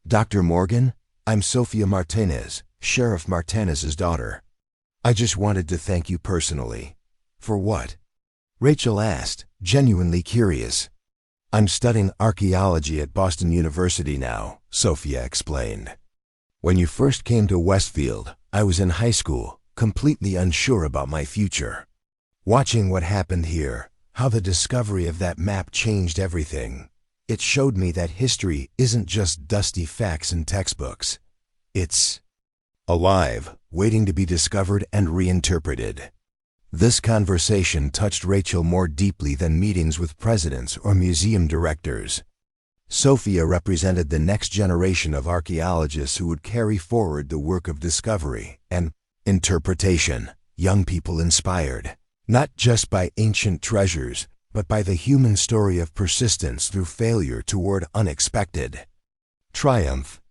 Dr. Morgan, I'm Sophia Martinez, Sheriff Martinez's daughter. I just wanted to thank you personally. For what? Rachel asked, genuinely curious. I'm studying archaeology at Boston University now, Sophia explained. When you first came to Westfield, I was in high school, completely unsure about my future. Watching what happened here, how the discovery of that map changed everything. It showed me that history isn't just dusty facts in textbooks. It's alive, waiting to be discovered and reinterpreted. This conversation touched Rachel more deeply than meetings with presidents or museum directors. Sophia represented the next generation of archaeologists who would carry forward the work of discovery and Interpretation. Young people inspired, not just by ancient treasures, but by the human story of persistence through failure toward unexpected triumph.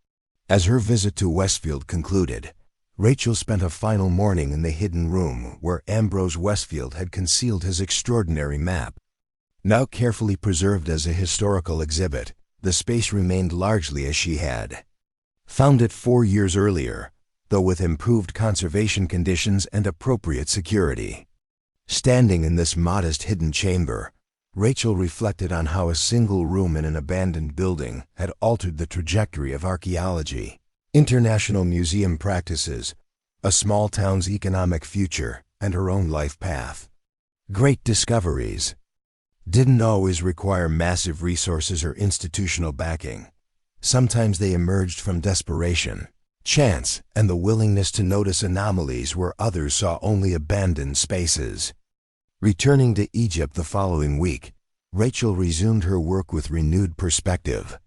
As her visit to Westfield concluded, Rachel spent a final morning in the hidden room where Ambrose Westfield had concealed his extraordinary map. Now carefully preserved as a historical exhibit, the space remained largely as she had found it 4 years earlier, though with improved conservation conditions and appropriate security. Standing in this modest hidden chamber, Rachel reflected on how a single room in an abandoned building had altered the trajectory of archaeology, international museum practices, a small town's economic future, and her own life path. Great discoveries didn't always require massive resources or institutional backing. Sometimes they emerged from desperation, chance, and the willingness to notice anomalies where others saw only abandoned spaces. Returning to Egypt the following week, Rachel resumed her work with renewed perspective.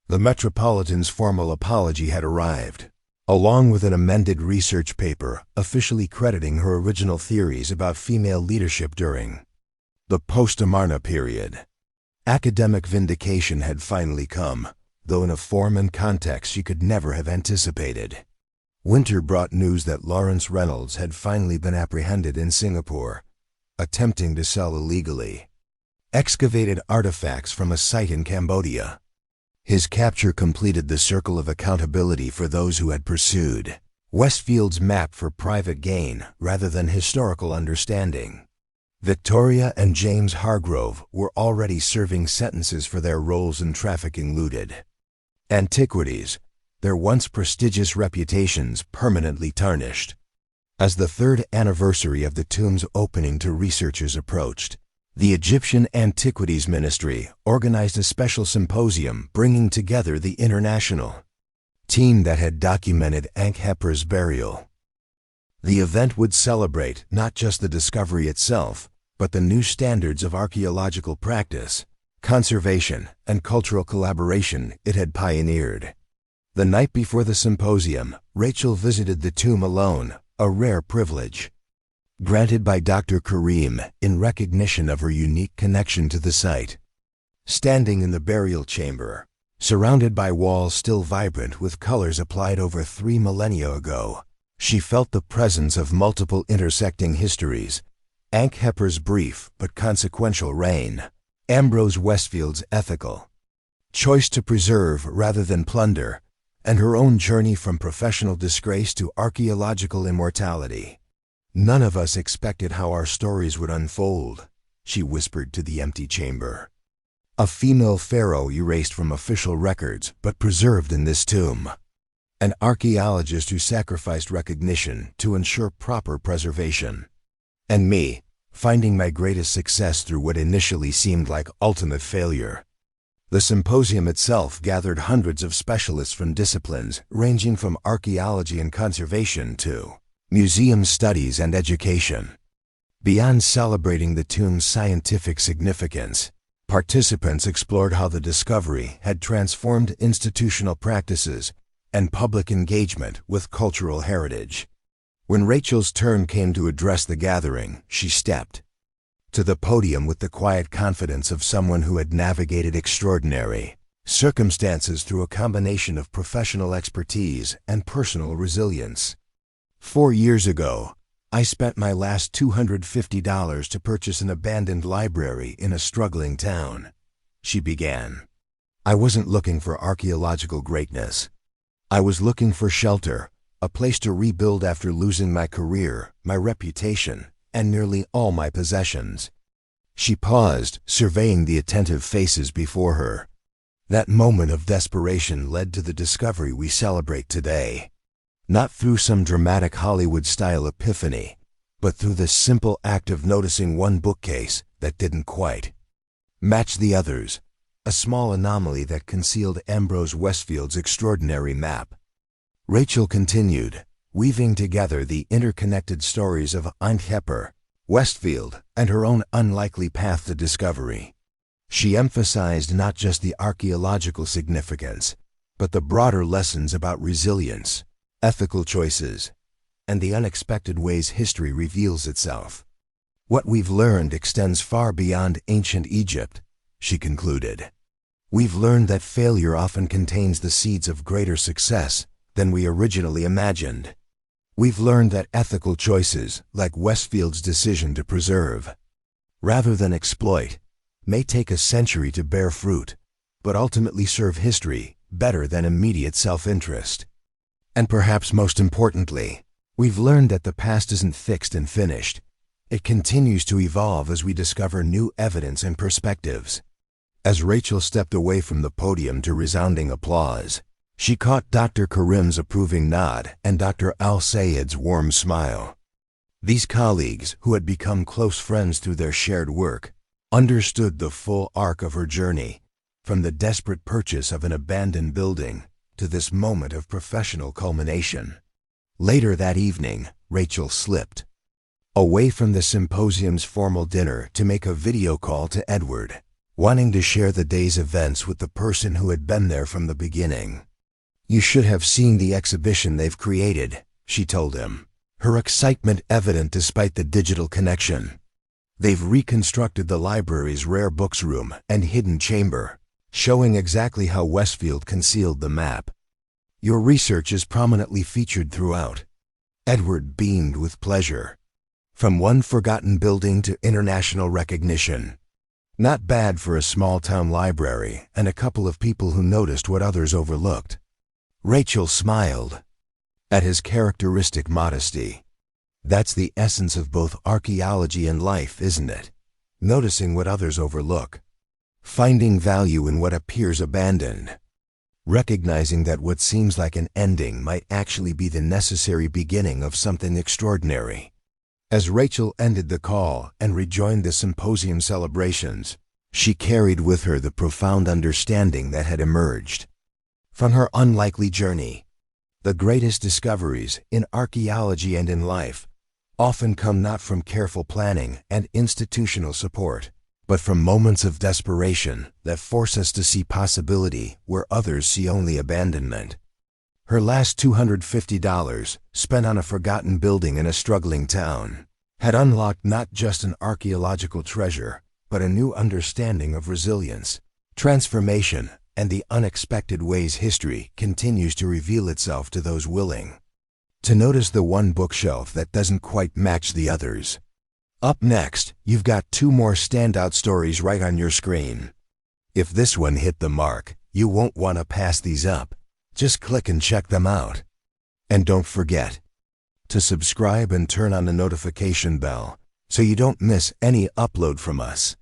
The Metropolitan's formal apology had arrived, along with an amended research paper officially crediting her original theories about female leadership during the post-Amarna period. Academic vindication had finally come, though in a form and context she could never have anticipated. Winter brought news that Lawrence Reynolds had finally been apprehended in Singapore, attempting to sell illegally excavated artifacts from a site in Cambodia. His capture completed the circle of accountability for those who had pursued Westfield's map for private gain rather than historical understanding. Victoria and James Hargrove were already serving sentences for their roles in trafficking looted antiquities, their once prestigious reputations permanently tarnished. As the 3rd anniversary of the tomb's opening to researchers approached, the Egyptian Antiquities Ministry organized a special symposium bringing together the international team that had documented Ankh-Heper's burial. The event would celebrate not just the discovery itself, but the new standards of archaeological practice, conservation, and cultural collaboration it had pioneered. The night before the symposium, Rachel visited the tomb alone, a rare privilege granted by Dr. Karim in recognition of her unique connection to the site. Standing in the burial chamber, surrounded by walls still vibrant with colors applied over 3 millennia ago, she felt the presence of multiple intersecting histories: Ankh-Heper's brief but consequential reign, Ambrose Westfield's ethical choice to preserve rather than plunder, and her own journey from professional disgrace to archaeological immortality. "None of us expected how our stories would unfold," she whispered to the empty chamber. "A female pharaoh erased from official records but preserved in this tomb. An archaeologist who sacrificed recognition to ensure proper preservation. And me, finding my greatest success through what initially seemed like ultimate failure." The symposium itself gathered hundreds of specialists from disciplines ranging from archaeology and conservation to museum studies and education. Beyond celebrating the tomb's scientific significance, participants explored how the discovery had transformed institutional practices and public engagement with cultural heritage. When Rachel's turn came to address the gathering, she stepped to the podium with the quiet confidence of someone who had navigated extraordinary circumstances through a combination of professional expertise and personal resilience. 4 years ago, I spent my last $250 to purchase an abandoned library in a struggling town, she began. I wasn't looking for archaeological greatness. I was looking for shelter, a place to rebuild after losing my career, my reputation, and nearly all my possessions. She paused, surveying the attentive faces before her. That moment of desperation led to the discovery we celebrate today. Not through some dramatic Hollywood-style epiphany, but through the simple act of noticing one bookcase that didn't quite match the others, a small anomaly that concealed Ambrose Westfield's extraordinary map. Rachel continued, weaving together the interconnected stories of Ankh-Heper, Westfield, and her own unlikely path to discovery. She emphasized not just the archaeological significance, but the broader lessons about resilience, ethical choices, and the unexpected ways history reveals itself. What we've learned extends far beyond ancient Egypt, she concluded. We've learned that failure often contains the seeds of greater success than we originally imagined. We've learned that ethical choices, like Westfield's decision to preserve, rather than exploit, may take a century to bear fruit, but ultimately serve history better than immediate self-interest. And perhaps most importantly, we've learned that the past isn't fixed and finished. It continues to evolve as we discover new evidence and perspectives. As Rachel stepped away from the podium to resounding applause, she caught Dr. Karim's approving nod and Dr. Al-Sayed's warm smile. These colleagues, who had become close friends through their shared work, understood the full arc of her journey, from the desperate purchase of an abandoned building to this moment of professional culmination. Later that evening, Rachel slipped away from the symposium's formal dinner to make a video call to Edward, wanting to share the day's events with the person who had been there from the beginning. "You should have seen the exhibition they've created," she told him, her excitement evident despite the digital connection. "They've reconstructed the library's rare books room and hidden chamber, showing exactly how Westfield concealed the map. Your research is prominently featured throughout." Edward beamed with pleasure. From one forgotten building to international recognition. Not bad for a small-town library and a couple of people who noticed what others overlooked. Rachel smiled at his characteristic modesty. That's the essence of both archaeology and life, isn't it? Noticing what others overlook. Finding value in what appears abandoned. Recognizing that what seems like an ending might actually be the necessary beginning of something extraordinary. As Rachel ended the call and rejoined the symposium celebrations, she carried with her the profound understanding that had emerged from her unlikely journey. The greatest discoveries in archaeology and in life often come not from careful planning and institutional support, but from moments of desperation that force us to see possibility where others see only abandonment. Her last $250, spent on a forgotten building in a struggling town, had unlocked not just an archaeological treasure, but a new understanding of resilience, transformation, and the unexpected ways history continues to reveal itself to those willing to notice the one bookshelf that doesn't quite match the others. Up next, you've got two more standout stories right on your screen. If this one hit the mark, you won't want to pass these up. Just click and check them out. And don't forget to subscribe and turn on the notification bell so you don't miss any upload from us.